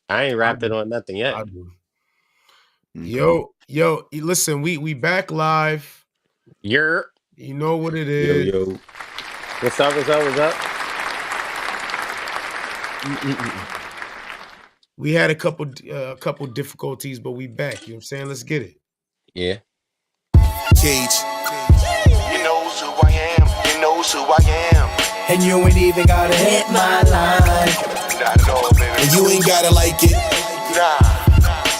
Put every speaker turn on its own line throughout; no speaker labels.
I ain't
I
wrapped it
do.
on nothing yet.
I do. Yo, listen, we back live.
You're
You know what it
Yo,
is.
yo.
what's up? What's up? What's up?
We had a couple difficulties, but we back. You know what I'm saying? Let's get it.
Yeah.
Cage. You knows who I am. You knows who I am.
And you ain't even gotta hit my line.
Not at all, baby. And you ain't gotta like it. Nah,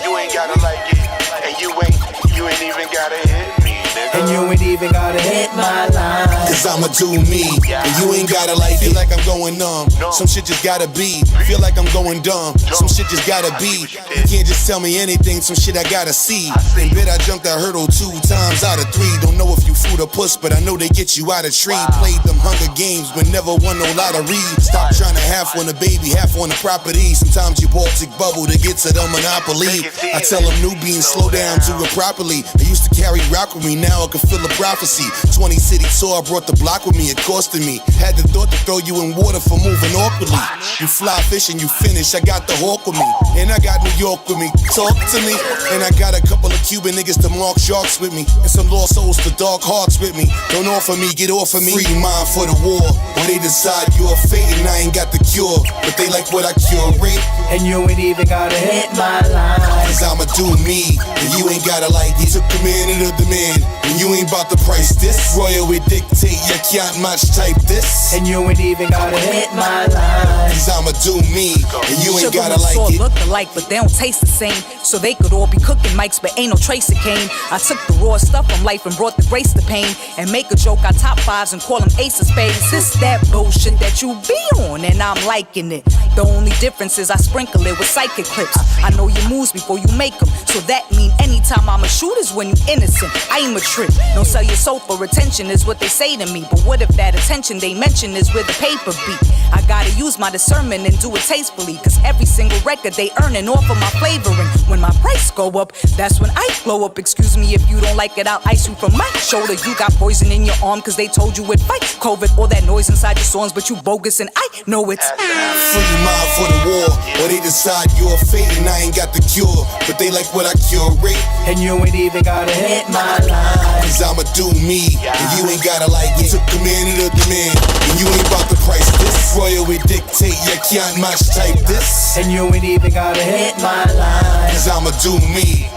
you ain't gotta like it. And you ain't even gotta hit me, nigga.
And you ain't even gotta hit my line.
Cause I'ma do me. And you ain't gotta like it. Feel like I'm going numb. Some shit just gotta be. Feel like I'm going dumb. Some shit just gotta be. You can't just tell me anything. Some shit I gotta see. And bet I jumped that hurdle 2 times out of 3. Don't know if you food or puss, but I know they get you out of tree. Played them Hunger Games, but never won no lottery. Stop trying to half on the baby, half on the property. Sometimes you Baltic bubble to get to the monopoly. I tell them newbies, slow down, do it properly. I used to carry rock with me, now I can feel a prophecy. 20 city tour, I brought the block with me, it costed me. Had the thought to throw you in water for moving awkwardly. You fly fishing, you finish, I got the hawk with me. And I got New York with me, talk to me. And I got a couple of Cuban niggas to mark sharks with me. And some lost souls to dark hearts with me. Don't offer me, get off of me. Free mind for the war. When they decide you're a fate and I ain't got the cure. But they like what I curate.
And you ain't even gotta hit my line.
Cause I'ma do me, and you ain't gotta like it. Took the man of the demand, and you ain't bout to price this. Royal would dictate, you can't match type this.
And you ain't even gotta hit my line.
Cause I'ma do me, and you ain't
Sugar
gotta
and
like
salt
it.
look alike, but they don't taste the same. So they could all be cooking mics, but ain't no trace of cane. I took the raw stuff from life and brought the grace to pain. And make a joke, I top 5s and call them ace of spades. This that bullshit that you be on, and I'm liking it. The only difference is I sprinkle it with psychic clips. I know your moves before you make them, so that mean anytime I'm a shoot is when you innocent. I ain't a trick, don't sell your soul for attention is what they say to me. But what if that attention they mention is where the paper be? I gotta use my discernment and do it tastefully, cause every single record they earning off of my flavoring. When my price go up, that's when I glow up. Excuse me if you don't like it, I'll ice you from my shoulder. You got poison in your arm cause they told you it fight COVID. All that noise inside your songs, but you bogus and I know it's
Free mind for the war, or they decide you're a fate and I ain't got the cure. But they like what I curate.
And you ain't even gotta hit my line.
Cause I'ma do me, and you ain't gotta like it. Took the man of the demand, and you ain't bout to price this. Royal would dictate, you can't match type this.
And you ain't even gotta hit my line.
Cause I'ma do me.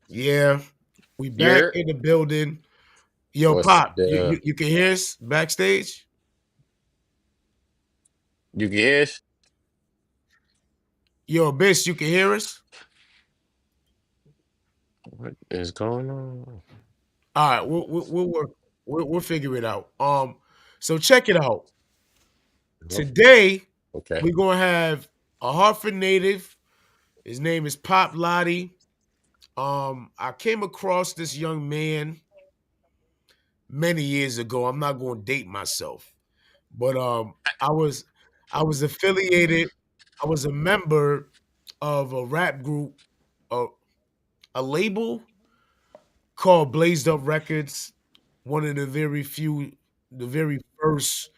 Yeah, we back in the building. Yo,
What's
Pop,
the-
you can hear us backstage?
You can hear us?
Yo, Bish, you can hear us?
What is going on?
All right, we'll work. We'll figure it out. So check it out. Today,
Okay.
we're gonna have a Hartford native. His name is Pop Lodi. I came across this young man many years ago. I'm not gonna date myself, but I was affiliated. I was a member of a rap group, a label called Blazed Up Records. One of the very first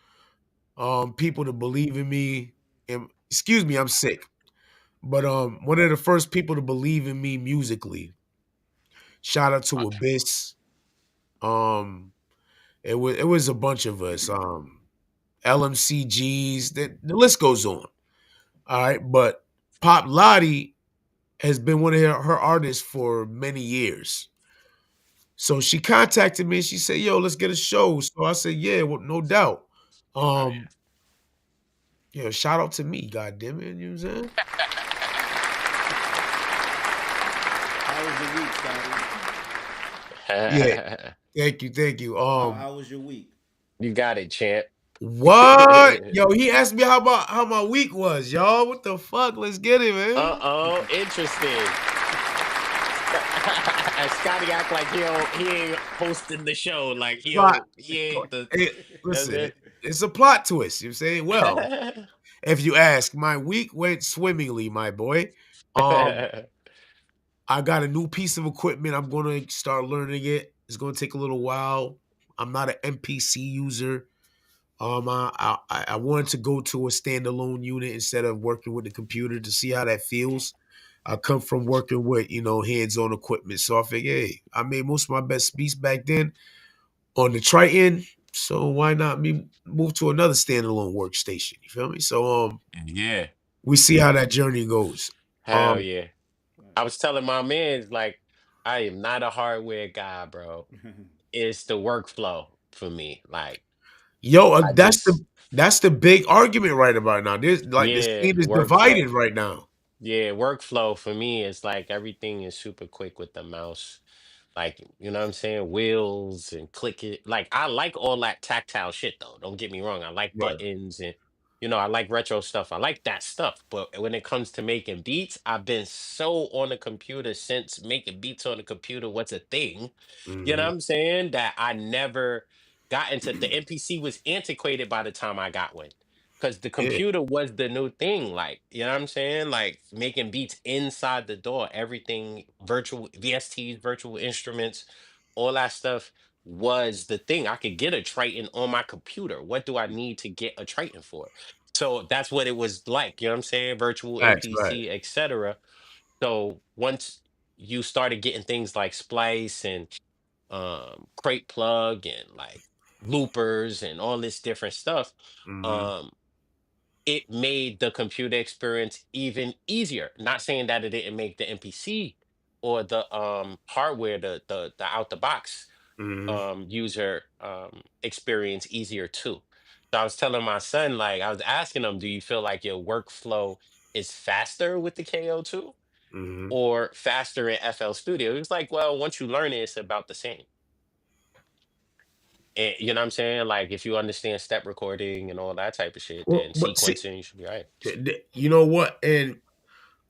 people to believe in me. And excuse me, I'm sick. But one of the first people to believe in me musically. Shout out to Abyss. It was a bunch of us. LMCGs. The list goes on. All right, but Pop Lodi has been one of her artists for many years. So she contacted me and she said, "Yo, let's get a show." So I said, "Yeah, well, no doubt." Yeah, shout out to me, goddamn it, you know what I'm saying?
How was your week, Scotty?
Yeah. Thank you.
How was your week?
You got it, champ.
What? Yo, he asked me how my week was, y'all. What the fuck? Let's get it, man.
Interesting. Scotty act like he ain't hosting the show. Like he ain't the.
Hey, listen, it's a plot twist. You know what I'm saying? Well, if you ask, my week went swimmingly, my boy. I got a new piece of equipment. I'm going to start learning it. It's going to take a little while. I'm not an MPC user. I wanted to go to a standalone unit instead of working with the computer to see how that feels. I come from working with, hands-on equipment. So I figured, hey, I made most of my best beats back then on the Triton. So why not me move to another standalone workstation? You feel me? So
Yeah.
we see how that journey goes.
Hell yeah. I was telling my man, like, I am not a hardware guy, bro. It's the workflow for me. Like,
Yo,
I just,
that's the big argument right about now. There's like the
yeah,
scene is
workflow.
divided right now.
Yeah, workflow for me is like everything is super quick with the mouse. Like, you know what I'm saying? Wheels and click it. Like, I like all that tactile shit though. Don't get me wrong. I like
Right.
buttons and I like retro stuff. I like that stuff. But when it comes to making beats, I've been so on the computer since making beats on the computer was a thing. You know what
Hmm.
I'm saying? That I never got into. The NPC was antiquated by the time I got one. Because the
Yeah.
computer was the new thing, like, you know what I'm saying? Like making beats inside the door, everything virtual VSTs, virtual instruments, all that stuff was the thing. I could get a Triton on my computer. What do I need to get a Triton for? So that's what it was like, you know what I'm saying? Virtual
Facts, right.
MPC, etc. So once you started getting things like Splice and crate plug and like loopers and all this different stuff,
Hmm.
um it made the computer experience even easier. Not saying that it didn't make the NPC or the hardware, the out the box
Hmm.
user experience easier too. So I was telling my son, like I was asking him, do you feel like your workflow is faster with the KO2
Hmm.
or faster in FL Studio? He was like, well, once you learn it, it's about the same. And you know what I'm saying? Like if you understand step recording and all that type of shit,
Well,
then
but see,
sequencing you should be right.
you know what? And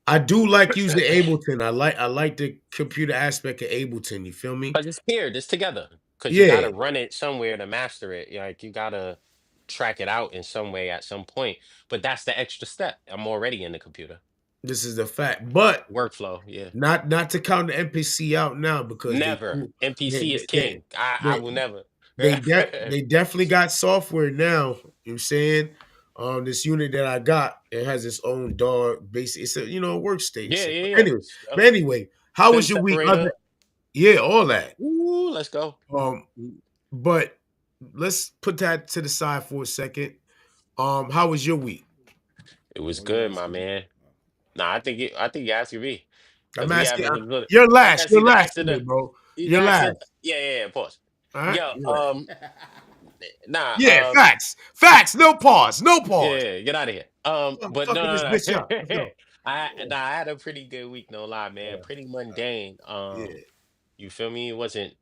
I do like using Ableton. I like the computer aspect of Ableton. You feel me?
Because it's paired, it's together. Because you got
Yeah.
to run it somewhere to master it. Like you got to track it out in some way at some point. But that's the extra step. I'm already in the computer
This is the fact. But
workflow. Yeah,
not to count the NPC out now because they
never.
do they
NPC is
they
king. I
they,
will never.
they definitely got software now. You know what I'm saying? This unit that I got, it has its own dog base. It's a
Yeah,
workstation.
yeah,
But
yeah.
anyway, but anyway, how
Sim
was your week?
separator.
Yeah, all that.
Ooh, let's go.
But let's put that to the side for a second. How was your week?
It was
Oh, you
good, my
asking me?
man. Nah, I think you asking me
I'm
because we
asking.
having a good.
You're
I
last.
guess
You're
he's
last
asking
today,
the.
bro.
He's
You're
asking.
last.
Yeah. Of course.
All right.
Yo,
You're last.
nah,
Yeah, facts. Facts. No pause. No pause.
yeah, get out of here.
I'm
But
fucking this
no,
bitch
no,
up. Let's
no.
go.
I had a pretty good week, no lie, man. Pretty mundane.
Yeah.
You feel me? It wasn't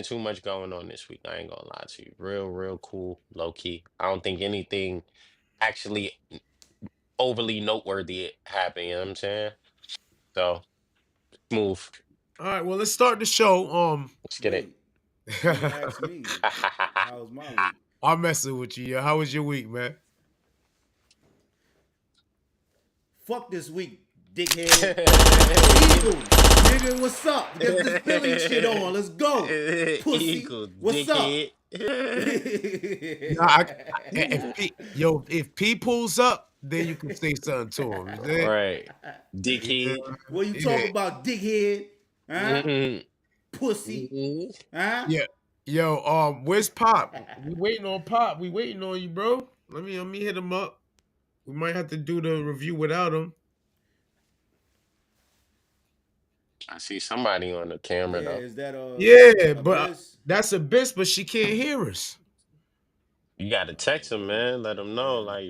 too much going on this week. I ain't gonna lie to you. Real cool, low key. I don't think anything actually overly noteworthy happened. You know what I'm saying? So smooth.
All right. Well, let's start the show.
Let's get it.
Wait, you ain't ask me. How's my week?
I'm messing with you. Yo. How was your week, man?
Fuck this week, dickhead. Eagles, nigga, what's up? Get this Philly shit on. Let's go, pussy.
Eagle,
What's up?
dickhead.
Nah, if P pulls up, then you can say something to him. You see?
Right. Dickhead.
What you
Yeah.
talking about, dickhead? Huh?
Mhm.
Pussy?
Mhm.
Huh?
Yeah. Yo, where's Pop? We waiting on Pop. We waiting on you, bro. Let me hit him up. We might have to do the review without him.
I see somebody on the camera
Yeah,
though.
is that
Yeah, but
Abyss?
that's Abyss, but she can't hear us.
You gotta text him, man. Let him know, like,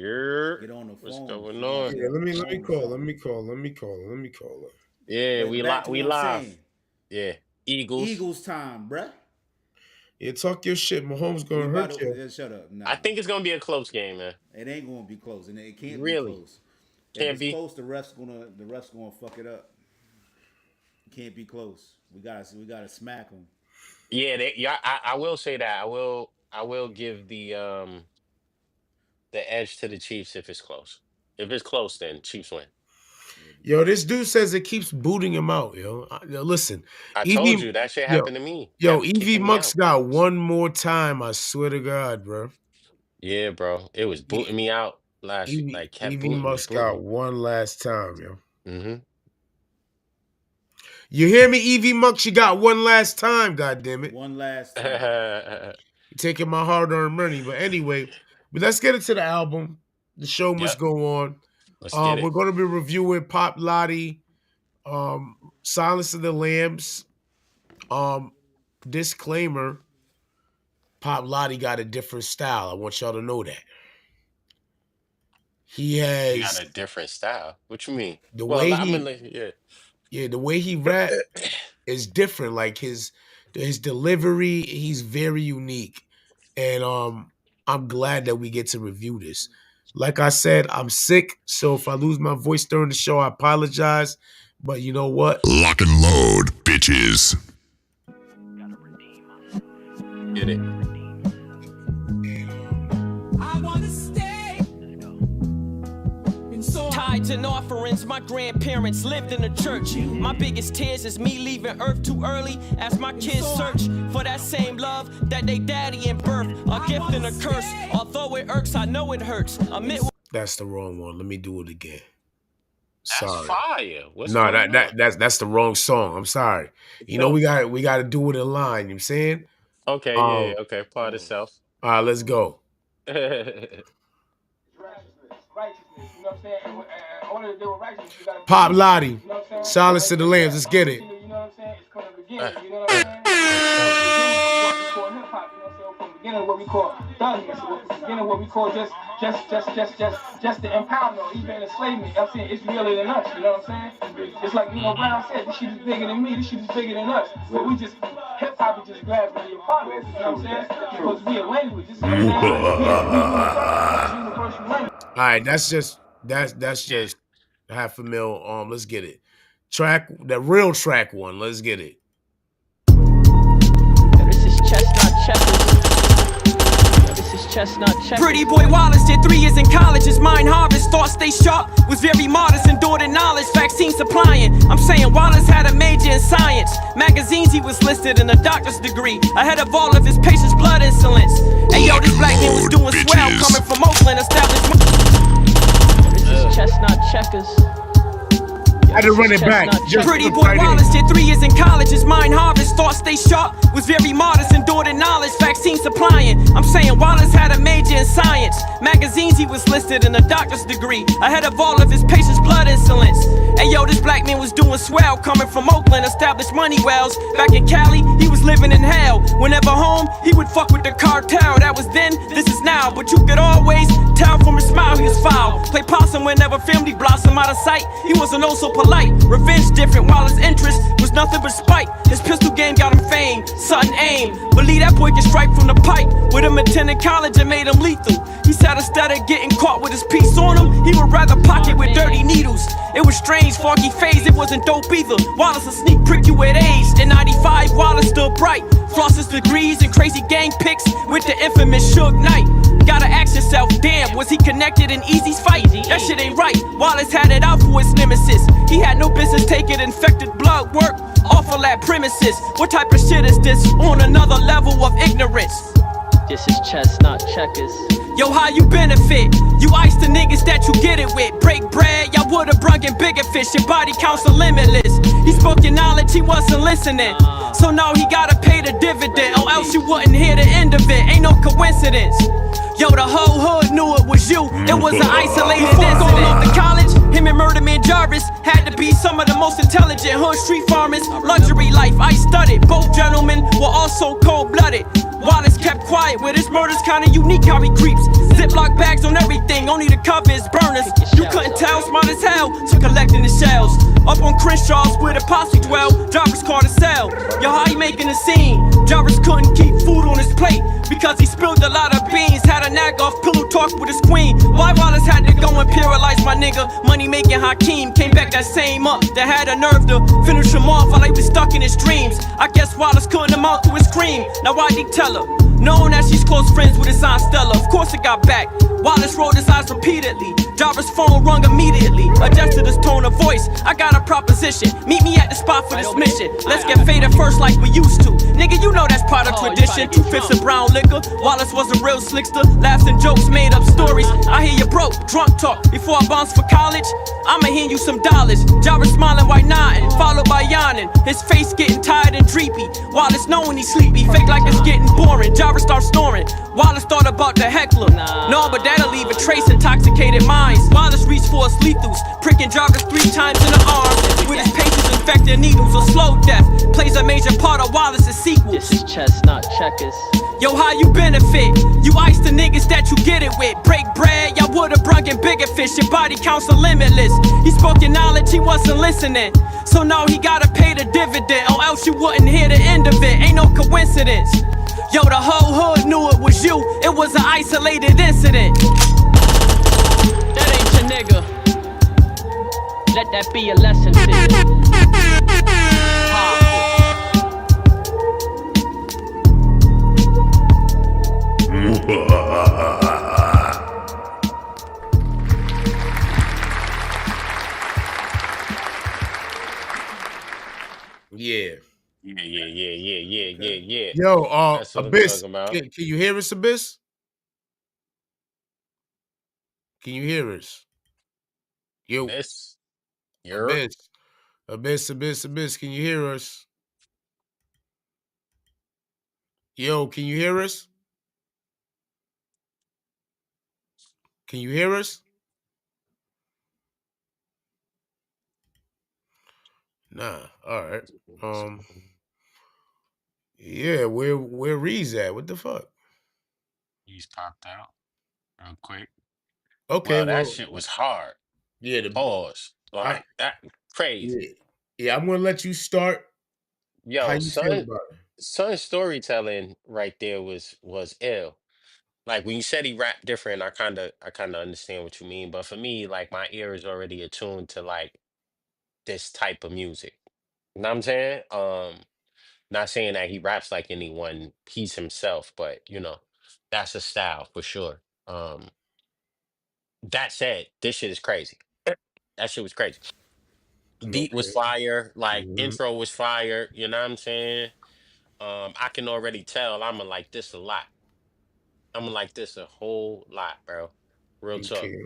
Get on the
what's
phone.
going
You gotta
on?
get
Yeah,
on
let
the
me
phone or
call. Let
something.
me call. Let me call. Let me call her.
Yeah,
But back to
we
what I'm
live.
saying.
Yeah, Eagles.
Eagles time, bruh.
Yeah, talk your shit. Mahomes
We
gonna
about
hurt
to
you.
shut up. Nah,
I think it's gonna be a close game, man.
it ain't gonna be close, and it can't be
Really?
close. If
Can't
it's
be.
close, the refs gonna fuck it up. It can't be close. We gotta smack them.
Yeah. I will say that. I will give the edge to the Chiefs if it's close. If it's close, then Chiefs win.
Yo, this dude says it keeps booting him out. Yo, listen,
I told
Evie.
you that shit
Yo,
happened to me.
yo,
Kept
Evie
kicking me
Monk's
out.
got one more time. I swear to God, bro.
Yeah, bro. It was
E-
booting me out last week. Like kept
Evie
booting me,
Must
booting
got
me.
one last time, yo.
Mm-hmm.
You hear me, Evie Mux? You got one last time, goddammit.
One last time.
You're taking my hard-earned money. But anyway, let's get into the album. The show must
Yep.
go on.
Let's get it.
We're going to be reviewing Pop Lodi, Silence of the Lambs. Disclaimer, Pop Lodi got a different style. I want y'all to know that. He
You
has
got a different style. What you mean?
the
Well,
way
I'm
he,
gonna
the way he rap is different. Like his delivery, he's very unique. And I'm glad that we get to review this. Like I said, I'm sick, so if I lose my voice during the show, I apologize. But you know what?
Lock and load, bitches.
get it.
I wanna stay. Tithes and offerings, my grandparents lived in the church. My biggest tears is me leaving earth too early as my kids search for that same love that they daddy in birth. A gift and a curse. Although it irks, I know it hurts.
That's the wrong one. Let me do it again.
That's
Sorry.
fire. What's
No,
going on?
that's the wrong song. I'm sorry. You know we got to do it in line. You know what I'm saying?
Okay, yeah, okay. Part itself.
All right, let's go. Pop Lodi, Silence of the Lambs. Let's get it.
What we call thugginess, what we call just the empowerment, even enslavement. I'm saying it's realer than us. You know what I'm saying? It's like Brown said, this shit is bigger than me. This shit is bigger than us. So we just hip hop is just glad to be a part of it. You know what I'm saying? Because we a language. This is what I'm saying. Universal language.
All right, that's just half a mil. Let's get it. Track, the real track one. Let's get it.
This is Chestnut Checkers. This is Chestnut Checkers. Pretty boy Wallace did 3 years in college. His mind harvest, thoughts stay sharp. Was very modest, endured in knowledge, vaccine supplying. I'm saying Wallace had a major in science. Magazines he was listed in a doctor's degree. Ahead of all of his patients' blood insolence. Hey yo, this black man was doing swell, coming from Oakland, established. This is Chestnut Checkers.
I had to run it back.
Pretty boy Wallace did 3 years in college. His mind harvest, thoughts stay sharp. Was very modest, endured in knowledge, vaccine supplying. I'm saying Wallace had a major in science. Magazines he was listed in a doctor's degree. Ahead of all of his patients' blood insolence. Hey yo, this black man was doing swell, coming from Oakland, established money wells. Back in Cali, he was living in hell. Whenever home, he would fuck with the cartel. That was then, this is now. But you could always tell from his smile he was foul. Play possum whenever family blossom out of sight. He wasn't also polite. Revenge different, while his interest was nothing but spite. His pistol game got him fame, sudden aim. Believe that boy can strike from the pipe. With him attending college and made him lethal. He said instead of getting caught with his piece on him, he would rather pocket with dirty needles. It was strange, foggy phase, it wasn't dope either. Wallace a sneak prick you at age. In 95, Wallace stood bright. Floss his degrees and crazy gang pics with the infamous Suge Knight. Gotta ask yourself, damn, was he connected in Easy's fight? That shit ain't right. Wallace had it out for his nemesis. He had no business taking infected blood work off of lab premises. What type of shit is this on another level of ignorance? This is Chestnut Checkers. Yo, how you benefit? You ice the niggas that you get it with. Break bread, y'all would've brung in bigger fish. Your body counts are limitless. He spoke your knowledge, he wasn't listening. So now he gotta pay the dividend, or else you wouldn't hear the end of it. Ain't no coincidence. Yo, the whole hood knew it was you. It was an isolated incident. Going off to college, him and Murder Man Jarvis had to be some of the most intelligent hood street farmers. Luxury life, I studied. Both gentlemen were also cold-blooded. Wallace kept quiet with his murders, kinda unique how he creeps. Ziploc bags on everything, only the cover is burners. You couldn't tell, smart as hell, to collecting the shells. Up on Crenshaw's where the posse dwell, Jarvis caught a cell. Yo, how he making a scene? Jarvis couldn't keep food on his plate because he spilled a lot of beans. Had a nag off pillow talk with his queen. Why Wallace had to go and paralyze my nigga? Money making Hakeem came back that same up. That had a nerve to finish him off while he was stuck in his dreams. I guess Wallace couldn't amount to his cream. Now why'd he tell her? Knowing that she's close friends with his aunt Stella. Of course it got back. Wallace rolled his eyes repeatedly. Jarvis' phone rung immediately. Adjusted his tone of voice. I got a proposition. Meet me at the spot for this mission. Let's get faded first like we used to. Nigga, you know that's part of tradition. 2 fifths of brown liquor. Wallace was a real slickster. Laughs and jokes, made up stories. I hear you broke, drunk talk. Before I bounce for college, I'ma hand you some dollars. Jara smiling while nodding, followed by yawning. His face getting tired and dreamy. Wallace knowing he's sleepy, fake like it's getting boring. Jara starts snoring. Wallace thought about the heckler. No, but that'll leave a trace, intoxicated minds. Wallace reached for his lethals, pricking Jarvis 3 times in the arm. With his patients infected needles or slow death. Plays a major part of Wallace's sequels.
This is chestnut checkers.
Yo, how you benefit? You ice the niggas that you get it with. Break bread, y'all would've brung in bigger fish. Your body counts are limitless. He spoke your knowledge, he wasn't listening. So now he gotta pay the dividend, or else you wouldn't hear the end of it. Ain't no coincidence. Yo, the whole hood knew it was you. It was an isolated incident.
That ain't your nigga. Let that be a lesson to you.
Yeah.
Yeah.
Yo,
That's what I'm
Abyss,
talking about.
can you hear us, Abyss? Can you hear us? Yo,
This, you're
Abyss, can you hear us? Yo, can you hear us? Can you hear us? Nah. All right. Yeah, where Ree's at? What the fuck?
he's popped out real quick.
Okay,
Well, that
well,
shit was hard.
yeah,
Pause.
I,
Like that crazy.
yeah, I'm gonna let you start. How
Yo,
you feel about it?
son storytelling right there was ill. Like when you said he rapped different, I kinda understand what you mean. But for me, like my ear is already attuned to like this type of music. You know what I'm saying? Not saying that he raps like anyone, he's himself, but that's a style for sure. That said, this shit is crazy. That shit was crazy. Beat was
Okay.
fire, like
Mhm.
intro was fire, you know what I'm saying? I can already tell I'ma like this a lot. I'ma like this a whole lot, bro. Real talk.
Okay.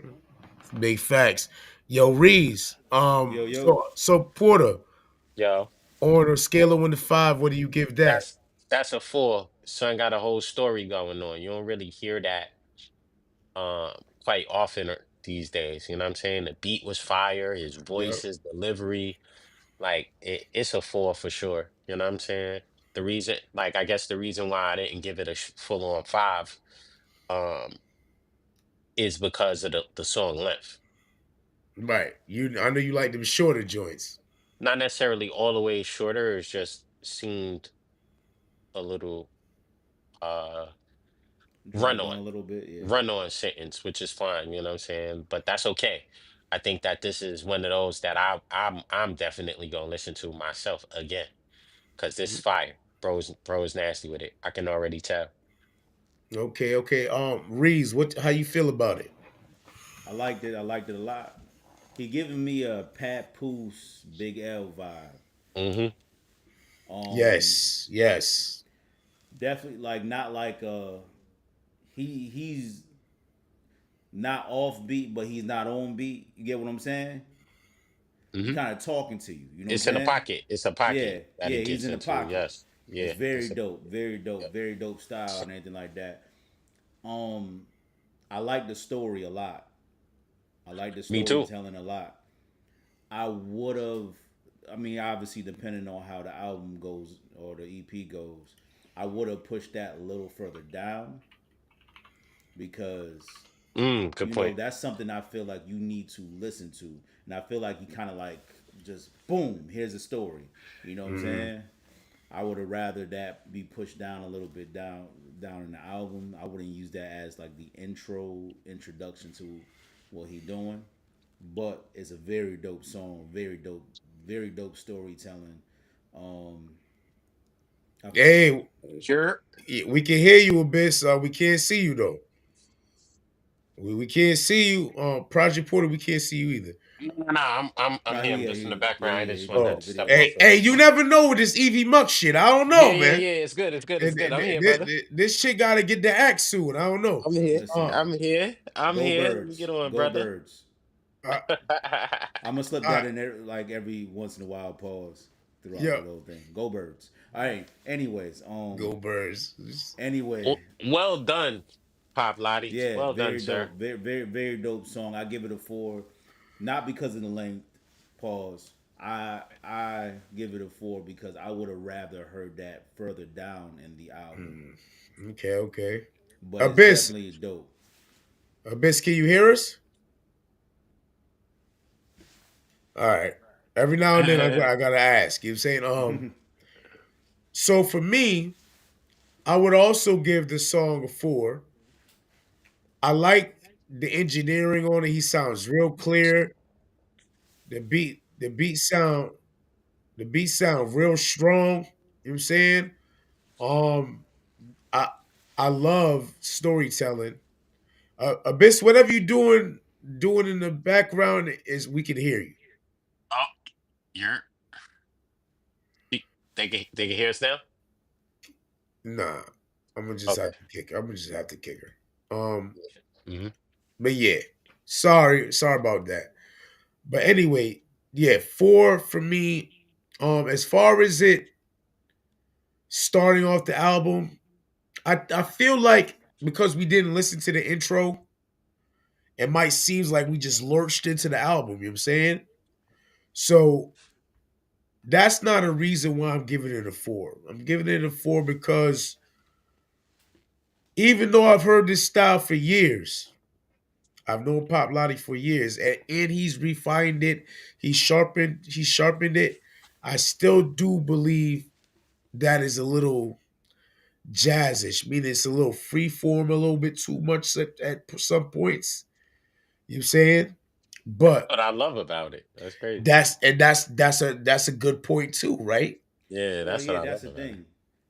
Big facts. Yo, Reese.
Yo, yo.
So Porter,
Yo,
on a scale of 1 to 5, what do you give that?
that's a four. Son got a whole story going on. You don't really hear that um quite often these days. You know what I'm saying? The beat was fire, his
Yep.
voice, his delivery, like it's a four for sure. You know what I'm saying? The reason, like, I guess the reason why I didn't give it a full on five, um, is because of the song length.
Right. I know you like them shorter joints.
Not necessarily all the way shorter. It's just seemed a little uh run
Dragged on
on,
a little bit, yeah.
run on sentence, which is fine. You know what I'm saying? But that's okay. I think that this is one of those that I'm definitely gonna listen to myself again because this fire. Bro is nasty with it. I can already tell.
Okay. Reese, how you feel about it?
I liked it. I liked it a lot. He giving me a Pat Poose Big L vibe.
Hmm.
Um,
Yes.
definitely like not like he's not off beat, but he's not on beat. You get what I'm saying? He
Hmm.
kind of talking to you. You know what I'm
It's in a
saying?
pocket. It's a
Yeah,
pocket that he
yeah. He's
gets
in the
into.
pocket.
Yes.
It's
Yeah.
very
It's a.
dope, very
Yeah.
dope, very dope style and anything like that. Um, I like the story a lot. I like the
Me too.
storytelling a lot. I would have. I mean, obviously, depending on how the album goes or the EP goes, I would have pushed that a little further down because
Good point.
that's something I feel like you need to listen to, and I feel like you kind of like just boom, here's a story. You know what I'm
Hmm.
saying? I would have rather that be pushed down a little bit down in the album. I wouldn't use that as like the introduction to what he doing. But it's a very dope song, very dope storytelling. Um, I,
Hey,
Sure.
we can hear you, Abyss. We can't see you though. We can't see you. Project Porter, we can't see you either.
Nah, I'm
Nah,
here. I'm just in the background. I
he
just
just
wanted
had
Oh,
the
to
video
step
on.
off
hey,
for a
hey,
minute.
you never know with this Evie Muck shit. I don't
Yeah,
know,
yeah,
man.
yeah. It's good. It's good. It's good. I'm here, brother.
This shit got to get the axe soon. I don't know.
I'm here.
Listen,
I'm here. I'm
go
here. Let me
birds,
get on,
go
brother.
birds.
Uh,
I'm gonna slip
all
that
right,
in there like every once in a while. Pause throughout the
yeah,
little thing. Go birds. All right. Anyways,
go birds.
anyway,
Well done, Pop Lottie.
yeah,
Well done,
very
sir.
dope. Very dope song. I give it a 4, not because of the length. Pause. I give it a 4 because I would have rather heard that further down in the album.
Okay, okay.
But it's
Abyss,
definitely dope.
Abyss, can you hear us? All right. Every now and then I gotta ask. You know what I'm saying? So for me, I would also give the song a 4. I like the engineering on it. He sounds real clear. The beat sound, the beat sound real strong. You know what I'm saying? Um, I I love storytelling. Abyss, whatever you doing in the background is we can hear you.
Oh, you're. They can hear us now.
Nah, I'm gonna just
Okay.
have to kick. I'm gonna just have to kick her.
Hmm.
But yeah, sorry about that. But anyway, yeah, 4 for me. As far as it starting off the album, I feel like because we didn't listen to the intro, it might seem like we just lurched into the album. You know what I'm saying? So that's not a reason why I'm giving it a 4. I'm giving it a 4 because even though I've heard this style for years, I've known Pop Lottie for years, and he's refined it. He sharpened it. I still do believe that is a little jazzish, meaning it's a little free form, a little bit too much at some points. You know what I'm saying? But
What I love about it. That's crazy.
that's a good point too, right?
Yeah,
Well,
that's what
yeah,
I
that's
love
the
about it.
thing.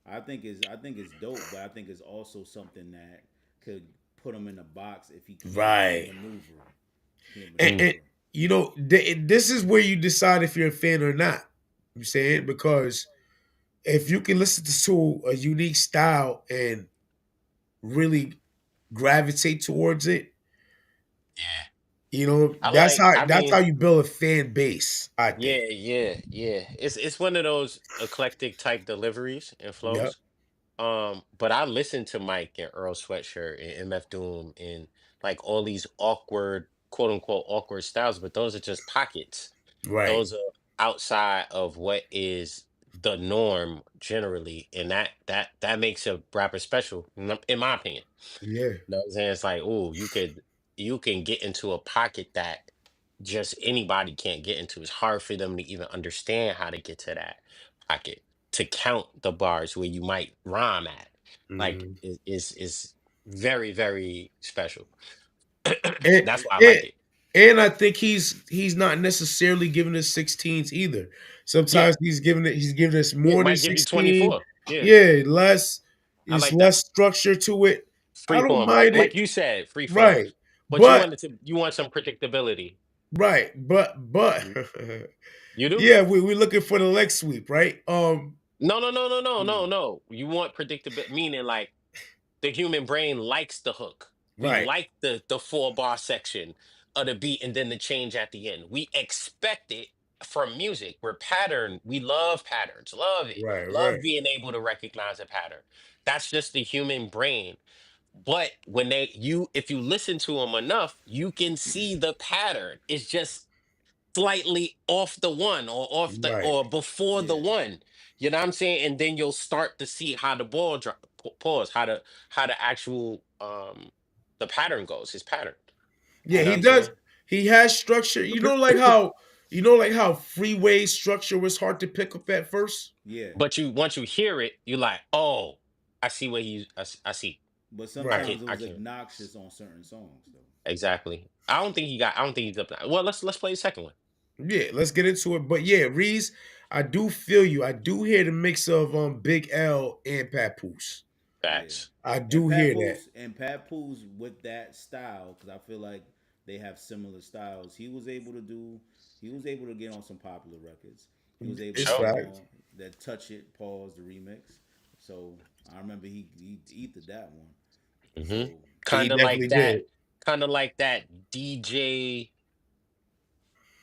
I think it's dope, but I think it's also something that could put him in a box if he can't
Right.
maneuver. Can't
And,
Mm.
maneuver.
this is where you decide if you're a fan or not. You know what I'm saying? Because if you can listen to a unique style and really gravitate towards it,
Yeah. I
that's
like.
how
I
that's how
mean,
you build a fan base, I think.
yeah, yeah, yeah. It's one of those eclectic type deliveries and
Yep.
flows. But I listen to Mike and Earl Sweatshirt and MF Doom and like all these awkward, quote unquote, awkward styles, but those are just pockets.
Right.
Those are outside of what is the norm generally, and that makes a rapper special, in my opinion.
Yeah.
You know what I'm saying? It's like, oh, you can get into a pocket that just anybody can't get into. It's hard for them to even understand how to get to that pocket, to count the bars where you might rhyme at. Like
Mhm.
is very, very special.
And,
That's why I
and
like it.
and I think he's not necessarily giving us 16s either.
Yeah.
Sometimes he's giving us
Yeah,
more
it
than
might give you
16.
24. Yeah,
Yeah, less
I
it's
like that.
less structure to it. I don't
Freeform, like
mind
like
it.
you said, freeform.
Right.
But
But
you want some predictability.
right, but
Mhm. You do?
yeah, we're looking for the leg sweep, right?
No, no, no, no, no, no,
Hmm.
no. You want predictability, meaning like the human brain likes the hook. We
Right,
like the 4 bar section of the beat and then the change at the end. We expect it from music. We're pattern. We love patterns. Love it.
right.
Love being able to recognize a pattern. That's just the human brain. But when if you listen to them enough, you can see the pattern. It's just slightly off the one or off the
Right.
or before the
Yeah.
one. You know what I'm saying? And then you'll start to see how the ball drop pause, how the actual the pattern goes, his pattern.
Yeah,
You know what
he
I'm
does.
saying?
He has structure. Like how freeway structure was hard to pick up at first.
Yeah.
But you once you hear it, you're like, oh, I see what I see.
But
I
Right.
can
sometimes it
I
was
can
obnoxious on certain songs though.
exactly. I don't think he's up now. Well, let's play the second one.
Yeah, let's get into it. But yeah, Reese, I do feel you. I do hear the mix of Big L and Papoose.
Yeah.
Facts.
I do hear that.
And Pat Pools with that style, because I feel like they have similar styles. He was able to do. He was able to get on some popular records. He was able
It's
to get
fact.
on that "Touch It," pause the remix. So I remember he eated that one.
Hmm.
So
He
Kind of
definitely
like that.
did.
Kind of like that DJ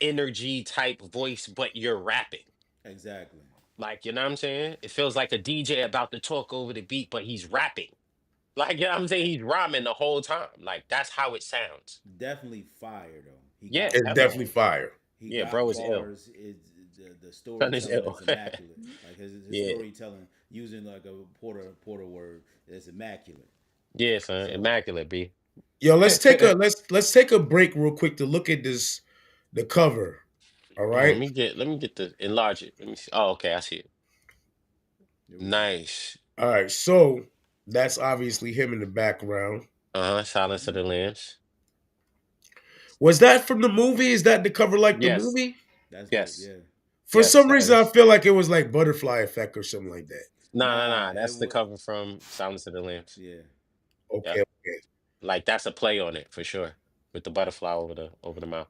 energy type voice, but you're rapping.
exactly,
Like, you know what I'm saying? It feels like a DJ about to talk over the beat, but he's rapping. Like, you know what I'm saying? He's rhyming the whole time. Like, that's how it sounds.
definitely fire though. He
Yeah,
got
It's
definitely.
definitely
bars.
fire.
He
Yeah,
got
bro is ill.
bars. The
Son is
storytelling
ill.
is immaculate. Like his
Yeah.
storytelling using like a Porter word is immaculate.
Yeah, son.
So
Immaculate, B.
Yo, let's take a break real quick to look at the cover. All
Oh,
right.
let me get the enlarge it. Let me see. Oh, okay, I see it.
here we go.
Nice.
All right. So that's obviously him in the background.
Uh-huh. Silence of the Lambs.
Was that from the movie? Is that the cover like the
Yes.
movie?
That's what.
Yes.
Yeah.
For
Yes,
some
that
reason, I
is.
feel like it was like Butterfly Effect or something like that.
Nah.
It
That's the
was.
cover from Silence of the Lambs.
Yeah.
Okay,
Yep.
okay.
Like that's a play on it for sure. With the butterfly over the mouth.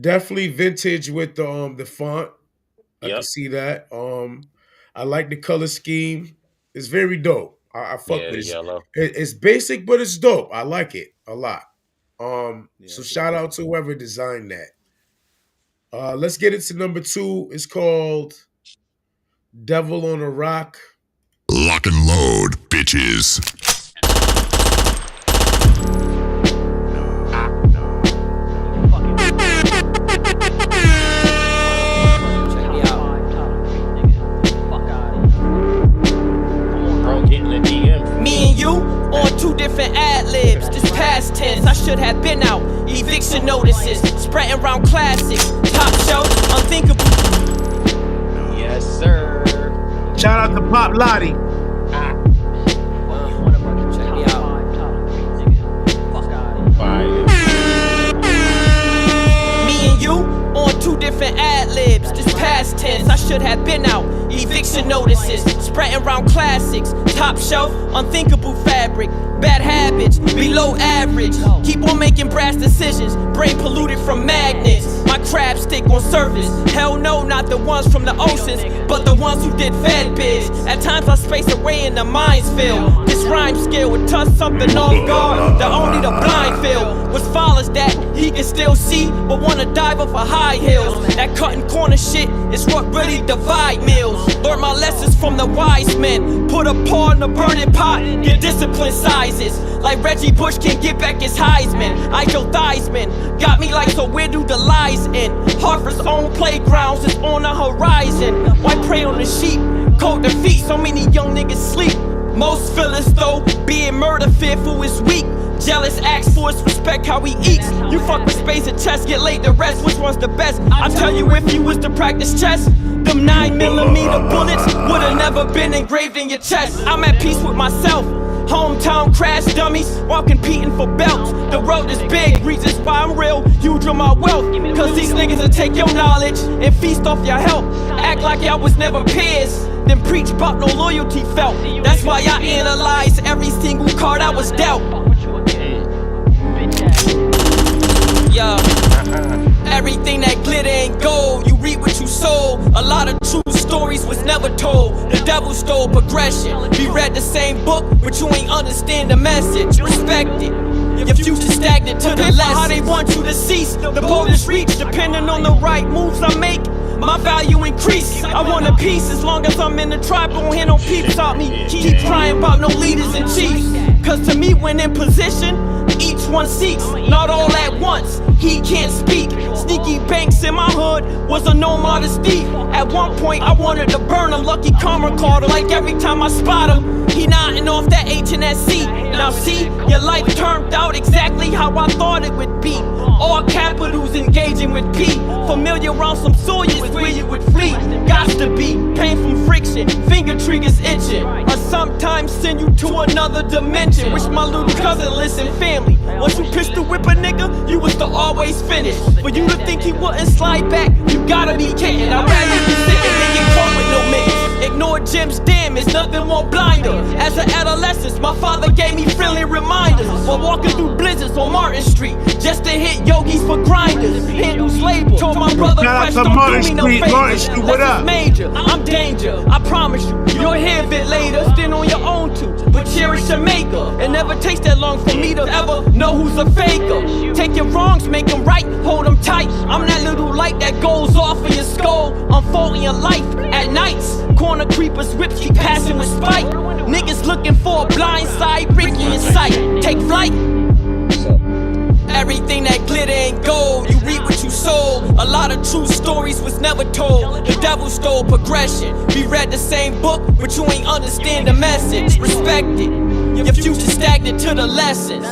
Definitely vintage with the font. I can
Yep.
see that. I like the color scheme. It's very dope. I fuck
Yeah,
with
the
it.
yellow.
It's basic, but it's dope. I like it a lot.
Yeah.
So
It's a
shout
dope
out to
one.
whoever designed that. Let's get into number 2. It's called Devil on a Rock.
Lock and load, bitches.
Bro, getting the DM.
Me and you on 2 different ad libs. This past tense, I should have been out. Eviction notices, spreading around classics. Top shelf, unthinkable.
Yes, sir.
Shout out to Pop Lodi.
Check me out.
Fire.
Me and you on 2 different ad libs. This past tense, I should have been out. Eviction notices, spreading around classics. Top shelf, unthinkable fabric. Bad habits, below average. Keep on making brass decisions. Brain polluted from magnets. My crab stick on surface. Hell no, not the ones from the oceans, but the ones who did fed biz. At times I space away in the minefield. This rhyme skill would touch something off guard that only the blind feel. What's foul is that he can still see, but wanna dive off of high hills. That cutting corner shit is what really divide meals. Learn my lessons from the wise men. Put a paw in the burning pot, get discipline sizes. Like Reggie Bush can get back his Heisman. Ike Theismann got me like, so where do the lies end? Hartford's own playgrounds is on the horizon. Why prey on the sheep? Cold defeat, so many young niggas sleep. Most feelings though, being murder fearful is weak. Jealous acts for his respect how he eats. You fuck with space and chess, get laid the rest. Which one's the best? I tell you, if you was to practice chess, them 9mm bullets would've never been engraved in your chest. I'm at peace with myself. Hometown crash dummies while competing for belts. The world is big, reasons why I'm real, huge on my wealth. Cause these niggas will take your knowledge and feast off your help. Act like y'all was never peers, then preach about no loyalty felt. That's why I analyze every single card I was dealt. Yeah. Everything that glitter ain't gold, you reap what you sow. A lot of true stories was never told. The devil stole progression. We read the same book, but you ain't understand the message. Respect it. Your future stagnant to the left. How they want you to cease. The boldest reach, depending on the right moves I make. My value increase. I want a peace as long as I'm in the tribe. Don't hear no peeps out me. Keep crying about no leaders and chiefs. Cause to me, when in position, each one seeks, not all at once. He can't speak. Sneaky Banks in my hood was a no modesty. At one point, I wanted to burn him. Lucky karma called him. Like every time I spot him, he nodding off that H&SC. Now see, your life turned out exactly how I thought it would be. All capitals engaging with P. Familiar around some soil is where you would flee. Gots to be pain from friction, finger triggers itching. Or sometimes send you to another dimension. Wish my little cousin listen, family. Once you pistol whip a nigga, you was to always finish. For you to think he wouldn't slide back, you gotta be kidding. I'd rather be sitting than get caught with no minutes. Ignore gems, damn, it's nothing more blinder. As an adolescent, my father gave me friendly reminders while walking through blizzards on Martin Street, just to hit yogis for grinders. Handles label, told my brother
Shout out
fresh,
to
don't
Martin
do me no
Street. Martin
favors.
Street, what
Less is
up?
major, I'm danger, I promise you. You'll hear a bit later, stand on your own too, but cherish your maker. It never takes that long for me to ever know who's a faker. Take your wrongs, make them right, hold them tight. I'm that little light that goes off in your skull, unfolding your life at nights. Corner creepers, whips keep passing with spite. Niggas looking for a blind side, Ricky in sight. Take flight. Everything that glitter ain't gold, you reap what you sow. A lot of true stories was never told. The devil stole progression. We read the same book, but you ain't understand the message. Respect it. Your future stagnant to the lessons.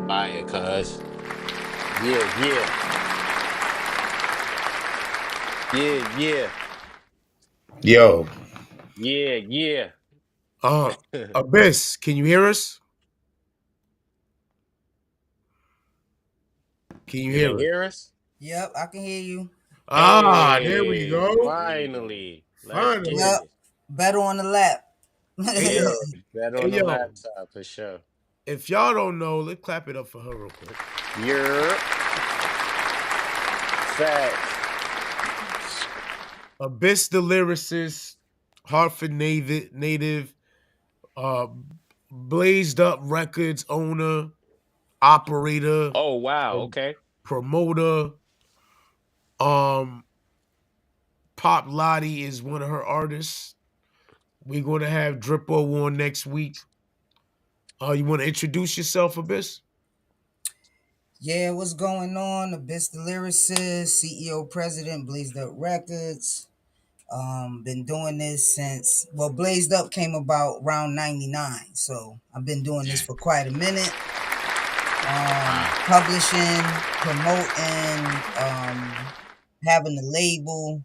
Fire, cuz. Yeah, yeah. Yeah, yeah.
Yo,
Yeah, yeah.
Abyss, can you hear us? Can you
You
hear
can
us?
hear us?
Yep, I can hear you.
Ah, there we
Hey,
go.
There we go.
finally. Let's get
Finally.
Yep,
it.
better on the lap.
Hey yo,
Better
hey
on the
yo.
laptop for sure.
If y'all don't know, let's clap it up for her real quick.
You're facts.
Abyss the lyricist, Hartford native, uh, Blazed Up Records owner, operator,
Oh wow,
um,
okay.
promoter. Pop Lodi is one of her artists. We're going to have Drippo on next week. You want to introduce yourself, Abyss?
Yeah, what's going on? Abyss the lyricist, CEO, president, Blazed Up Records. Been doing this since Blazed Up came about around '99, so I've been doing this for quite a minute. Publishing, promoting, having a label,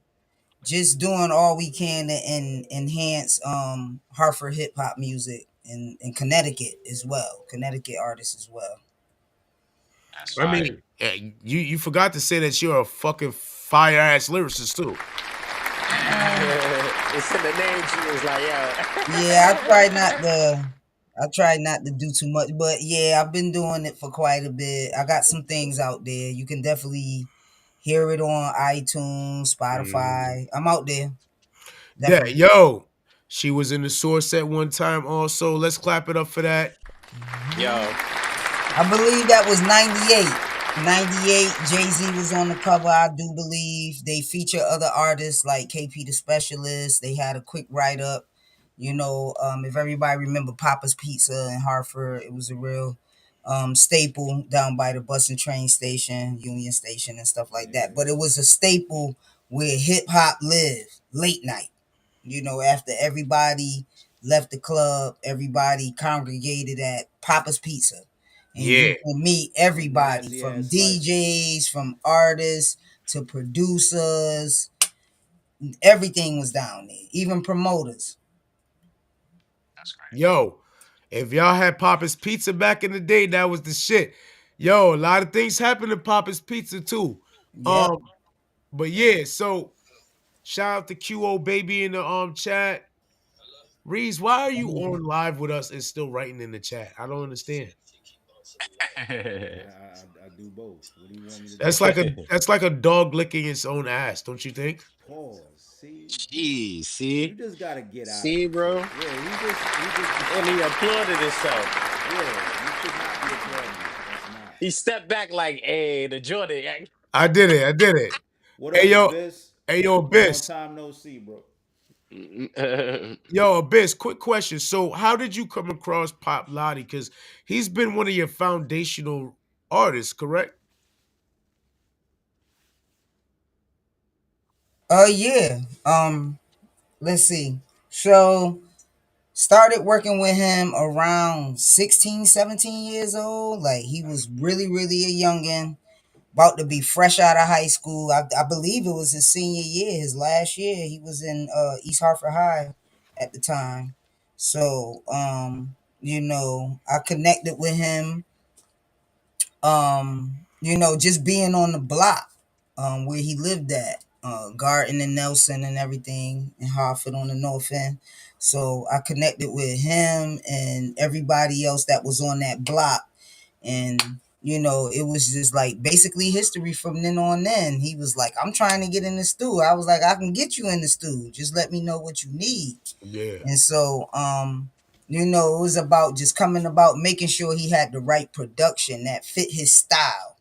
just doing all we can to enhance Hartford hip hop music in Connecticut as well. Connecticut artists as well.
That's
I
fire.
mean, you forgot to say that you're a fucking fire ass lyricist too.
It's in the name. She was like,
Yeah,
yo.
I try not to do too much, but yeah, I've been doing it for quite a bit. I got some things out there. You can definitely hear it on iTunes, Spotify. I'm out there.
Yeah,
Definitely.
yo, she was in the source at one time. Also, let's clap it up for that.
Yo.
I believe that was 98. 98, Jay-Z was on the cover, I do believe. They feature other artists like KP the Specialist. They had a quick write-up. If everybody remember Papa's Pizza in Hartford, it was a real staple down by the bus and train station, Union Station and stuff like that. But it was a staple where hip-hop lived late night. After everybody left the club, everybody congregated at Papa's Pizza. And
Yeah,
you can meet everybody
Nasty
from
ass slices.
DJs, from artists to producers. Everything was down there, even promoters.
yo, if y'all had Papa's Pizza back in the day, that was the shit. Yo, a lot of things happened to Papa's Pizza too.
Yep.
Um, but yeah, so shout out to QO baby in the chat. Reese, why are you on live with us and still writing in the chat? I don't understand.
I do both. What do you want me to do?
That's like a dog licking its own ass, don't you think?
Pause. See,
Jeez,
you
see?
just gotta get out of
See,
it.
bro?
Yeah, he just
And he
decided.
applauded himself.
Yeah, you should not be applauding this. That's not.
He stepped back like, hey, the Jordan.
I did it. I did it.
What
Hey
up,
yo,
Abyss?
hey yo,
Long
Abyss.
time no see, bro.
Yo, Abyss, quick question. So how did you come across Pop Lodi? Because he's been one of your foundational artists, correct?
Yeah. Let's see. So started working with him around 16, 17 years old. Like he was really, really a youngin', about to be fresh out of high school. I believe it was his senior year, his last year. He was in East Hartford High at the time. So I connected with him. Just being on the block where he lived at. Garden and Nelson and everything in Hartford on the north end. So I connected with him and everybody else that was on that block. And, it was just like basically history from then on then. He was like, I'm trying to get in the stew. I was like, I can get you in the stew. Just let me know what you need.
Yeah.
And so, it was about just coming about making sure he had the right production that fit his style.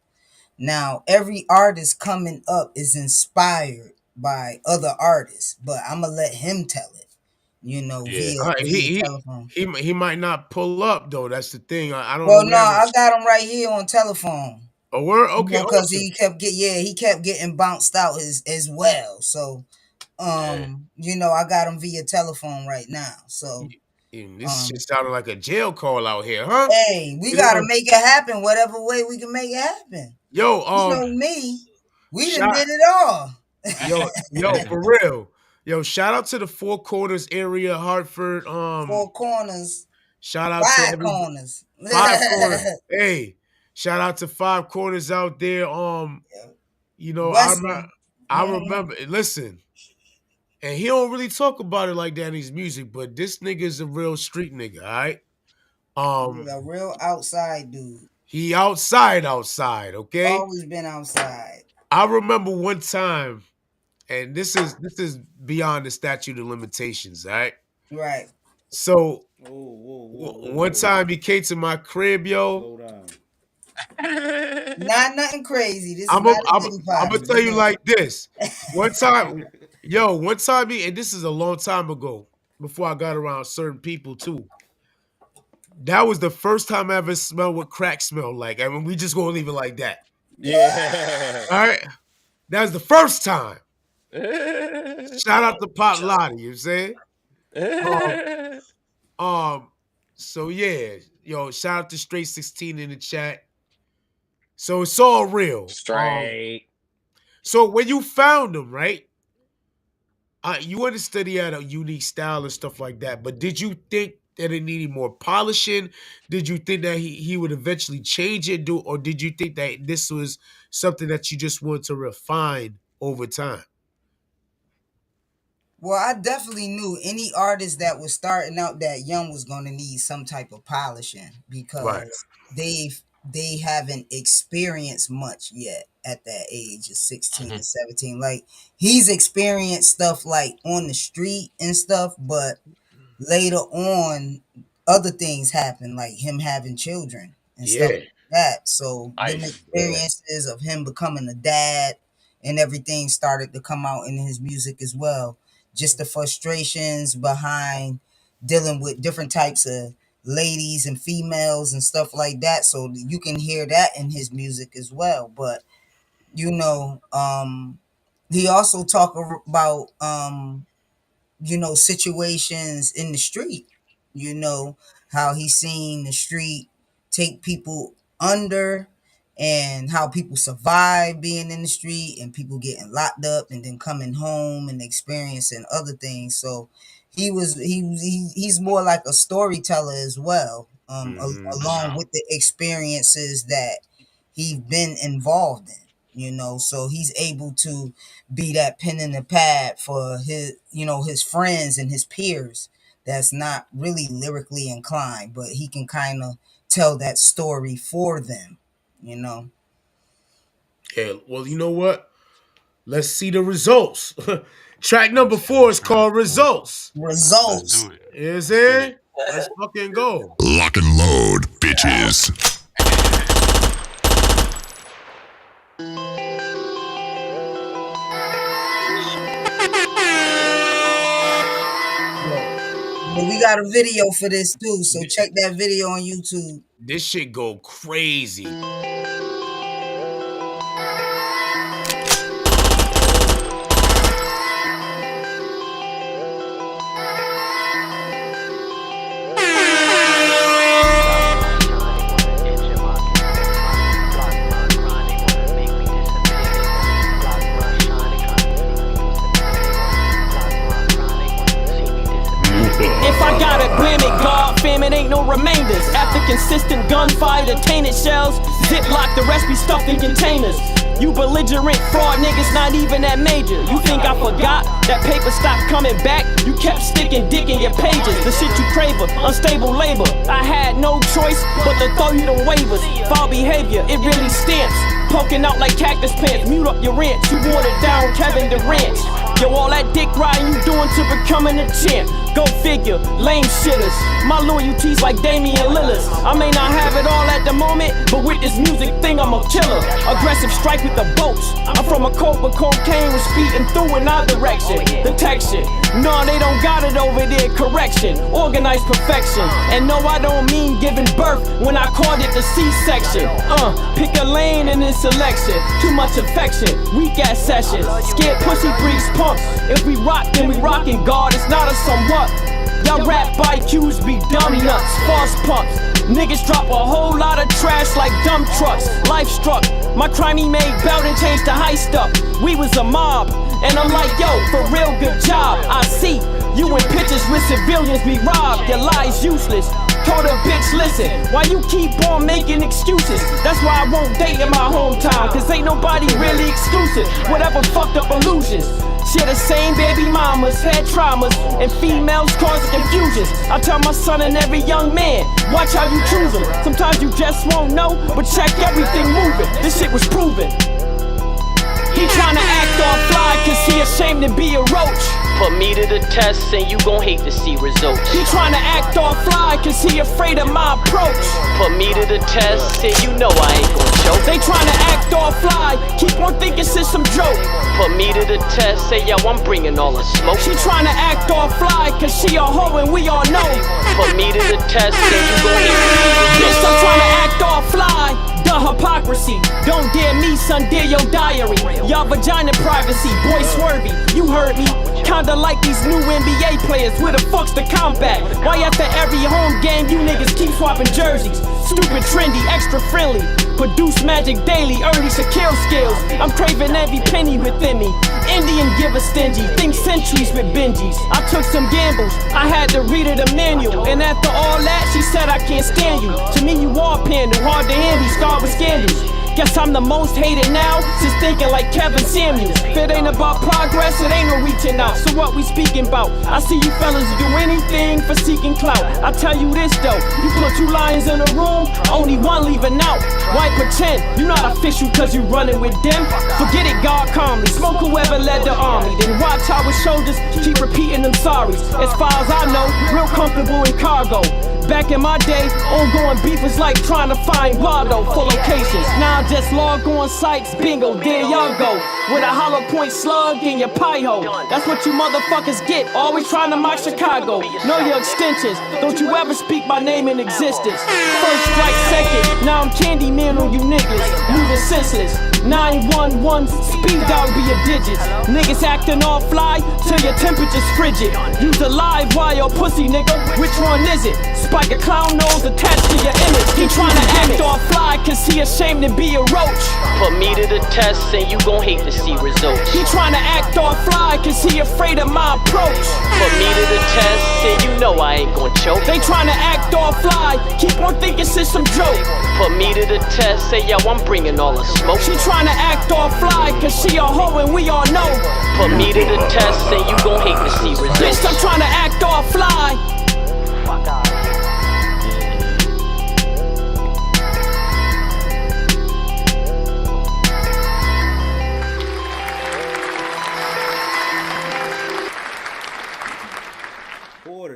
Now, every artist coming up is inspired by other artists, but I'm gonna let him tell it,
Yeah.
via telephone.
He might not pull up though. That's the thing. I don't
Well,
know.
no, I got him right here on telephone.
A word? Okay,
Because
awesome.
he kept getting bounced out as well. So, I got him via telephone right now. So,
This shit sounded like a jail call out here, huh?
hey, we gotta make it happen, whatever way we can make it happen.
Yo,
Me, we
shout-
done did it all.
yo, for real. Yo, shout out to the Four Corners area, Hartford.
Four corners.
Shout out
Five
to
corners.
5 corners. Hey, shout out to 5 corners out there. I remember. Listen, and he don't really talk about it like that in his music, but this nigga is a real street nigga. All right.
He's a real outside dude.
He outside, okay?
Always been outside.
I remember one time, and this is beyond the statute of limitations, all right?
Right.
So
Whoa.
one time he came to my crib, yo.
Slow down.
Not nothing crazy. This is
I'm
not a
gonna tell you like this. One time he, and this is a long time ago, before I got around certain people too. That was the first time I ever smelled what crack smelled like. I mean, we just gonna leave it like that.
Yeah.
All right. That was the first time. Shout out to Pop Lodi, you know what I'm saying? So yeah, yo, shout out to Straight 16 in the chat. So it's all real.
Straight.
So when you found him, right? You understood he had a unique style and stuff like that, but did you think that it needed more polishing? Did you think that he would eventually change it, or did you think that this was something that you just wanted to refine over time?
Well, I definitely knew any artist that was starting out that young was going to need some type of polishing because they haven't experienced much yet at that age of 16 and 17. Like, he's experienced stuff like on the street and stuff, but later on other things happen, like him having children and stuff like that. So the experiences of him becoming a dad and everything started to come out in his music as well. Just the frustrations behind dealing with different types of ladies and females and stuff like that. So you can hear that in his music as well. But he also talk about situations in the street, how he's seen the street take people under and how people survive being in the street and people getting locked up and then coming home and experiencing other things. So he's more like a storyteller as well, along with the experiences that he's been involved in. So he's able to be that pen in the pad for his friends and his peers that's not really lyrically inclined, but he can kind of tell that story for them.
Yeah, well, you know what? Let's see the results. Track number 4 is called Results.
Results.
You know what I'm saying? Let's fucking go.
Lock and load, bitches.
But we got a video for this too, so check that video on YouTube.
This shit go crazy.
If I gotta blame it, God, fam, it ain't no remainders. After consistent gunfire, the tainted shells, ziplock, the rest be stuffed in containers. You belligerent fraud niggas not even that major. You think I forgot that paper stopped coming back? You kept sticking dick in your pages. The shit you crave, unstable labor. I had no choice but to throw you the waivers. Foul behavior, it really stamps. Poking out like cactus pants, mute up your rants. You watered down Kevin Durant. Yo, all that dick riding you doing to becoming a champ. Go figure, lame shitters. My loyalty's like Damian Lillard's. I may not have it all at the moment, but with this music thing, I'm a killer. Aggressive strike with the boats. I'm from a cold, but cocaine was speeding through in our direction. Detection. No, they don't got it over there. Correction. Organized perfection. And no, I don't mean giving birth when I called it the C-section. Pick a lane in this selection. Too much affection. Weak ass sessions. Scared pussy breeds punks. If we rock, then we rockin' God. It's not a somewhat. Y'all rap IQs be dumb nuts, false punks. Niggas drop a whole lot of trash like dump trucks. Life struck, my crime he made belt and changed to high stuff. We was a mob, and I'm like, yo, for real, good job. I see you in pictures with civilians be robbed. Your lies useless. Told a bitch, listen, why you keep on making excuses? That's why I won't date in my hometown, cause ain't nobody really exclusive. Whatever fucked up illusions. Share the same baby mamas, had traumas, and females cause confusions. I tell my son and every young man, watch how you choose them. Sometimes you just won't know, but check everything moving. This shit was proven. He tryna act all fly cause he ashamed to be a roach.
Put me to the test and you gon' hate to see results.
He tryna act all fly cause he afraid of my approach.
Put me to the test and you know I ain't gon' choke.
They tryna act all fly, keep on thinking shit's some joke.
Put me to the test, say yo, I'm bringing all the smoke.
She tryna act all fly cause she a hoe and we all know.
Put me to the test and you gon' hate to see results.
Bitch, I'm tryna act all fly. The hypocrisy, don't dare me, son, dare your diary. Y'all vagina privacy, boy swervy, you heard me. Kinda like these new NBA players, where the fuck's the combat? Why after every home game you niggas keep swapping jerseys? Stupid, trendy, extra friendly. Produce magic daily, early Shaquille skills. I'm craving every penny within me. Indian giver stingy, think centuries with Benjis. I took some gambles, I had to read her the manual. And after all that, she said I can't stand you. To me you all pandle, hard to handle, scarred with scandals. Guess I'm the most hated now, since thinking like Kevin Samuels. If it ain't about progress, it ain't no reaching out. So what we speaking about? I see you fellas do anything for seeking clout. I tell you this though, you put two lions in a room, only one leaving out. Why pretend you not official cause you running with them? Forget it, God calmly, smoke whoever led the army. Then watch how his shoulders keep repeating them sorries. As far as I know, real comfortable in cargo. Back in my day, ongoing beef was like trying to find Waldo for locations. Now I just log on sites, bingo, there y'all go. With a hollow point slug in your pie hole. That's what you motherfuckers get, always trying to mock Chicago. Know your extensions, don't you ever speak my name in existence. First strike second, now I'm Candyman on you niggas. Moving senseless, 911, speed down be your digits. Niggas acting all fly till your temperature's frigid. Use a live wire, pussy nigga, which one is it? Spike a clown nose attached to your image. He tryna act all fly cause he ashamed to be a roach.
Put me to the test and you gon' hate to see results.
He tryna act all fly cause he afraid of my approach.
Put me to the test and you know I ain't gon' choke.
They tryna act all fly, keep on thinking shit's some joke.
Put me to the test, say yo, I'm bringing all the smoke.
She tryna act all fly cause she a hoe and we all know.
Put me to the test and you gon' hate to see results.
Bitch, I'm tryna act all fly.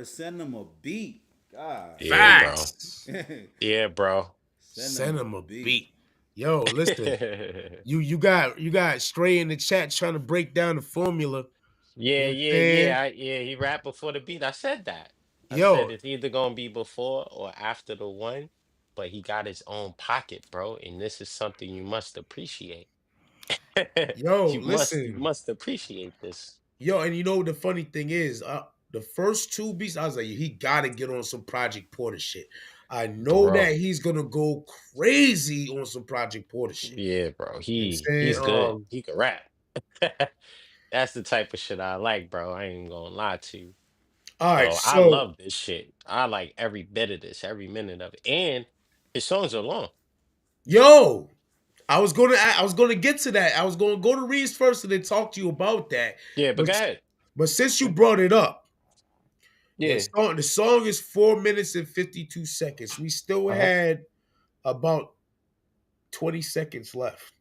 Send them a beat. God.
Yeah, bro. Yeah, bro.
Send them a beat. Yo, listen. you got Stray in the chat trying to break down the formula.
Yeah, yeah. He rapped before the beat. I said that. I said it's either gonna be before or after the one, but he got his own pocket, bro. And this is something you must appreciate.
Yo,
you
listen.
must appreciate this.
Yo, and you know the funny thing is, the first two beats, I was like, he gotta get on some Project Porter shit. I know that he's gonna go crazy on some Project Porter shit.
Yeah, bro. He's good. He can rap. That's the type of shit I like, bro. I ain't gonna lie to you.
All right,
I love this shit. I like every bit of this, every minute of it. And his songs are long.
Yo, I was gonna get to that. I was gonna go to Reeves first and then talk to you about that.
Yeah, but
But
go ahead.
but since you brought it up,
Yeah.
the song is 4 minutes and 52 seconds. We still
Uh-huh.
had about 20 seconds left.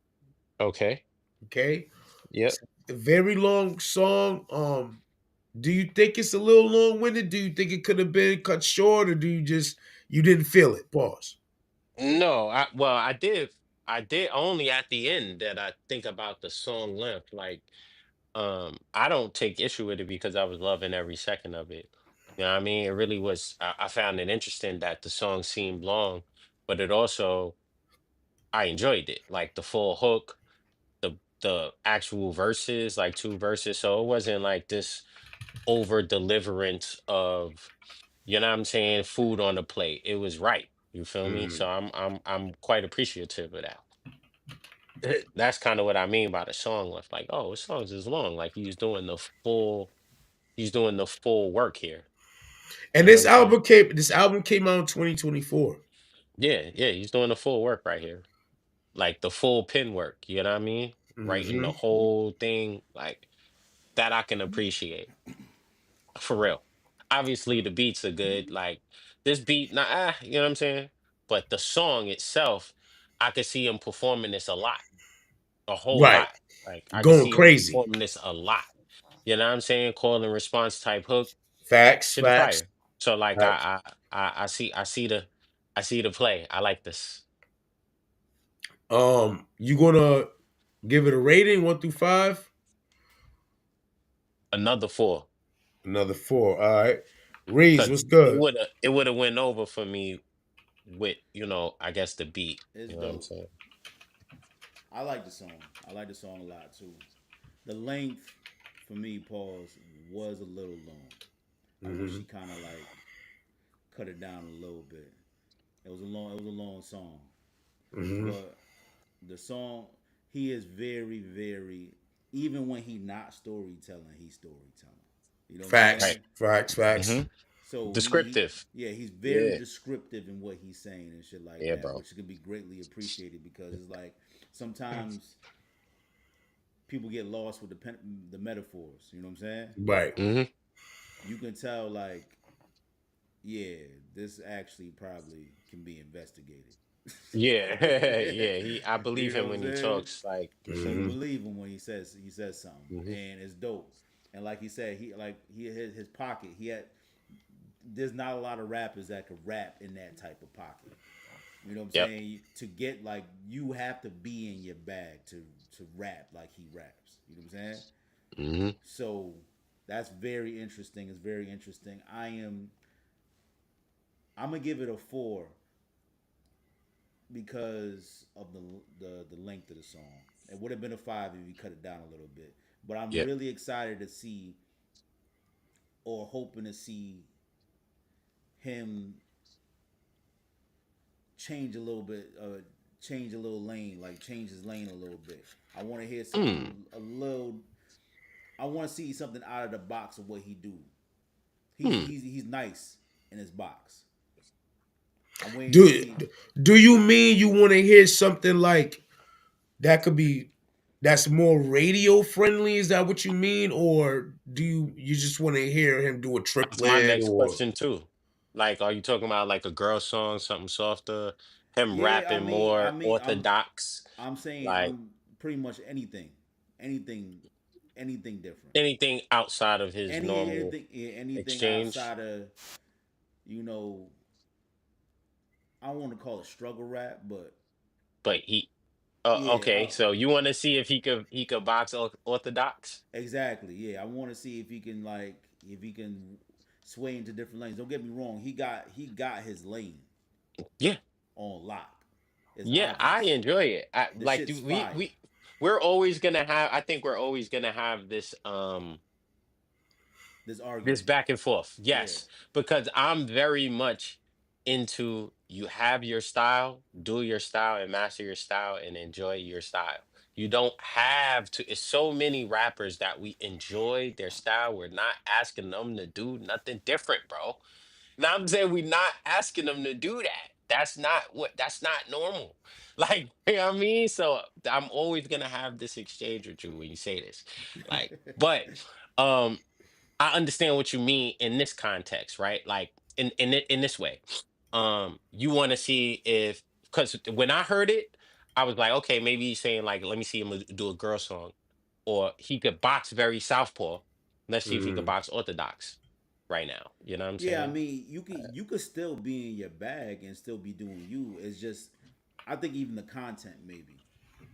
Okay.
Okay.
Yep.
It's a very long song. Do you think it's a little long-winded? Do you think it could have been cut short, or do you didn't feel it? Pause.
No, I did only at the end that I think about the song length. Like, I don't take issue with it because I was loving every second of it. You know what I mean? It really was. I found it interesting that the song seemed long, but it also I enjoyed it. Like the full hook, the actual verses, like two verses. So it wasn't like this over deliverance of, you know what I'm saying, food on the plate. It was right. You feel me?
Mhm.
So I'm quite appreciative of that. That's kind of what I mean by the song length. Like, oh, the songs is long. Like he's doing the full work here.
And
You know what I'm saying?
this album came out in 2024.
Yeah, yeah, he's doing the full work right here. Like the full pen work, you know what I mean? Writing the
Hmm.
whole thing, like that I can appreciate. For real. Obviously the beats are good. Like this beat, nah, you know what I'm saying? But the song itself, I could see him performing this a lot, a whole
Right.
lot. Like I could
Going
see him
crazy.
performing this a lot. You know what I'm saying? Call and response type hook.
Facts,
Shit is
facts,
fire. So like
facts.
I see the play. I like this.
You gonna give it a rating 1 through 5?
Another four.
Another 4. All right. Reeves,
Cause
what's good?
it would have went over for me with, I guess the beat.
It's
You know what I'm
dope.
saying?
I like the song. I like the song a lot too. The length for me, pause, was a little long. I wish
Hmm.
he kind of like cut it down a little bit. It was a long song,
Hmm.
but the song, he is very, very. Even when he not storytelling, he's storytelling. You know what I'm
Facts,
Right.
saying?
facts, facts.
Hmm.
So
Descriptive.
yeah, he's very
Yeah.
descriptive in what he's saying and shit like
Yeah,
that,
bro.
which can be greatly appreciated because it's like sometimes people get lost with the metaphors. You know what I'm saying?
Right.
Hmm.
You can tell like, yeah, this actually probably can be investigated.
Yeah. Yeah. I
You
believe
know
him
what I'm
when he
saying?
talks. Like, you feel
You
Hmm.
me?
believe him when he says something,
Hmm.
and it's dope. And like he said, he his pocket. He had there's not a lot of rappers that could rap in that type of pocket. You know what I'm
Yep.
saying? To get like you have to be in your bag to rap like he raps. You know what I'm saying?
Hmm.
So that's very interesting. It's very interesting. I'm gonna give it a 4 because of the length of the song. It would have been a 5 if you cut it down a little bit. But I'm
Yep.
really excited to see or hoping to see him change a little bit, change a little lane, like change his lane a little bit. I want to hear
Mm.
something a little. I want to see something out of the box of what he do.
Hmm.
He's nice in his box. I'm waiting to
Do
see.
do you mean you want to hear something like that could be that's more radio friendly? Is that what you mean, or do you just want to hear him do a
That's my
triplet
next
or
question too. Like, are you talking about like a girl song, something softer, him
Yeah,
rapping more
I'm
orthodox,
I'm saying
like
I'm pretty much anything, anything different.
anything outside of his normal
Anything, yeah, anything
exchange?
outside of you know, I don't want to call it struggle rap, but
But
yeah,
okay, so you want to see if he could box orthodox?
exactly. Yeah, I want to see if he can if he can sway into different lanes. Don't get me wrong, he got his lane
Yeah.
on lock. It's
Yeah, I
obvious.
enjoy it.
The shit's fire.
We're always gonna have. I think we're always gonna have
This
this
argument.
back and forth.
Yeah.
Yes, because I'm very much into you have your style, do your style, and master your style, and enjoy your style. You don't have to. It's so many rappers that we enjoy their style. We're not asking them to do nothing different, bro. Now I'm saying we're not asking them to do that. that's not normal. Like, you know what I mean? So I'm always gonna have this exchange with you when you say this. Like, but um I understand what you mean in this context, right? Like in this way. You want to see if, because when I heard it, I was like, okay, maybe he's saying like, let me see him do a girl song, or he could box very southpaw. Let's see if he could box orthodox right now. You know what I'm
Yeah, I
saying?
mean, you could still be in your bag and still be doing you. It's just, I think even the content maybe,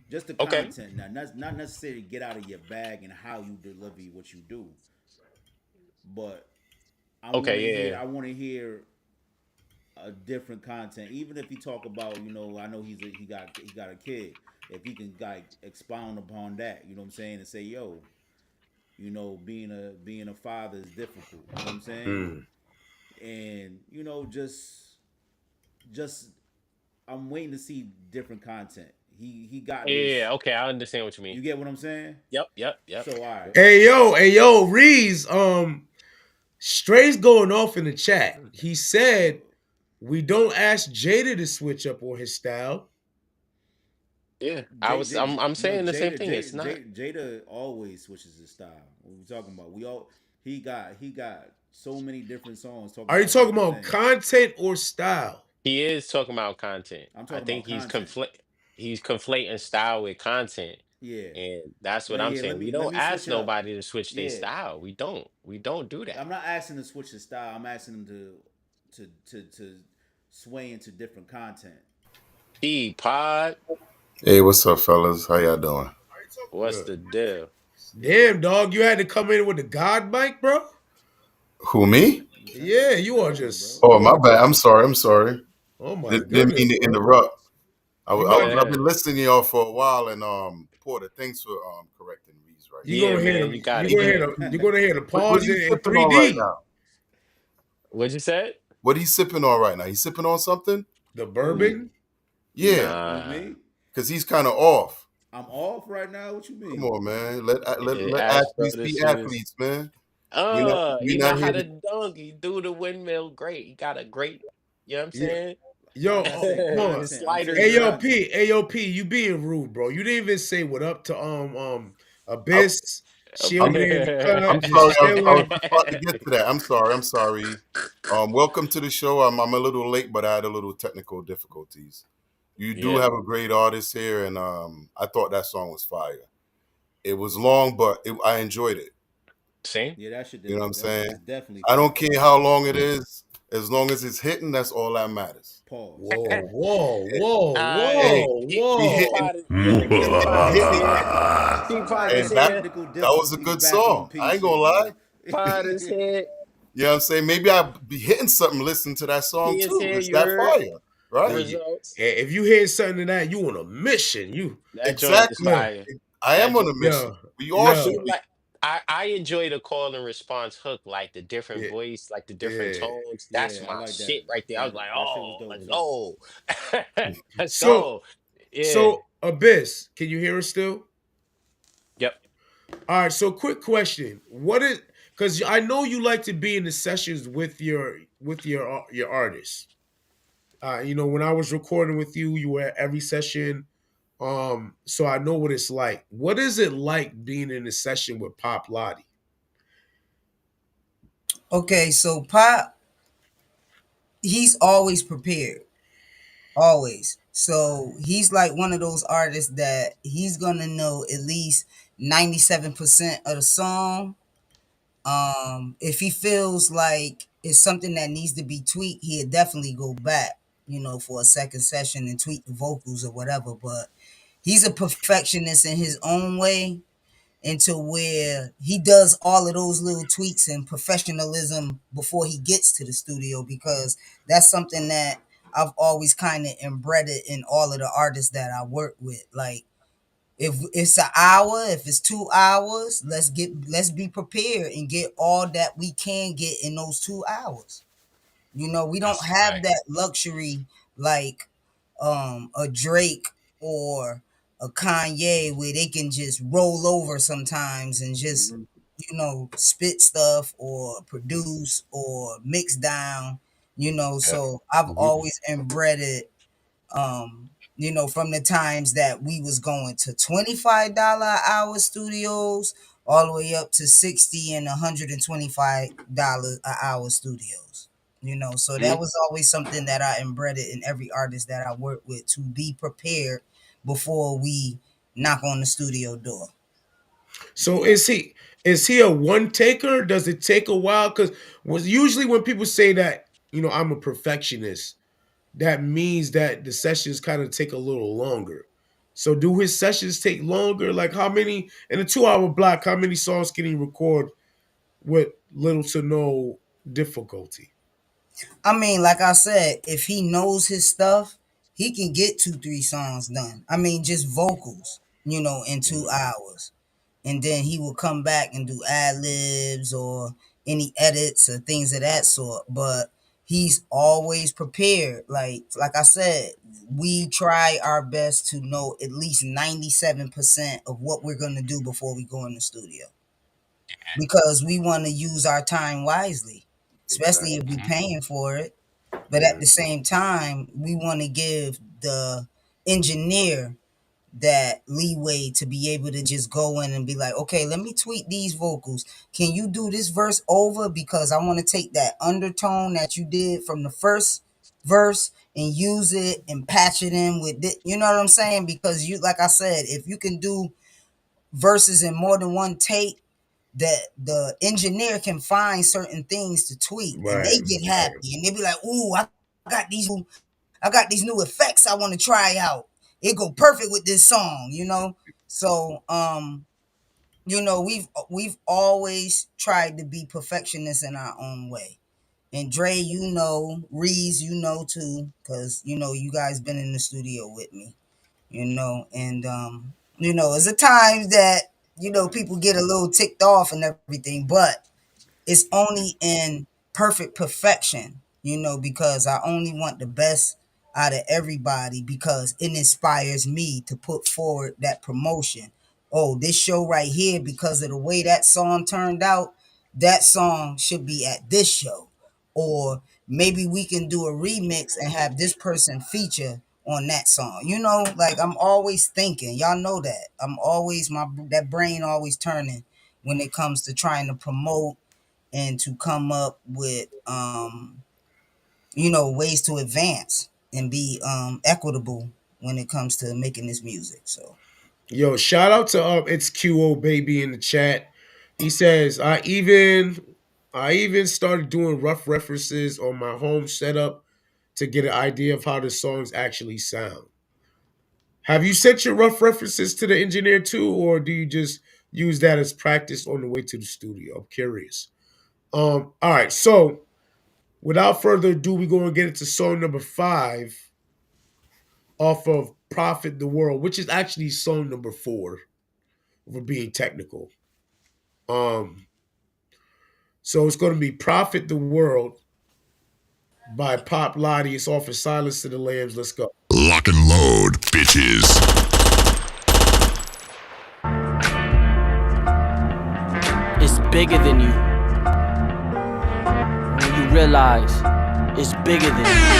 just the
Okay.
content. Now, not necessarily get out of your bag and how you deliver what you do, but
Okay. Yeah.
I want to hear a different content. Even if he talk about, I know he got a kid. If he can like expound upon that, you know what I'm saying, and say, yo, being a father is difficult. You know what I'm saying? And just I'm waiting to see different content. He got
Yeah.
this.
Yeah. Okay. I understand what you mean.
You get what I'm saying?
Yep. Yep. Yep.
So all right.
Hey yo, Reese. Stray's going off in the chat. He said we don't ask Jada to switch up on his style.
Yeah.
J,
I'm
no,
saying the same thing. It's not.
Jada always switches his style. What we talking about? He got so many different songs talking
Are you
about
talking
different
about
things.
content or style?
He is talking about content.
I'm
I
talking about
think
content.
he's conflating style with content.
Yeah.
And that's what
Now,
I'm
yeah. Let
saying. We
me let
don't
me switch
ask
it up.
nobody to switch their
Yeah.
style. We don't. We don't do that.
I'm not asking to switch the style. I'm asking them to sway into different content.
P pod,
Hey, what's up, fellas? How y'all doing?
what's
Good.
the deal?
Damn, dog, you had to come in with the God mic, bro.
Who, me?
You
Yeah,
sound
you are
crazy,
just
bro.
Oh,
you
my
are
bad. I'm
just.
sorry. I'm sorry.
Oh my
Didn't mean
goodness,
to
bro.
interrupt.
You might
I've
Yeah.
been listening to y'all for a while, and Porter, thanks for correcting Reese right
you
there.
Yeah,
gonna hear
man,
them.
you got it, man.
You're gonna hear the
What are
pause
you
in
sipping on right
3D.
now?
What'd you say?
What are you sipping on right now? You sipping on something?
The
Who?
bourbon.
Yeah,
Who,
Nah.
me?
because he's kind of off.
I'm off right now. What you
Come
mean?
on, man. Let
Astro,
athletes be
this is
athletes, man. We
he
not
know how
here
to
to.
dunk. He do the windmill great. He got a great, you know what I'm
Yeah.
saying?
Yo,
I said
hold on.
His
content. I'm saying
sliders are
content.
You being rude, bro. You didn't even say what up to
I,
Abyss. She
I'm
over there in the cut,
I'm sorry.
just
I was
chilling.
just about to get to that. I'm sorry. I'm sorry. Welcome to the show. I'm a little late, but I had a little technical difficulties. You do
Yeah,
have a great artist here, and I thought that song was fire. It was long, but I enjoyed it.
see?
Yeah, that shit
You know what
is
I'm
that's
saying?
definitely
I don't
fire.
care how long it is, as long as it's hitting. That's all that matters.
Pause.
Whoa, whoa,
Eh,
whoa,
Hey,
whoa,
we
whoa.
hitting,
Peapod,
we
Peapod is
hitting,
here. Peapod
Sometimes
is
the
and that
here.
technical
that was a
difficulties
good
back on
song.
P
I ain't gonna
shit,
lie.
man.
Pod is here.
You know what I'm saying? Maybe I'll be hitting something listening to that song
He is
too.
here.
It's
You
that
heard
fire, right?
Yeah.
results.
If you hear something to that, you on a mission. You,
That joint is
Exactly.
yeah,
fire.
I
That
am on
joint.
a mission.
yeah,
We all
I
yeah,
should
do
be.
like. I enjoy the call and response hook, like the different
yeah,
voice, like the different
yeah.
tones. That's
Yeah, I
my
like that.
shit right there. I was like,
That shit was
oh,
dope
let's
too.
go, let's
So,
go. Yeah.
so Abyss, can you hear us still?
Yep.
All right. So, quick question: What is? Because I know you like to be in the sessions with your artists. When I was recording with you, you were at every session. So I know what it's like. What is it like being in a session with Pop Lodi?
Okay, so Pop, he's always prepared. Always. So he's like one of those artists that he's gonna know at least 97% of the song. If he feels like it's something that needs to be tweaked, he'll definitely go back, for a second session and tweak the vocals or whatever. But he's a perfectionist in his own way, into where he does all of those little tweaks and professionalism before he gets to the studio, because that's something that I've always kind of embedded in all of the artists that I work with. Like, if it's an hour, if it's 2 hours, let's be prepared and get all that we can get in those 2 hours. We don't
That's a
have
fact.
that luxury like a Drake or a Kanye, where they can just roll over sometimes and just spit stuff or produce or mix down. You know,
Yeah.
so I've
Mhm.
always inbred it, you know, from the times that we was going to $25 an hour studios all the way up to 60 and $125 an hour studios. You know, so that
Mhm.
was always something that I inbred it in every artist that I work with, to be prepared before we knock on the studio door.
So is he a one taker? Does it take a while? Because was usually when people say that, I'm a perfectionist, that means that the sessions kind of take a little longer. So do his sessions take longer? Like how many in a 2 hour block, how many songs can he record with little to no difficulty?
I mean, like I said, if he knows his stuff, he can get 2, 3 songs done. I mean, just vocals, in 2 hours. And then he will come back and do ad libs or any edits or things of that sort. But he's always prepared. Like I said, we try our best to know at least 97% of what we're gonna do before we go in the studio. Because we want to use our time wisely, especially if we're
Exactly.
Mhm.
paying for it. But at
Yeah.
the same time, we want to give the engineer that leeway to be able to just go in and be like, okay, let me tweak these vocals. Can you do this verse over? Because I want to take that undertone that you did from the first verse and use it and patch it in with it. You know what I'm saying? Because you, like I said, if you can do verses in more than one take, that the engineer can find certain things to tweak and
Right,
they get
right.
happy and they be like, ooh, I got these new effects I want to try out. It go perfect with this song. So we've always tried to be perfectionists in our own way. And Dre, Reese, too, because you guys been in the studio with me, and it's a times that people get a little ticked off and everything, but it's only in perfect perfection, because I only want the best out of everybody because it inspires me to put forward that promotion. Oh, this show right here, because of the way that song turned out, that song should be at this show. Or maybe we can do a remix and have this person feature on that song. Like I'm always thinking, y'all know that. I'm always that brain always turning when it comes to trying to promote and to come up with ways to advance and be equitable when it comes to making this music. So
Yo, shout out to it's QO baby in the chat. He says, I even started doing rough references on my home setup to get an idea of how the songs actually sound. Have you sent your rough references to the engineer too, or do you just use that as practice on the way to the studio? I'm curious. All right, so without further ado, we're going to get into song number 5 off of Prophet the World, which is actually song number 4, if we're being technical. Um, so it's going to be Prophet the World by Pop Lodi. It's off of Silence to the Lambs. Let's go.
Lock and load, bitches.
It's bigger than you. When you realize it's bigger than you.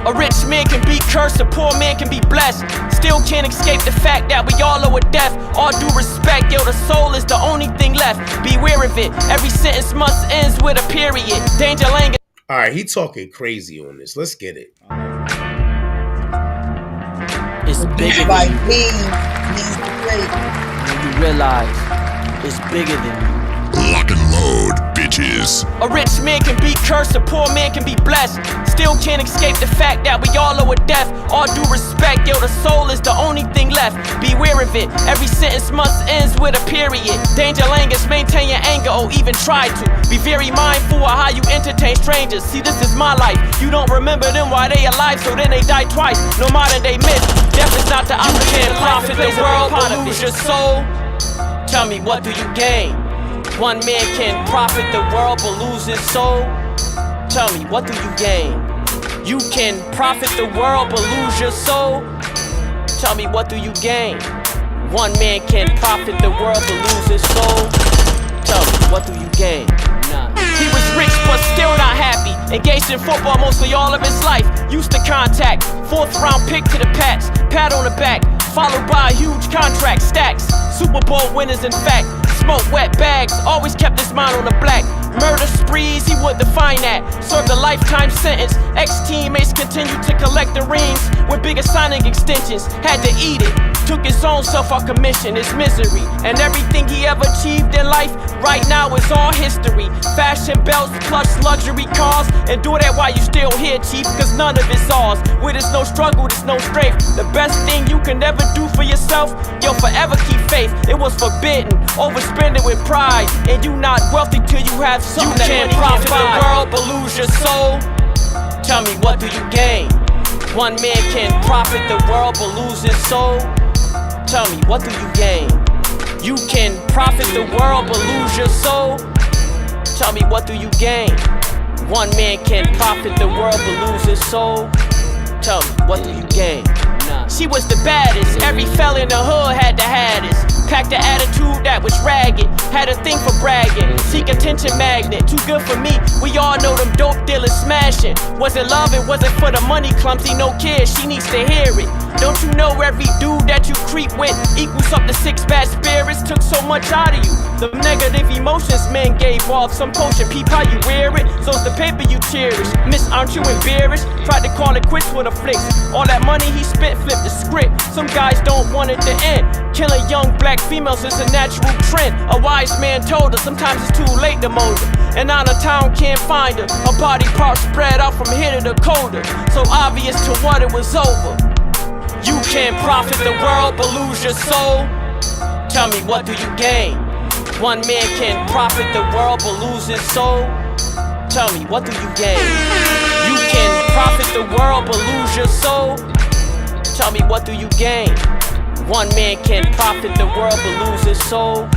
A rich man can be cursed, a poor man can be blessed. Still can't escape the fact that we all owe a death. All due respect, yo, the soul is the only thing left. Beware of it, every sentence must ends with a period. Danger Lang.
All right, he talking crazy on this. Let's get it.
It's bigger
by
than you.
me needs to break.
When you realize it's bigger than you.
Lock and load, bitches.
A rich man can be cursed, a poor man can be blessed. Still can't escape the fact that we all owe a death. All due respect, yo, the soul is the only thing left. Beware of it, every sentence must ends with a period. Danger language, maintain your anger or even try to. Be very mindful of how you entertain strangers. See, this is my life. You don't remember them while they alive, so then they die twice. No modern day myth, death is not the opposite. You can't profit the world or lose your soul. Tell me, what do you gain? One man can profit the world but lose his soul. Tell me, what do you gain? You can profit the world but lose your soul. Tell me, what do you gain? One man can profit the world but lose his soul. Tell me, what do you gain? Nah. He was Rich but still not happy. Engaged in football mostly all of his life. Used to contact. 4th round pick to the Pats. Pat on the back. Followed by a huge contract. Stacks. Super Bowl winners in fact. Smoke wet bags. Always kept his mind on the black. Murder sprees, he would define that. Served a lifetime sentence. Ex-teammates continued to collect the rings with bigger signing extensions. Had to eat it. Took his own self off commission. It's misery. And everything he ever achieved in life right now is all history. Fashion belts plus luxury cars. And do that while you still here, chief, cause none of it's ours. Where there's no struggle, there's no strength. The best thing you can ever do for yourself, you'll forever keep faith. It was forbidden, overspending with pride. And you not wealthy till you have something. You can't profit the world but lose your soul. Tell me, what do you gain? One man can profit the world but lose his soul. Tell me, what do you gain? You can profit the world but lose your soul. Tell me, what do you gain? One man can profit the world but lose his soul. Tell me, what do you gain? She was the baddest. Every fella in the hood had the haddest. Packed the attitude that was ragged. Had a thing for bragging. Seek attention magnet. Too good for me. We all know them dope dealers smashing. Was it love? It wasn't for the money. Clumsy, no kids. She needs to hear it. Don't you know every dude that you creep with equals up to 6 bad spirits? Took so much out of you. The negative emotions men gave off. Some potion, peep how you wear it. So's the paper you cherish. Miss, aren't you embarrassed? Tried to call it quits with a flicks. All that money he spent flipped the script. Some guys don't want it to end. Killing young black females is a natural trend. A wise man told her sometimes it's too late to mold her. And out of town can't find her. Her body parts spread out from here to the colder. So obvious to what it was over. You can't profit the world but lose your soul. Tell me, what do you gain? One man can profit the world but lose his soul. Tell me, what do you gain? You can profit the world but lose your soul. Tell me, what do you gain? One man can profit the world but lose his soul.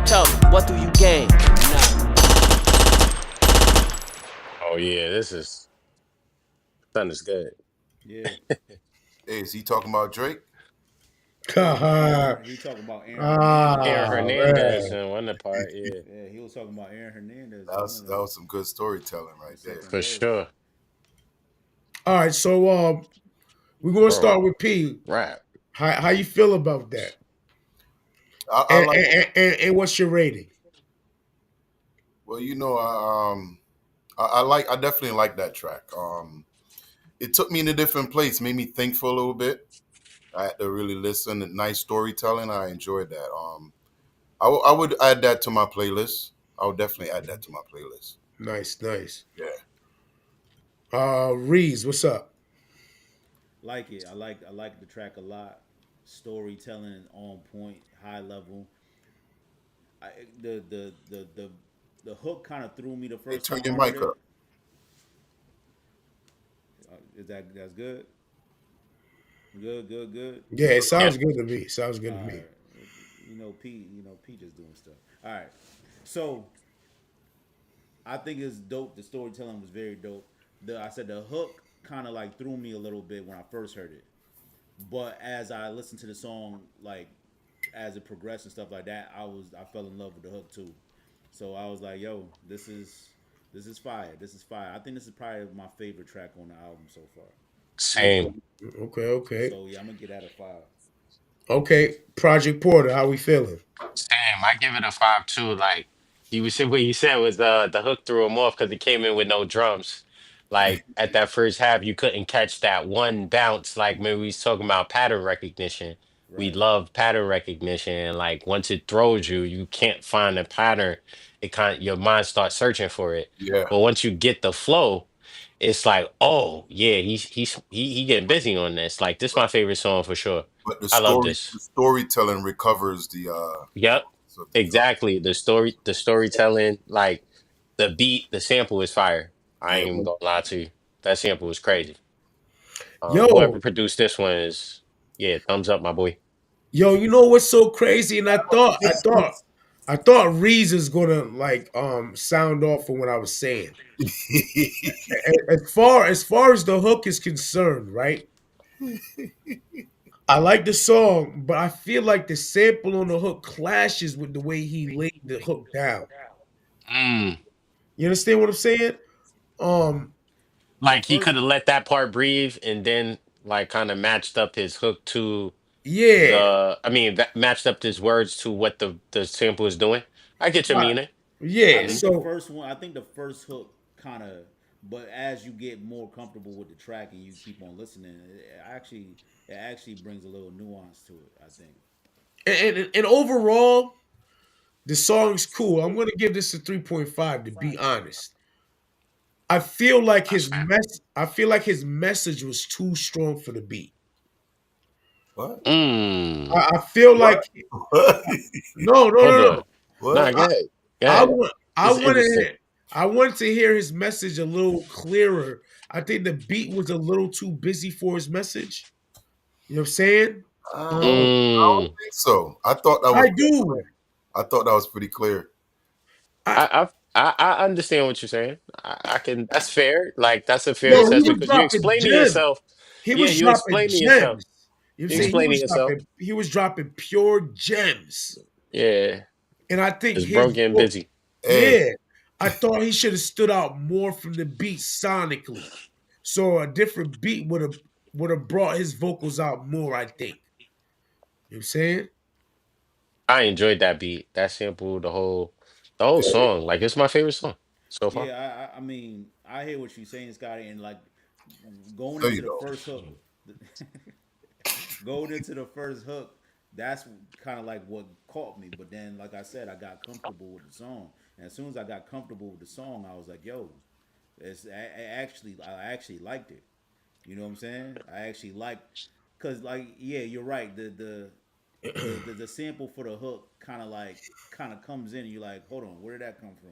Tell me, what do you gain?
Oh yeah, this is something is good.
Yeah.
Hey, is he talking about Drake?
He talking about Aaron
Aaron Hernandez in one part, yeah.
Yeah, he was talking about Aaron Hernandez.
That was some good storytelling right there.
For sure.
All right, so we're gonna start with P.
Right.
How you feel about that?
I like
And what's your rating?
Well, you know, I definitely like that track. It took me in a different place, made me think for a little bit. I had to really listen. Nice storytelling. I enjoyed that. I would add that to my playlist. I would definitely add that to my playlist.
Nice.
Yeah.
Reese, what's up?
Like it. I like the track a lot. Storytelling on point, high level. The hook kind of threw me the
Hey,
first
turn
time
your
I heard
mic
it.
up.
That's good? Good.
Yeah, it sounds good to me.
Alright. You know, P just doing stuff. All right. So I think it's dope. The storytelling was very dope. I said the hook kind of like threw me a little bit when I first heard it, but as I listened to the song, like as it progressed and stuff like that, I fell in love with the hook too. So I was like, yo, this is fire. This is fire. I think this is probably my favorite track on the album so far.
Same.
Okay.
So yeah, I'm gonna get that a 5.
Okay, Project Porter, how we feeling?
Same. I give it a 5 too. Like you said, what you said was the hook threw him off because it came in with no drums. Like at that first half, you couldn't catch that one bounce. Like maybe we was talking about pattern recognition. We
Right.
love pattern recognition. And like once it throws you, you can't find a pattern. It kind your mind starts searching for it.
Yeah.
But once you get the flow, it's like, oh yeah, he getting busy on this. Like this my favorite song for sure.
But
I love this.
the storytelling recovers the
Yep.
of the drum.
Exactly. The storytelling, like the beat, the sample is fire. I
Yeah,
ain't even gonna lie to you. That sample is crazy. Whoever
Yo,
produced this one is, yeah, thumbs up, my boy.
you know what's so crazy? And I thought Reese is gonna like sound off for what I was saying. As far as the hook is concerned, right? I like the song, but I feel like the sample on the hook clashes with the way he laid the hook down.
Mm.
You understand what I'm saying? Um,
The
Like he
first
could have let that part breathe and then like kind of matched up his hook to
yeah,
I mean that matched up his words to what the sample is doing. I get your
right.
meaning.
I
Yeah.
Hmm.
think the
So
first one, I think the first hook kind of, but as you get more comfortable with the track and you keep on listening, it actually brings a little nuance to it. I think.
and overall, the song's cool. I'm gonna give this a 3.5 to be honest.
That's fair.
I feel like his message was too strong for the beat.
What?
Mm.
I feel
What?
like
What?
no, no,
Hold
no, no.
on. Nah,
What?
go ahead. Go
I
ahead.
want I
It's
wanted
interesting.
I wanted to hear his message a little clearer. I think the beat was a little too busy for his message. You know what I'm saying? Um,
I don't
Mm.
think so. I thought that was
I
pretty
do.
clear. I thought that was pretty clear.
I
I understand what you're saying. I can. That's fair. Like that's a fair
Yo, he was
assessment because you
dropping
explaining
gems.
yourself.
He
Yeah,
was
you
dropping
explaining yourself.
gems. You know what I'm
You
saying?
explaining yourself.
He was dropping pure gems.
Yeah,
And I think
it's bro
his
getting busy.
Hey,
yeah, I thought he should have stood out more from the beat sonically. So a different beat would have brought his vocals out more, I think. You know what I'm saying?
I enjoyed that beat, that sample, the whole song. Like it's my favorite song so far.
Yeah, I mean, I hear what you're saying, Scotty, and like going
there
into
you
the
go.
first hook, going into the first hook, that's kind of like what caught me. But then, like I said, I got comfortable with the song, and as soon as I got comfortable with the song, I was like, "Yo, I actually liked it." You know what I'm saying? I actually like, cause like yeah, you're right. The sample for the hook kind of comes in, and you're like, hold on, where did that come from?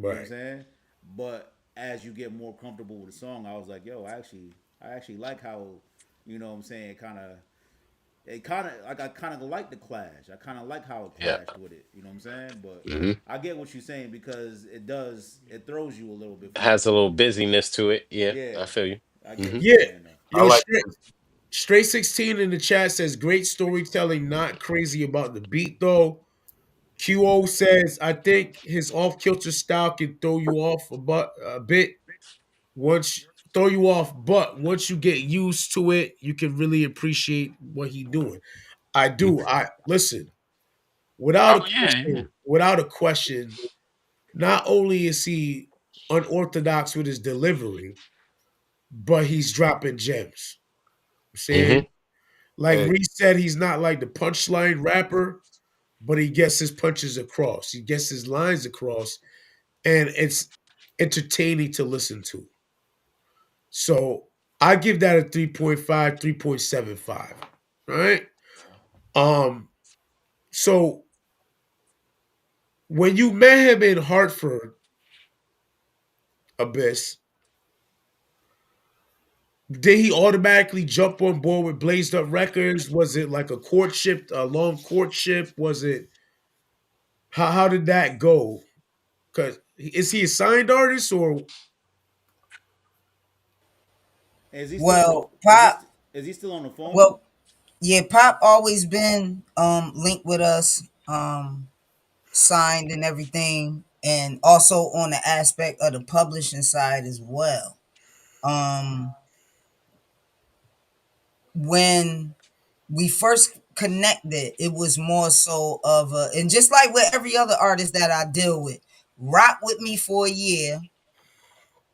You know what I'm
Right.
saying? But as you get more comfortable with the song, I was like, yo, I actually like how, you know what I'm saying, it kind of like I kind of like the clash. I kind of like how it
Yeah.
clashed with it. You know what I'm saying? But
Hmm.
I get what you're saying because it throws you a little bit for
Has a
loop.
little busyness to it. Yeah,
Yeah,
I feel you.
I get
Hmm.
what you're
Yeah.
saying though.
I
Yo,
like
straight 16 in the chat says great storytelling, not crazy about the beat though. QO says, I think his off kilter style can throw you off a bit once throw you off, but once you get used to it, you can really appreciate what he's doing. I do. I listen,
Oh yeah, yeah.
without a question, not only is he unorthodox with his delivery, but he's dropping gems. I'm
Hmm.
saying, like
hey,
Reese said, he's not like the punchline rapper, but he gets his punches across. He gets his lines across, and it's entertaining to listen to. So I give that a 3.5, 3.75. Right? Um, so when you met him in Hartford, Abyss, did he automatically jump on board with Blazed Up Records? Was it like a long courtship? Was it how did that go? Cause is he a signed artist or
Is he still on the?
Well, Pop.
Is he still on the phone?
Well, yeah, Pop always been linked with us, signed and everything, and also on the aspect of the publishing side as well. Um, when we first connected, it was more so of a, and just like with every other artist that I deal with, rock with me for a year,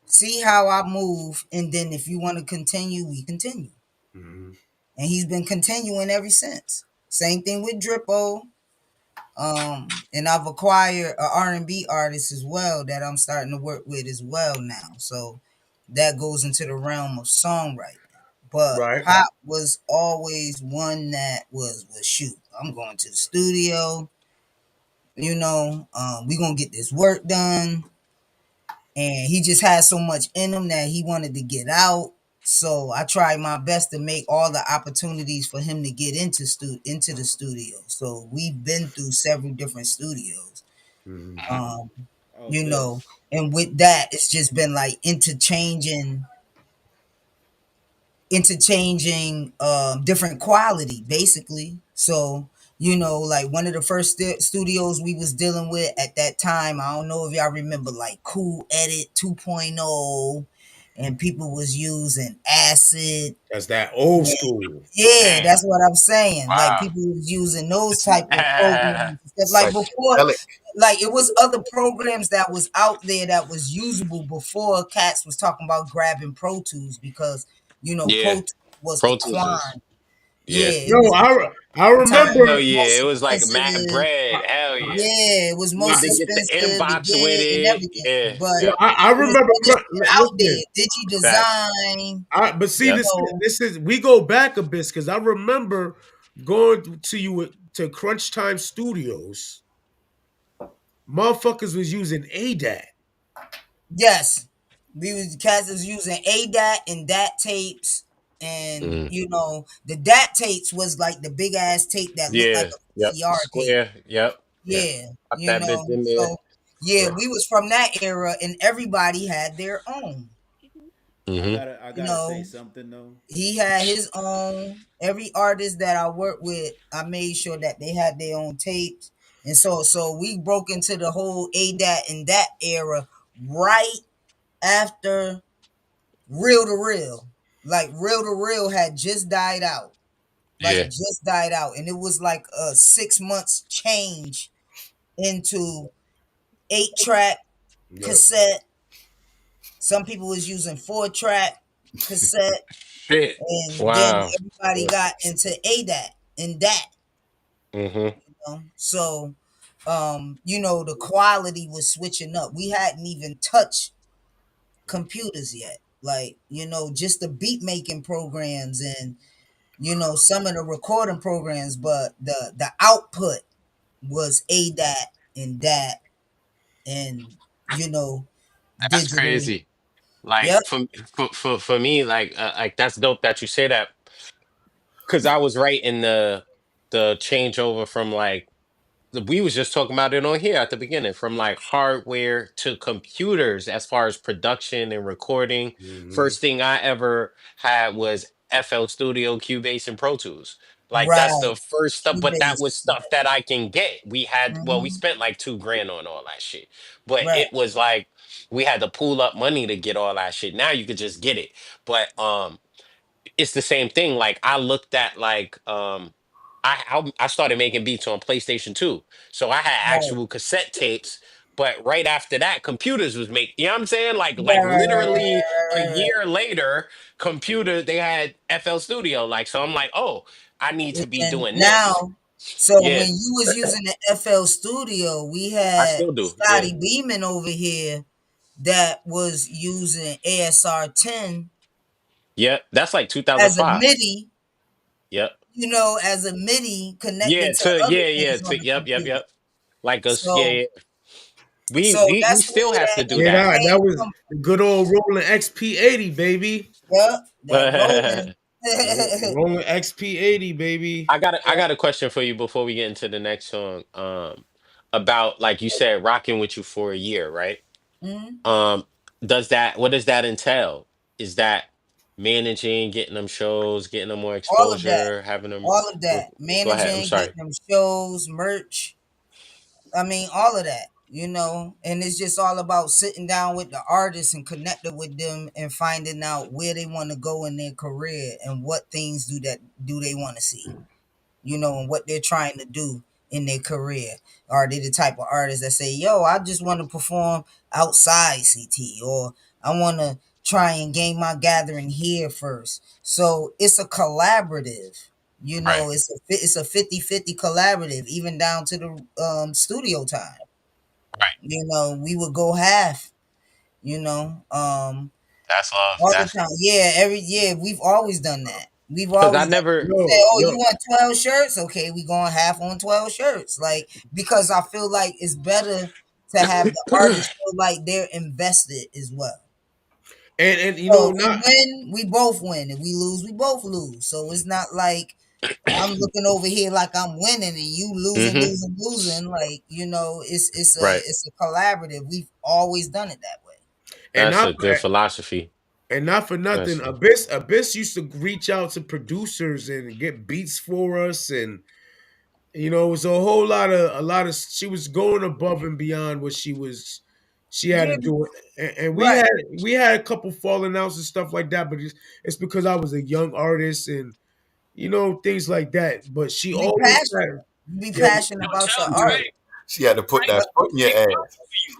see how I move, and then if you want to continue, we continue.
Mhm.
And he's been continuing ever since. Same thing with Drippo. And I've acquired a R&B artist as well that I'm starting to work with as well now. So that goes into the realm of songwriting. But
Right.
Pop was always one that was shoot. I'm going to the studio. We gonna get this work done, and he just had so much in him that he wanted to get out. So I tried my best to make all the opportunities for him to get into the studio. So we've been through several different studios.
Mhm.
Um,
Oh,
you
so
know, and with that, it's just been like interchanging different quality basically. So You know, like one of the first studios we was dealing with at that time. I don't know if y'all remember, like Cool Edit 2.0, and people was using Acid.
That's that old school.
Yeah,
Damn.
that's what I'm saying. Like
Wow.
people was using those type of programs and stuff. Like before,
Psychedelic.
like it was other programs that was out there that was usable before cats was talking about grabbing Pro Tools, because Pro
Yeah.
Tools was the
Pro Tools was.
crime. Yeah,
Yeah.
it
Yo,
was
I
the time
remember.
it
Hell
was
yeah. It
most
was like mad
expensive.
bread. Hell yeah.
Yeah, it was
You had
most
to get the
expensive to
inbox with
get and
it.
everything.
Yeah.
But
Yo,
Yep.
I
it was
remember.
other shit out there.
Listen,
Digi
Facts.
Design,
but see,
Yep.
this is we go back a bit because I remember going to you to Crunch Time Studios. Motherfuckers was using ADAT.
yes. We was cats was using ADAT and DAT tapes. And
Mm.
the DAT tapes was like the big ass tape that looked like
Yeah.
a
Yep.
VCR tape.
Square. Yep. Yeah.
Yeah,
Pop that bitch in there.
so yeah, we was from that era and everybody had their own.
Mm-hmm.
I
You
gotta say
know,
something though.
he had his own. Every artist that I worked with, I made sure that they had their own tapes. And so we broke into the whole ADAT and that era right after Real to Real. Like Real to Real had just died out. Like
Yeah.
just died out. And it was like a 6 months change into 8-track
Yep.
cassette. Some people was using 4-track cassette.
Shit.
And then
Wow.
everybody
Yeah.
got into ADAT and that.
Mm-hmm.
So the quality was switching up. We hadn't even touched computers yet. Like, just the beat making programs and some of the recording programs, but the output was ADAT and that and
That's
digital.
crazy. Like
Yep.
for me, like that's dope that you say that, because I was right in the changeover from like we was just talking about it on here at the beginning, from like hardware to computers as far as production and recording.
Mhm.
First thing I ever had was FL Studio, Cubase, and Pro Tools. Like that's the
Right.
first stuff, but that was
Cubase.
stuff that I can get. We
Hmm.
spent like 2 grand on all that shit, but
Right.
it was like we had to pull up money to get all that shit. Now you could just get it, but it's the same thing. Like I looked at like I started making beats on PlayStation 2. So I had
Right.
actual cassette tapes, but right after that computers was making, you know what I'm saying? Like
Right.
literally a
Right.
year later, computer they had FL Studio. Like so I'm like, "Oh, I need to be
And
doing this."
now, so
Yeah,
when you was using the FL Studio, we
I
had
still do. Yeah.
Scotty Beeman over here that was using ASR 10
Yep, that's like
as a
2005.
MIDI,
Yep.
as a MIDI
Yeah,
connecting to
to
other
yeah, yeah,
things on
to,
the
yep, yep,
computer.
yep. Like us, yeah,
So
yeah. We
so
we we
that's
still
where
have to
that
do
Yeah,
that.
that
came
was
from.
the good old rolling XP80, baby.
Yep, that rolling.
Rolling XP80, baby.
I got a question for you before we get into the next song. About like you said, rocking with you for a year, right?
Mhm.
Um, what does that entail? Is that managing, getting them shows, getting them more
All of that.
exposure, having them?
All of that.
Go ahead. I'm
Managing,
sorry.
getting them shows, merch. I mean, all of that, and it's just all about sitting down with the artists and connecting with them and finding out where they want to go in their career and what things do they want to see, and what they're trying to do in their career. Are they the type of artists that say, yo, I just want to perform outside CT, or I want to try and gain my gathering here first? So it's a collaborative.
Right.
It's a 50-50 collaborative, even down to the studio time.
Right.
We would go half, you know, um,
That's love.
all the
That's
time. Yeah, every year we've always done that. We've
because I
always done.
never.
You say,
Yo,
"Oh, you
yo,
want 12 shirts? Okay, we going half on 12 shirts." Like, because I feel like it's better to have the artist feel like they're invested as well.
and
So we
not
win, we both win. If we lose, we both lose. So it's not like I'm looking over here like I'm winning and you losing,
Hmm.
losing, losing. Like,
Right.
it's a collaborative. We've always done it that way.
and
That's
not
a good philosophy.
and not for nothing.
That's
Abyss used to reach out to producers and get beats for us, and You know, it was a whole lot of she was going above and beyond what she had
Yeah,
to do. And
right.
we had a couple falling outs and stuff like that, but it's because I was a young artist and you know, things like that. But she
You be
always
passionate.
had
You be
yeah,
passionate about your art.
She had to put that foot in your ass.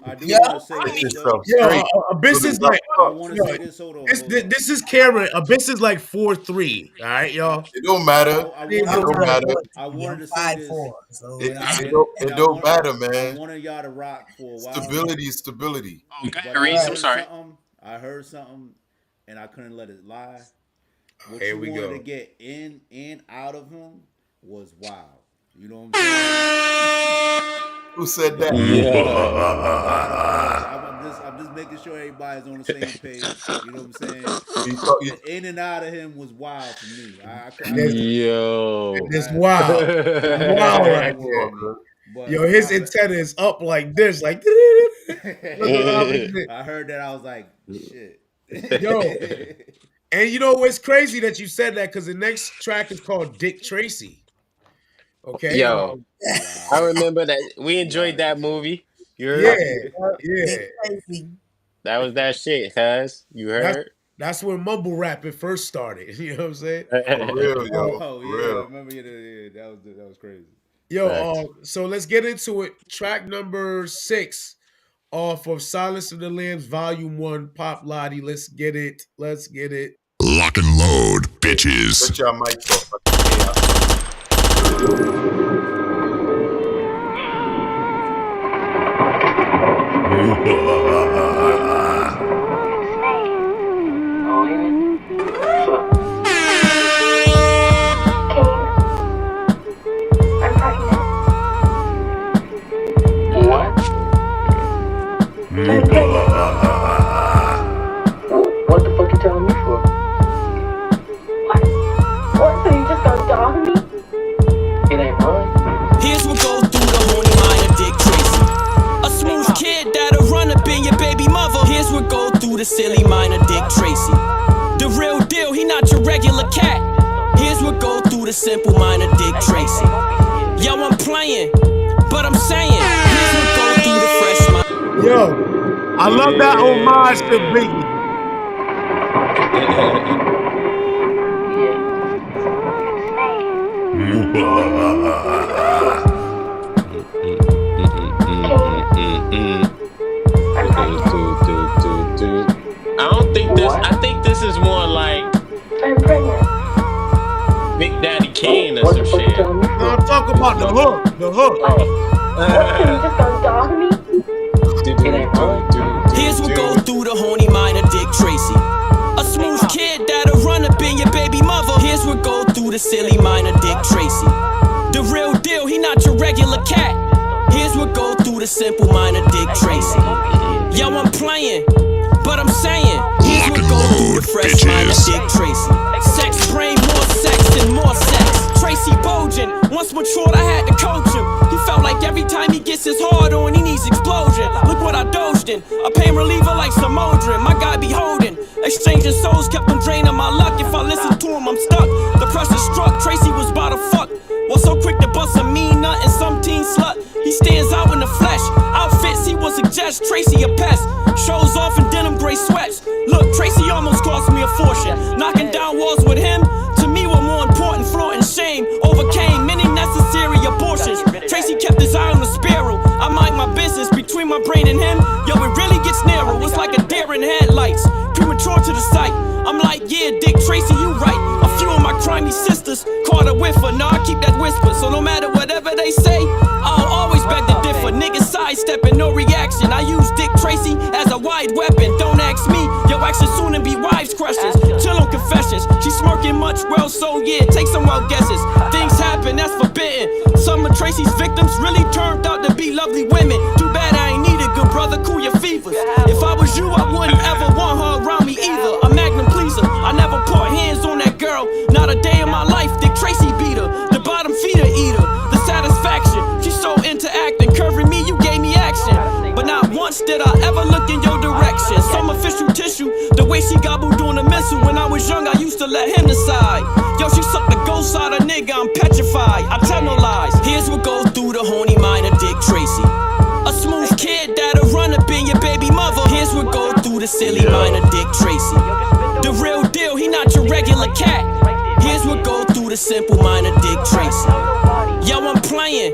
I do
Yeah.
want to say
Get
this though.
yourself
yo,
straight.
Abyss is like
I want to say this. Hold on.
this is Karen. Abyss is like 4'3". All right, y'all.
It don't matter.
I
It
I'm
don't
not
matter.
4'3".
I wanted
I'm
to say this.
5'4". So
It,
it
it
ain't-
don't,
And
it
I
don't
want-
matter,
I
man.
wanted y'all to rock for a while.
Stability is stability.
Okay,
But I
Reese, I'm
heard
sorry.
something. I heard something, and I couldn't let it lie. What
Here
you
we
wanted
go.
to get in and out of him was wild. You know what I'm saying?
Who said that?
I'm just making sure everybody's on the same page. You know what I'm saying?
You
The in and out of him was wild for me.
Yo.
This wow. Wow right
Come
there.
on, man.
But
Yo, his antenna is up like this, like
I heard that, I was like, shit.
yo. And you know what's crazy that you said that because the next track is called Dick Tracy. Okay.
Yo, I remember that we enjoyed that movie. You heard?
Yeah.
Dick Tracy.
That was that shit, cuz. You heard?
That's when mumble rapping first started. You know what I'm saying?
For real, yo.
Oh
For
yeah, I
real.
remember that was crazy.
Yo,
Facts.
so let's get into it. Track number 6 off of Silence of the Lambs, Volume 1, Pop Lodi. Let's get it. Let's get it.
Lock and load, bitches.
Shut your mics off.
What the fuck you telling me for? What? So you just gonna dog me? It ain't mine.
Here's what goes through the horny mind of Dick Tracy. A smooth kid that'll run up in your baby mother. Here's what goes through the silly mind of Dick Tracy. The real deal, he not your regular cat. Here's what goes through the simple mind of Dick Tracy. Yo, I'm playing, but I'm saying, here's what goes through the fresh mind.
Yo, I love that homage to Biggie.
I don't think this. I think this is more like
I'm pregnant.
Big Daddy Kane or
What
some
the fuck you
shit.
telling me
No,
for?
I'm talking about the hook. The hook.
What? So you just gonna dog me? It ain't mine.
Here's what goes through the horny mind of Dick Tracy. A smooth kid that'll run up in your baby mother. Here's what goes through the silly mind of Dick Tracy. The real deal, he not your regular cat. Here's what goes through the simple mind of Dick Tracy. Yo, I'm playing, but I'm saying, here's what goes through the fresh mind of Dick Tracy. Sex brain, more sex and more sex. Tracy Bojan, once matured, I had to coach him. He felt like every time he gets his hard on, he needs explosion. Look what I dozed in, a pain reliever like some Modrin. My guy be holding, exchanging souls kept him draining my luck. If I listen to him, I'm stuck. The pressure struck, Tracy was about to fuck. Was so quick to bust a mean nut and some teen slut. He stands out in the flesh. Outfits he will suggest, Tracy a pest. Shows off in denim gray sweats. Look, Tracy almost cost me a fortune. Knocking down walls with him, to me were more important. Flaunting shame, overcame many necessary abortions. Tracy kept his eye on the sparrow. I mind my business between my brain and him. Yo, it really gets narrow. It's like a deer in headlights. Premature to the sight. I'm like, yeah, Dick Tracy, you right. A few of my crimey sisters caught a whiffer. Nah, I keep that whisper. So no matter whatever they say, I'll always beg to differ. Niggas sidestepping, no reaction. I use Dick Tracy as a wide weapon. Don't ask me, your actions soon and be wives' questions. Chill on confessions. She smirking much, well, so yeah, take some wild guesses. Things happen, that's forbidden. Some of Tracy's victims really turned out to be lovely women. Too bad I ain't need a good brother, cool your fevers. If I was you, I wouldn't ever want her around me either. A magnum pleaser, I never put hands on that girl. Not a day in my life, Dick Tracy beat her. The bottom feeder eater, the satisfaction. She's so into acting, curving me, you gave me action. But not once did I ever look in your direction. Some official tissue, the way she gobbled on a missile. When I was young, I used to let him decide. Yo, she sucked the ghost out of nigga, I'm petrified. I tell no lies. Here's what goes through the horny mind of Dick Tracy. A smooth kid that'll run up in your baby mother. Here's what goes through the silly mind of Dick Tracy. The real deal, he not your regular cat. Here's what goes through the simple mind of Dick Tracy. Yo, I'm playing,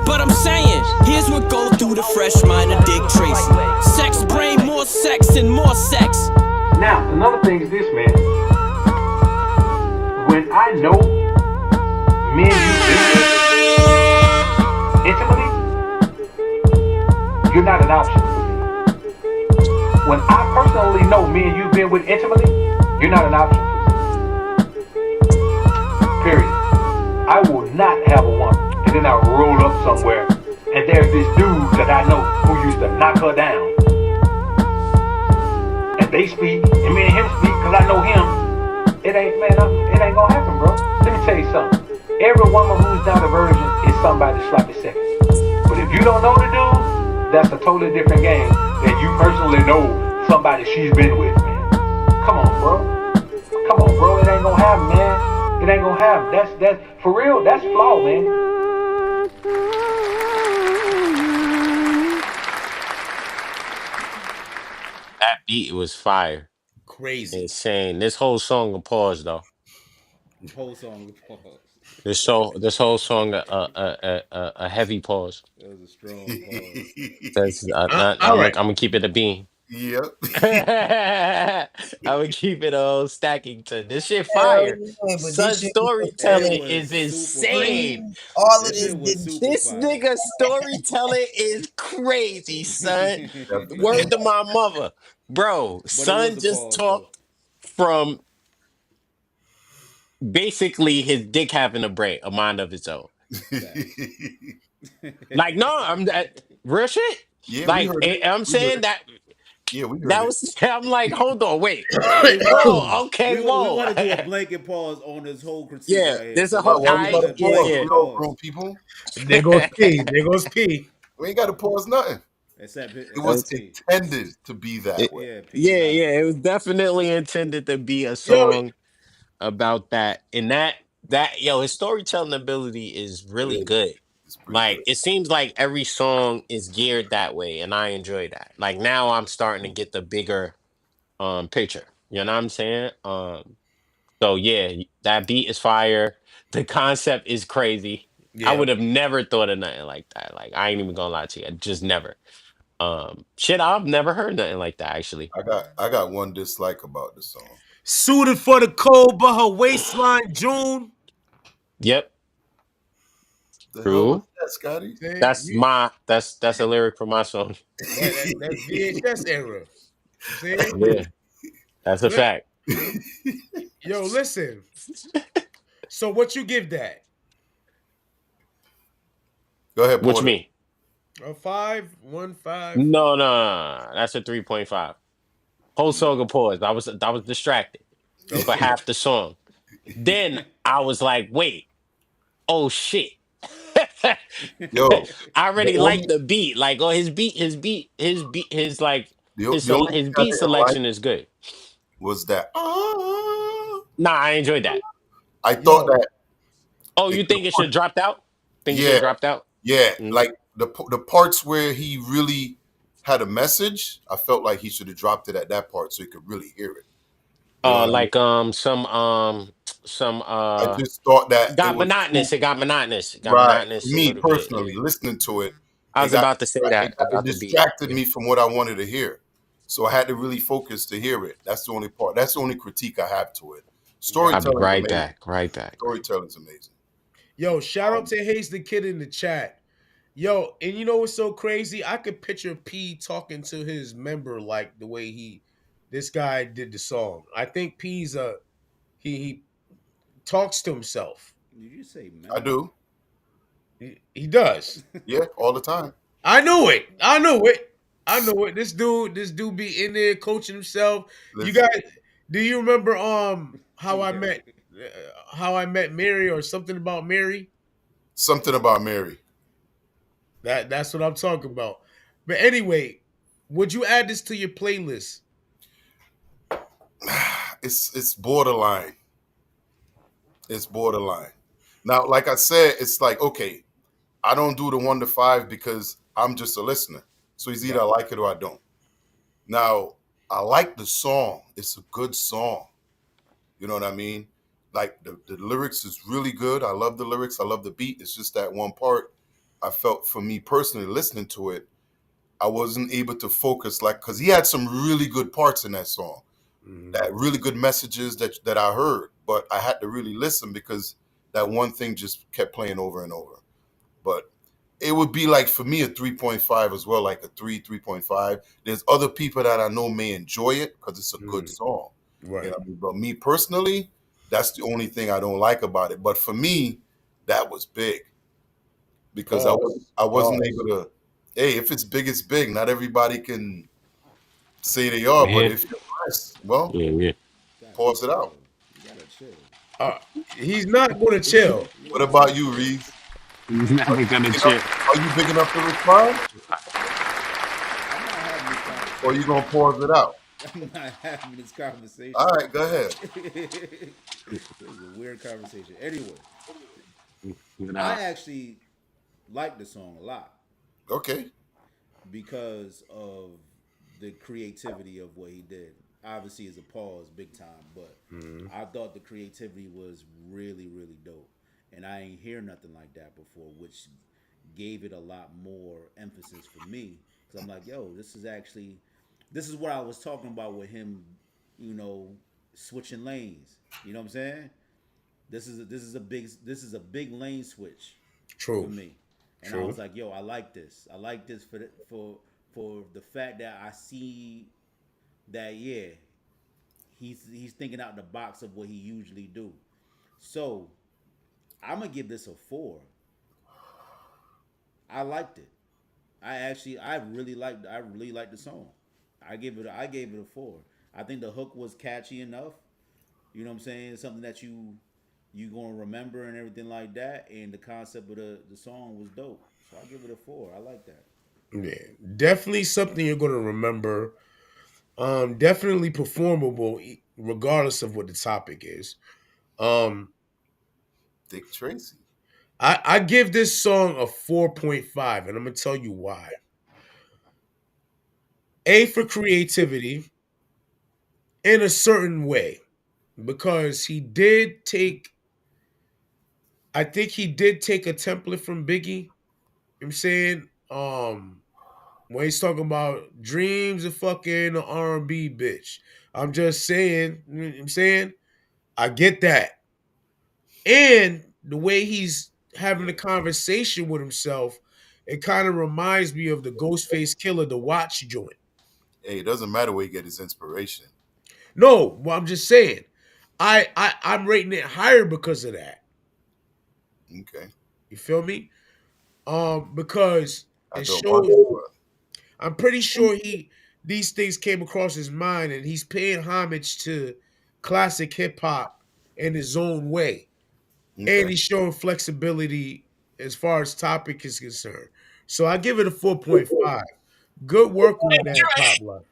but I'm saying, here's what goes through the fresh mind of Dick Tracy. Sex brain, more sex and more sex.
Now, another thing is this, man. When I know me and you intimately, you're not an option. When I personally know me and you've been with intimately, you're not an option. Period. I will not have a woman, and then I'll roll up somewhere, and there's this dude that I know who used to knock her down. And they speak, and me and him speak, because I know him. It ain't gonna happen, bro. Let me tell you something. Every woman who's not a virgin is somebody's sloppy second. But if you don't know the dude, that's a totally different game than you personally know somebody she's been with, man. Come on, bro. Come on, bro. It ain't gonna happen, man. It ain't gonna happen. That's for real. That's flawed, man.
That beat was fire.
Crazy.
Insane. This whole song a pause though.
The whole song was pause.
This whole song a heavy pause.
That was a strong pause.
That's
All right.
I'm gonna keep it a bean.
Yep.
I would keep it all Stackington. This shit
Hell
fire.
yeah, but this
Son's
shit was
It
storytelling
was
is
super
insane.
fire.
all of
This
this
shit was
didn't.
super
This
fire.
nigga storytelling is crazy, son. Word to my mother. Bro,
But it was
son
a
just
pause though.
talked from basically his dick having a mind of its own. Like, no, I'm that real shit.
Yeah, we
Like,
heard it.
I'm
We heard
saying
it.
that
Yeah, we heard
that
it.
was, I'm like, hold on, wait. Whoa, okay,
We
whoa.
want to do a blanket pause on this whole critique
Yeah,
right here.
there's
So
a whole,
Why
let's
we
do
I,
gotta
that
yeah,
pause?
blanket
We
yeah.
all
pause.
grown people.
There goes P. There goes P.
We ain't gotta pause nothing.
Except
It was
P.
intended to be that way.
Yeah, P.
Yeah,
Not
yeah, it was definitely intended to be a
Yo,
song about that. And yo, his storytelling ability is really
Yeah,
good.
it's pretty
Like
good.
it seems like every song is geared that way, and I enjoy that. Like now I'm starting to get the bigger picture. You know what I'm saying? So yeah, that beat is fire. The concept is crazy. I
yeah.
would have never thought of nothing like that. Like I ain't even gonna lie to you. Just never. Shit, I've never heard nothing like that actually.
I got one dislike about the song.
Suited for the cold, but her waistline June.
Yep,
The hell was
true.
that, Scotty?
See?
That's a lyric from my song.
That's VHS era. See?
Yeah, that's a
Li-
fact.
Yo, listen. So what you give that?
Go ahead,
What you
Porter.
mean?
A 5? 1 5?
No. That's a 3.5. Whole song of pause. I was distracted for
Okay.
half the song. Then I was like, wait, oh shit.
Yo,
I
the
already like
only
the beat. Like, oh, his like
the only
his
thing I
beat
didn't like
selection is good.
was that.
Nah, I enjoyed that.
I thought
Yo,
that
Oh,
it
you
could
think it should
have
have dropped out? Think it should
yeah,
have dropped out?
yeah.
Mm.
Like the parts where he really had a message, I felt like he should have dropped it at that part so you could really hear it. You know what I mean?
Like some
I just thought that it
got
was too
monotonous. It got monotonous. It got
right for
monotonous a
me
little bit.
personally.
Yeah.
Listening to it,
I was about to say that
it
about the beat.
distracted
Yeah.
me from what I wanted to hear. So I had to really focus to hear it. That's the only part. That's the only critique I have to it.
I'll be
Storytelling's
right
amazing.
back. Right back.
Storytelling's amazing.
yo, shout out to Hayes the Kid in the chat. Yo, and you know what's so crazy? I could picture P talking to his member like the way this guy did the song. I think P's he talks to himself.
Did you say
I
member?
do.
He does.
Yeah, all the time.
I knew it. I knew it. This dude be in there coaching himself. You
Listen,
guys, do you remember how I met Mary or something about Mary?
something about Mary.
That's what I'm talking about. But anyway, would you add this to your playlist?
It's borderline. It's borderline. Now, like I said, it's like okay. I don't do the 1 to 5 because I'm just a listener. So it's either I like it or I don't. Now, I like the song. It's a good song. You know what I mean? Like the lyrics is really good. I love the lyrics. I love the beat. It's just that one part I felt for me personally listening to it, I wasn't able to focus like because he had some really good parts in that song. That really good messages that I heard, but I had to really listen because that one thing just kept playing over and over. But it would be like for me a 3.5 as well, like a 3.5. There's other people that I know may enjoy it because it's a good song.
Right.
You know what I mean? But me personally, that's the only thing I don't like about it. But for me, that was big because I wasn't able to. Hey, if it's big, it's big. Not everybody can say they are, but
Yeah.
if you're blessed, well,
Yeah.
pause it out.
You gotta chill.
He's not going to chill.
What about you, Reeves?
He's never gonna chill.
Are you big enough to respond? Or you gonna pause it out?
I'm not having this conversation.
All right, go ahead.
This is a weird conversation. Anyway,
Nah.
I actually like the song a lot
Okay.
because of the creativity of what he did. Obviously, it's a pause, big time, but I thought the creativity was really, really dope, and I ain't hear nothing like that before, which gave it a lot more emphasis for me because I'm like, yo, this is what I was talking about with him, you know, switching lanes. You know what I'm saying? This is a big lane switch
True.
for me. And I was like, yo, I like this. I like this for the fact that I see that he's thinking out the box of what he usually do. So I'm gonna give this a 4. I liked it. I really liked the song. I gave it a 4. I think the hook was catchy enough. You know what I'm saying? It's something that you gonna remember and everything like that. And the concept of the song was dope. So I give it a 4. I like that.
Yeah, definitely something you're going to remember. Definitely performable, regardless of what the topic is.
Dick Tracy.
I give this song a 4.5, and I'm gonna tell you why. A, for creativity in a certain way, because I think he did take a template from Biggie. You know what I'm saying? When he's talking about dreams of fucking an R&B bitch. I'm just saying, you know what I'm saying? I get that. And the way he's having a conversation with himself, it kind of reminds me of the Ghostface Killer, the Watch joint.
Hey, it doesn't matter where you get his inspiration.
No, well, I'm just saying, I'm rating it higher because of that.
Okay.
You feel me? Because
I
it
don't
shows.
mind,
I'm pretty sure these things came across his mind, and he's paying homage to classic hip hop in his own way, and he's showing flexibility as far as topic is concerned. So I give it a 4.5. Good work on that, Pop Love.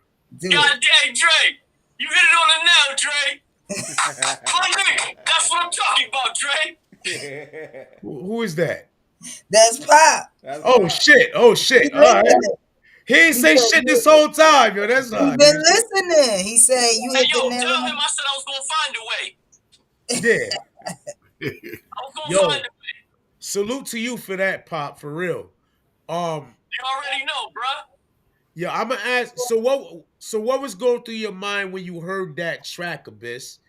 God dang, Dre. You hit it on the nail, Dre. My nigga, that's what I'm talking about, Dre.
Who is that?
That's Pop.
Oh shit! Oh shit! All right. He ain't say shit this whole time, yo. That's all
He
right.
been listening. He said you hit the nail
Tell
on
him I said I was gonna find a way.
Yeah.
I was gonna
Yo,
find a way.
salute to you for that, Pop, for real.
You already know, bruh.
Yeah, I'm gonna ask. So what was going through your mind when you heard that track, Abyss?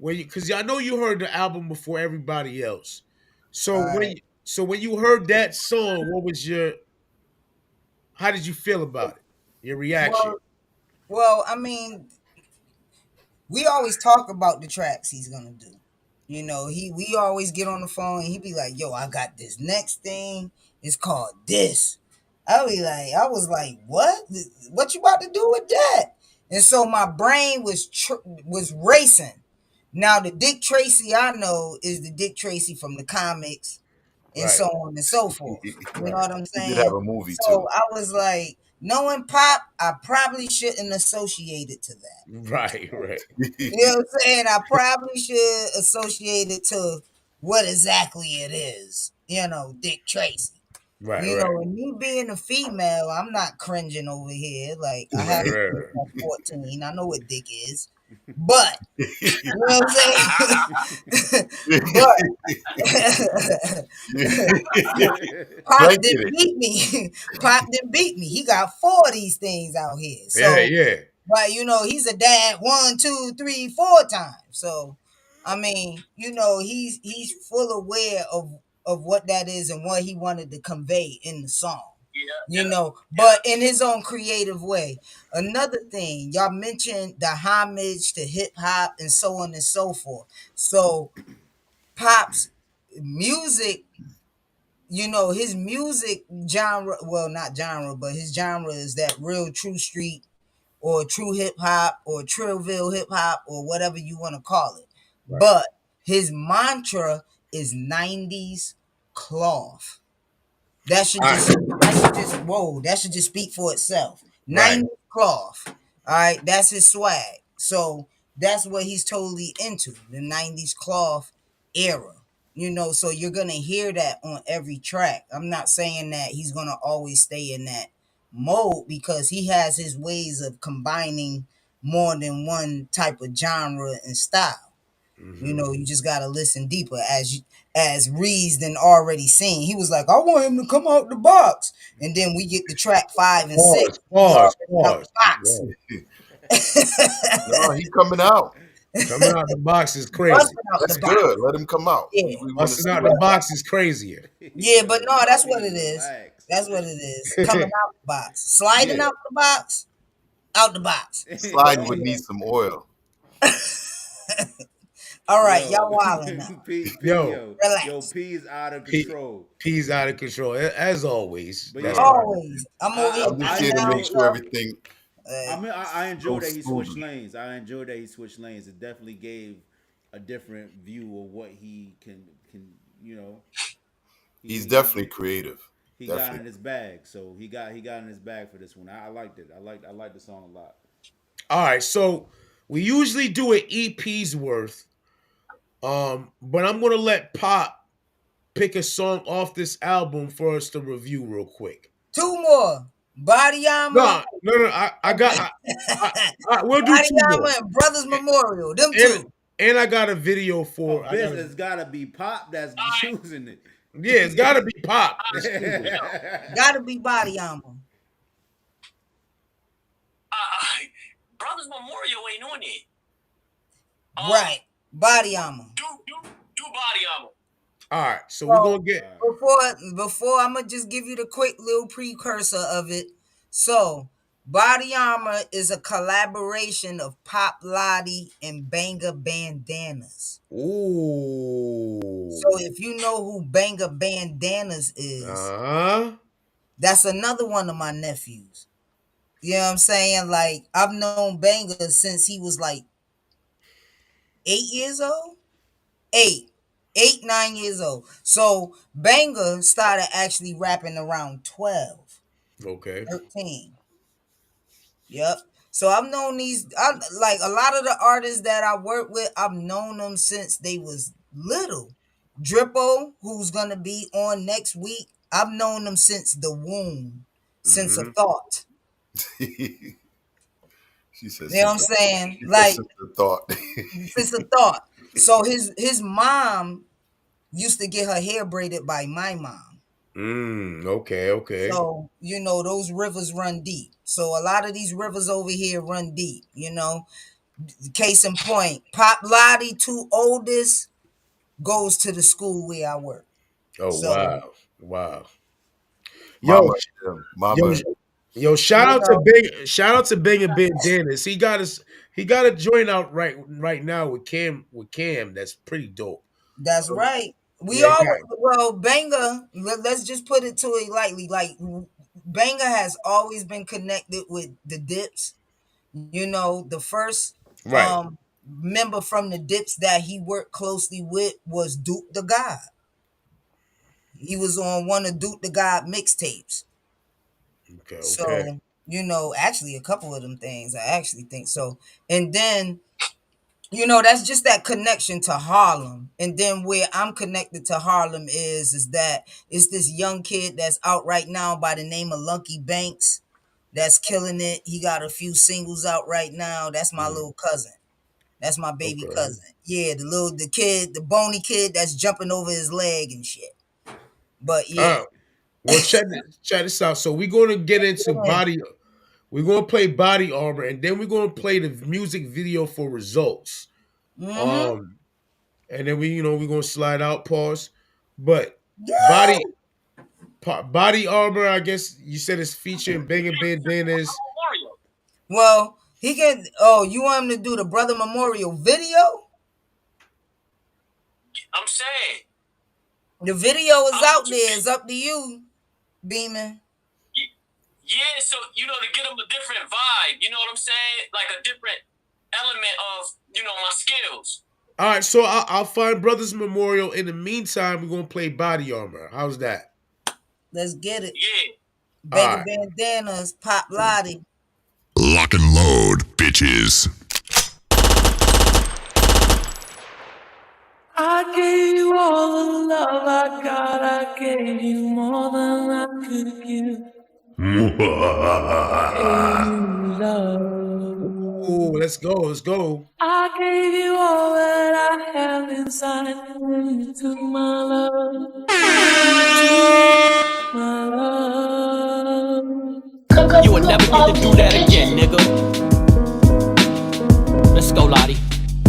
Because I know you heard the album before everybody else. So when you heard that song, how did you feel about it? Your reaction?
Well, I mean, we always talk about the tracks he's gonna do. You know, we always get on the phone and he be like, "Yo, I got this next thing. It's called this." I was like, "What? What you about to do with that?" And so my brain was racing. Now the Dick Tracy I know is the Dick Tracy from the comics and so on and so forth. You know what I'm
He
saying?
did have a movie
So
too.
I was like, knowing Pop, I probably shouldn't associate it to that.
Right.
You know what I'm saying? I probably should associate it to what exactly it is. You know, Dick Tracy.
Right,
You
right,
know, and me being a female, I'm not cringing over here. Like I
right,
have
right.
14. I know what dick is. But you know what I'm saying? Pop
Drake did
didn't
it.
beat me. Pop didn't beat me. He got 4 of these things out here.
Yeah,
So,
yeah.
but you know, he's a dad 1, 2, 3, 4 times. So, I mean, you know, he's full aware of what that is and what he wanted to convey in the song. You know, but in his own creative way. Another thing, y'all mentioned the homage to hip hop and so on and so forth. So, Pop's music, you know, his music genre, well, not genre, but his genre is that real true street or true hip hop or Trillville hip hop or whatever you want to call it.
Right.
But his mantra is 90s cloth. That should just speak for itself.
Right.
90s cloth. All right, that's his swag. So that's what he's totally into, the 90s cloth era. You know, so you're gonna hear that on every track. I'm not saying that he's gonna always stay in that mode because he has his ways of combining more than one type of genre and style. You know, you just gotta listen deeper as Reese then already seen. He was like, I want him to come out the box. And then we get to track 5 and 6.
Pause.
Out the box.
No, he coming out.
Coming out the box is crazy.
That's good. Let him come out.
Yeah.
We wanna
Busting
see
out
what-
the box is crazier.
Yeah, but no, that's what it is. That's what it is. Coming out the box. Sliding
Yeah.
out the box. Out the box.
Sliding would need some oil.
All right, y'all wilding now.
Yo,
Relax.
P's out of control.
P's out of control as always.
But
That's
yeah.
right.
Always. I'm over here.
I'm just here to make sure everything.
I mean, I enjoy
goes
that he switched
smoothly.
lanes. I enjoy that he switched lanes. It definitely gave a different view of what he can you know.
He's definitely creative.
He got in
Definitely.
his bag, so he got in his bag for this one. I liked it. I liked the song a lot.
All right, so we usually do an EP's worth. But I'm gonna let Pop pick a song off this album for us to review real quick.
2 more. Body Armor.
No. I got. We'll do
Body
2
Armor
more.
and Brothers Memorial. Them 2.
And I got a video for.
Business gotta be Pop that's choosing it.
Yeah, it's gotta be Pop.
Gotta be Body Armor.
Brothers Memorial ain't on it.
Right. Body Armor.
Do Body Armor.
All right, so we're gonna get
Before I'm gonna just give you the quick little precursor of it. So Body Armor is a collaboration of Pop Lodi and Banger Bandanas.
Ooh.
So if you know who Banger Bandanas is, that's another one of my nephews. You know what I'm saying? Like, I've known Banger since he was like 8 years old. 9 years old. So Banger started actually rapping around 12.
Okay.
13. Yep. So I've known like a lot of the artists that I work with, I've known them since they was little. Drippo, who's gonna be on next week, I've known them since the womb, since a thought.
She says,
You know what I'm saying? Like,
the thought.
since a thought. So his mom used to get her hair braided by my mom.
Okay.
So, you know, those rivers run deep. So a lot of these rivers over here run deep, you know. Case in point, Pop Lodi, 2 oldest, goes to the school where I work.
Oh,
So,
wow.
Mama.
Yo, shout out to Banger Bandanas. He got a joint out right now with Cam that's pretty dope.
That's right. Banger, let's just put it to it lightly. Like, Banger has always been connected with the Dips. You know, the first member from the Dips that he worked closely with was Duke the God. He was on one of Duke the God mixtapes.
Okay.
So, you know, actually a couple of them things, I actually think so. And then You know, that's just that connection to Harlem. And then where I'm connected to Harlem is that it's this young kid that's out right now by the name of Lunky Banks that's killing it. He got a few singles out right now. That's my little cousin. That's my baby cousin. Yeah, the bony kid that's jumping over his leg and shit. But yeah.
Well, check this out. So we're gonna get into we're gonna play Body Armor, and then we're gonna play the music video for Results.
Mm-hmm.
And then we're gonna slide out, pause. But Body Armor, I guess you said it's featuring Bangin' Bandanas.
Well, he can. Oh, you want him to do the Brother Memorial video?
I'm saying
the video is out there. It's up to you, Beeman.
Yeah, so to get them a different vibe. You know what I'm saying? Like a different element of my skills.
All right, so I'll find Brothers Memorial. In the meantime, we're gonna play Body Armor. How's that?
Let's get it.
Yeah.
Baby Bandanas, Pop Lodi.
Lock and load, bitches.
I gave you all the love I got. I gave you more than I could give.
Ooh, let's go.
I gave you all that I have inside when you took my love. My love.
You will never get to do that again, nigga. Let's go, Lottie.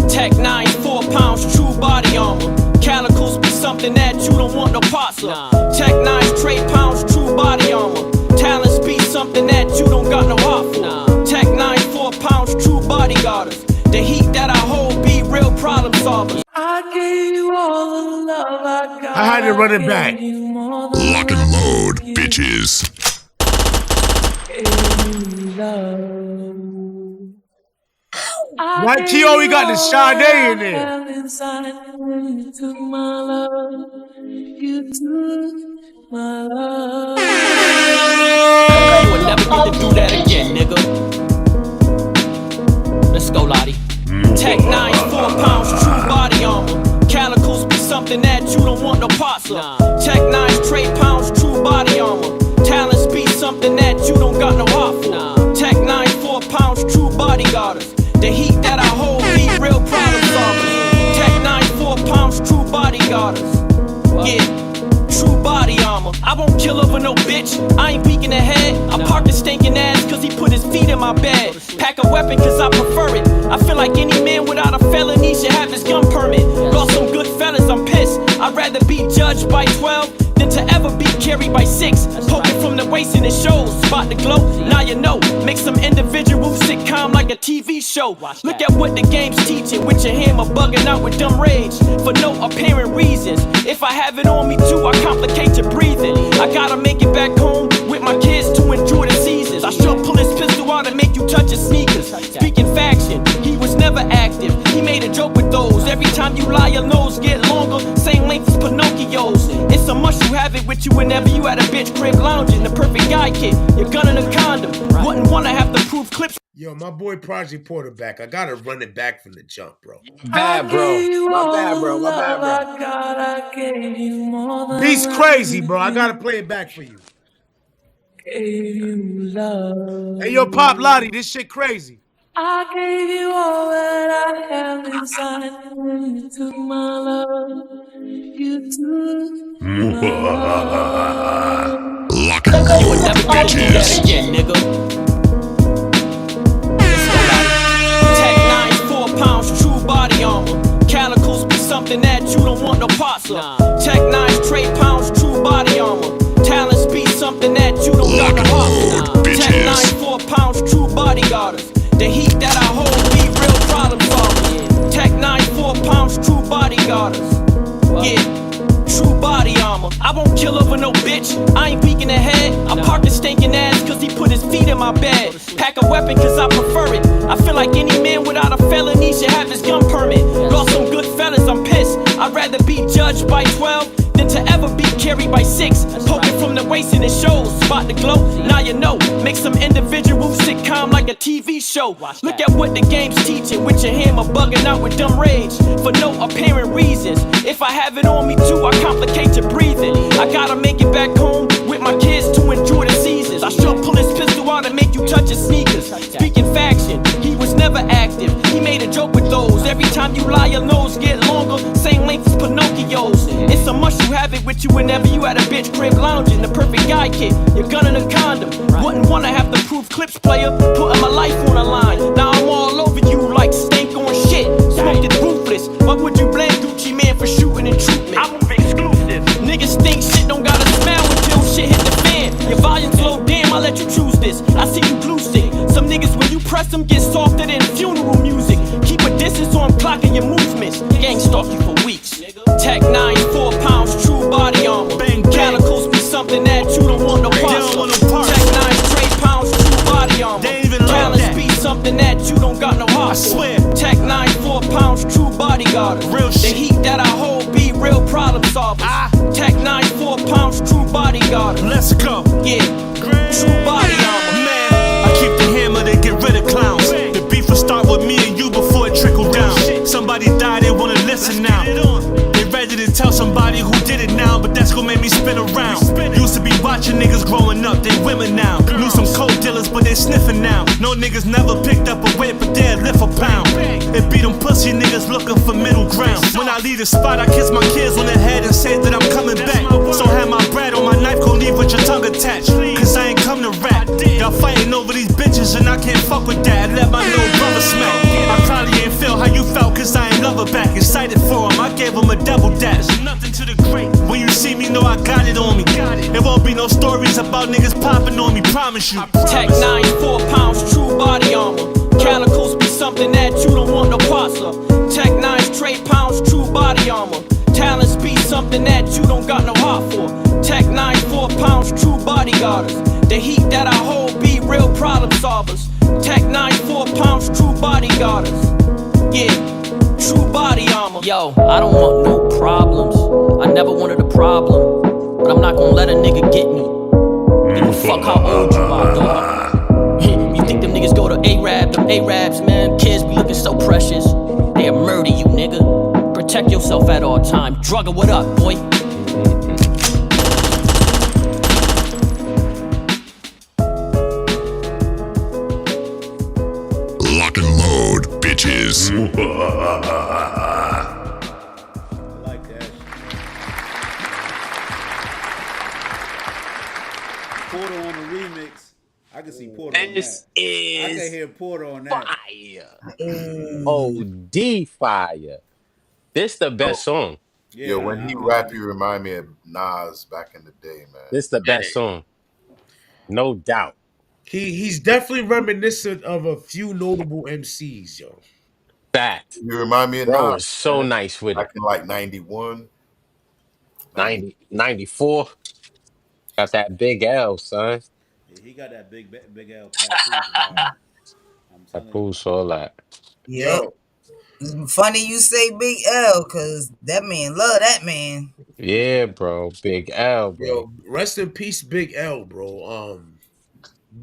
Tech 9, 4 pounds, true body armor. Calicos be something that you don't want no parts of. Tech 9, straight pounds, true body armor. Talents be something that you don't got no heart for. Tech 9, 4 pounds, true bodyguarders. The heat that I hold be real problem solvers.
I gave you all the love I got.
I had to run it back.
Lock and load, bitches.
Right, T.O., we got the Sade in there.
You took my love. You took my love.
You will never get to do that again, nigga. Let's go, Lottie. Tech 9, 4 pounds, true body armor. Calicos be something that you don't want no parts of. Tech 9, straight pounds, true body armor. Talents be something that you don't got no heart for. Tech 9, 4 pounds, true bodyguarders. The heat that I hold be real problem solvers. Tech 9, 4 pounds, true bodyguarders. Yeah, true body armor. I won't kill over no bitch, I ain't peeking ahead. I park his stinking ass cause he put his feet in my bed. Pack a weapon cause I prefer it. I feel like any man without a felony should have his gun permit. Lost some good fellas, I'm pissed. I'd rather be judged by 12 than to ever be carried by 6. Poking from the waist in the shows, spot the glow, now you know. Make some individual sitcom like a TV show. Look at what the game's teaching, with your hammer bugging out with dumb rage for no apparent reasons. If I have it on me too, I complicate your breathing. I gotta make it back home with my kids to enjoy the seasons. I sure pull his pistol out and make you touch his sneakers. Speaking faction, he was never active. He made a joke with those. Every time you lie, your nose get longer, same length as Pinocchio's. It's a must you have it with you whenever you at a bitch crib lounging. The perfect guy kid, your gun and a condom. Wouldn't wanna have to prove clips.
Yo, my boy Project Porter back. I gotta run it back from the jump, bro.
Bad, bro. My bad, bro.
Beat's crazy, bro. I gotta play it back for you. Hey, yo, Pop Lodi, this shit crazy.
I gave you all that I have inside when you took my love. You took my love.
Lock and load, bitches.
Again, nigga. Tech 9, 4 pounds, true body armor. Calicos be something that you don't want no parts of. Tech 9, straight pounds, true body armor. Talents be something that you don't got no heart for. Tech 9, 4 pounds, true bodyguarders. The heat that I hold be real problem solvers. Tech 9, 4 pounds, true bodyguarders. Yeah, true body armor. I won't kill over no bitch, I ain't peeking ahead. I park his stinking ass cause he put his feet in my bed. Pack a weapon cause I prefer it. I feel like any man without a felony should have his gun permit. Lost some good fellas, I'm pissed. I'd rather be judged by 12 than to ever be carried by 6. Poking from the waist in the shows, spot the glow, now you know. Make some individual sitcom like a a TV show. Look at what the game's teaching, with your hammer bugging out with dumb rage for no apparent reasons. If I have it on me too, I complicate your breathing. I gotta make it back home with my kids to enjoy the seasons. I sure pull his pistol out and make you touch his sneakers. Speaking faction, he was never active. He made a joke with those. Every time you lie, your nose get longer, same length as Pinocchio's. It's a must you have it with you whenever you at a bitch crib lounging. The perfect guy kit, your gun and a condom. Wouldn't wanna have to prove clips, player, putting my life on the line. Now I'm all over you like stank on shit. Smoked it ruthless. What would you blame Gucci Man for shooting and treatment? I move exclusive. Niggas think shit don't gotta smell until shit hit the fan. Your volume's low, damn, I let you choose this. I see you glue stick. Some niggas when you press them get softer than funeral music. Keep a distance on clocking your movements. Gang stalk you for weeks. Tech 9, 4 pounds, true body armor. Calicles be something that you don't want no parts of. Tech 9, straight pounds, true body armor. Talents be something that you don't got no heart for. Tech 9, 4 pounds, true bodyguard. Real shit. The heat that I hold be real problem solvers. Tech 9, 4 pounds, true bodyguard. Let's go. Yeah, true body armor.
Man, I keep the hammer to get rid of clowns. The beef will start with me and you before it trickle down. Somebody died, they wanna listen now. They ready to tell somebody who did it now, but that's gonna make me spin around. Used to be watching niggas growing up, they women now. Knew some coke dealers, but they sniffing now. No niggas never picked up a weight, but they'd lift a pound. It be them pussy niggas looking for middle ground. When I leave the spot, I kiss my kids on the head and say that I'm coming back. So have my bread on my knife, gon' leave with your tongue attached. Cause I ain't come to rap. Y'all fighting over these bitches and I can't fuck with that. I let my little brother smack. I probably ain't feel how you felt, cause I ain't love her back. Excited for him, I gave him a double dash. Nothing to the great. When you see me, know I got it on me. It won't be no stories about niggas popping on me, promise you.
Tech 9, 4 pounds, true body armor. Calicles be something that you don't want no parts of. Tech 9, straight pounds, true body armor. Talents be something that you don't got no heart for. Tech 9, 4 pounds, true bodyguarders. The heat that I hold be real problem solvers. Tech 9, 4 pounds, true bodyguarders. Yeah, true body armor.
Yo, I don't want no problems. I never wanted a problem, but I'm not gonna let a nigga get me. Give a fuck how old you are, dog. You think them niggas go to A-Rab, them Arabs, man, kids be looking so precious. They'll murder you, nigga. Protect yourself at all time. Drugger, what up, boy?
Lock and load, bitches.
Porter on the remix. I can see Porter on that.
This
I can
is
hear Porter on that.
fire. OD fire. This the best song.
Yeah, when he rap, he remind me of Nas back in the day, man.
This the best song. No doubt.
He's definitely reminiscent of a few notable MCs, yo.
Fact.
You remind me of
Bro
Nas.
is so nice with
back
it.
in like 91.
94. Got that big L, son.
Yeah, he got that big L papoose vibe. I'm telling you.
Papoose, all that.
Yep. Funny you say Big L, cause that man love that man.
Yeah, bro. Big L, bro.
Yo, rest in peace, Big L, bro.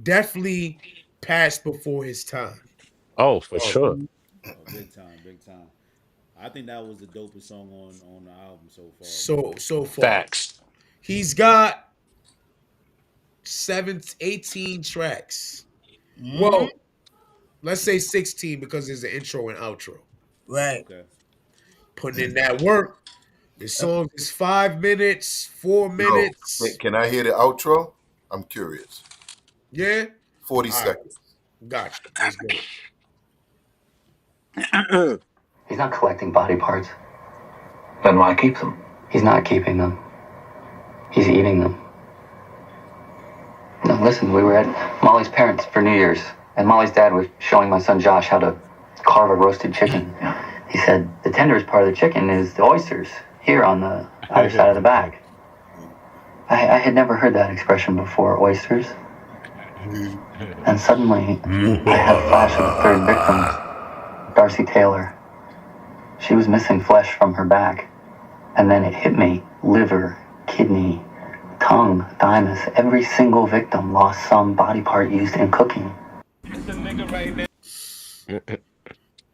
Definitely passed before his time.
Oh, for sure.
Oh, big time, big time. I think that was the dopest song on the album so far.
So far.
Facts.
He's got 18 tracks. Well, let's say 16 because there's an intro and outro.
Right.
Okay.
Putting in that work. The song is 5 minutes, 4 minutes.
Yo, can I hear the outro? I'm curious.
Yeah?
40 seconds.
Gotcha. Let's
go. He's not collecting body parts. Then why keep them? He's not keeping them. He's eating them. No, listen, we were at Molly's parents' for New Year's, and Molly's dad was showing my son Josh how to carve a roasted chicken. He said the tenderest part of the chicken is the oysters, here on the other side of the back. I had never heard that expression before, oysters. And suddenly, I had a flash of the third victim, Darcy Taylor. She was missing flesh from her back. And then it hit me, liver, kidney, tongue, thymus. Every single victim lost some body part used in cooking.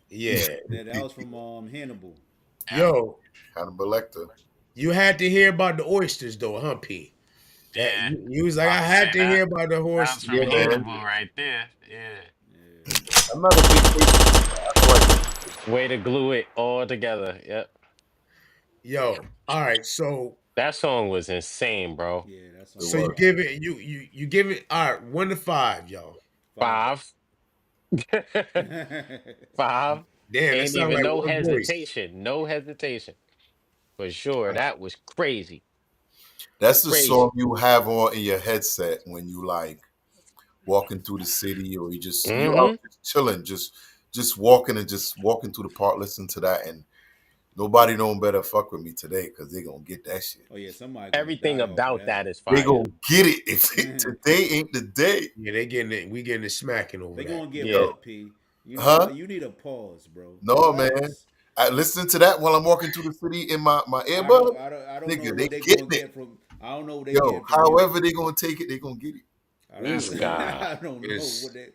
Yeah.
That was from Hannibal.
Yo,
Hannibal Lecter.
you had to hear about the oysters though, huh, P? That
Yeah.
you was like,
I
I
would
had
say
to
that.
hear about the
That's
horse.
from
The
Hannibal
oyster.
right there. Yeah.
I'm not a big I like
Way to glue it all together. Yep.
Yo, all right. So
That song was insane, bro.
Yeah, that song
so
was
you
fire.
give it you give it all right, 1 to 5, yo.
5.
5. 5.
Damn, that
Ain't
sound
even
like
no
one voice.
hesitation. No hesitation. For sure. That was crazy.
That's the song
Crazy.
you have on in your headset when you like walking through the city or you out
Mm-hmm.
just chilling, just walking and just walking through the park, listen to that, and nobody know better fuck with me today because they gonna get that shit.
Oh yeah, somebody gonna
Everything
die off of
about
that.
that is
They
fire.
gonna get it if today ain't the day.
Yeah, they getting it. We getting it smacking over
They
that.
gonna get
Yeah.
what, P? You need
Huh?
you need a pause, bro.
No, man.
Relax.
I listen to that while I'm walking through the city in my
I
earbud.
don't I don't I don't know
Nigga, they
what they gonna
getting it.
get from. I don't know what they
Yo,
getting from you.
however they gonna take it, they gonna get it.
This guy
I don't know
is
what they.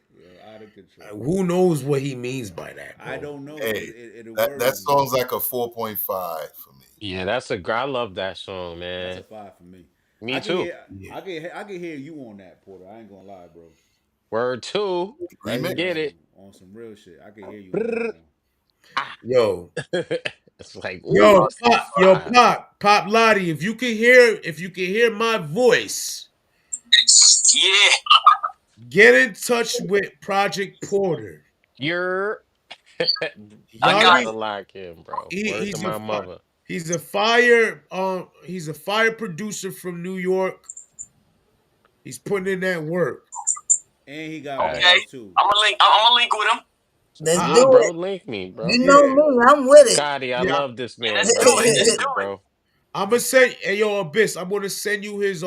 Out of control.
who knows what he means by that, bro.
I don't know.
Hey,
It
that
worries me.
song's like a 4.5 for me.
Yeah, I love that song,
That's a
man.
5 for me.
Me
I can
too.
hear. I can hear you on that, Porter. I ain't gonna lie, bro.
Word 2. Let's
Remix.
get it.
On some real shit. I can hear you on that one.
Yo,
It's like, ooh, it's a five.
Pop Lodi, if you can hear my voice,
Yeah.
get in touch with Project Porter.
You're
Y'all
you
got
need,
gotta lock in, bro.
he,
Word to
he's a
my
fi-
mother.
he's a fire producer from New York. He's putting in that work.
And he got
Okay.
bars too.
I'm gonna link with him.
Let's
Ah,
do
bro,
it.
link me, bro.
You know
Yeah.
me, I'm with it.
Scotty, I
Yeah.
love this
Yeah,
man,
let's
bro.
do it.
Link
Let's
me,
do it.
bro.
I'm gonna send hey yo Abyss. I'm gonna send you his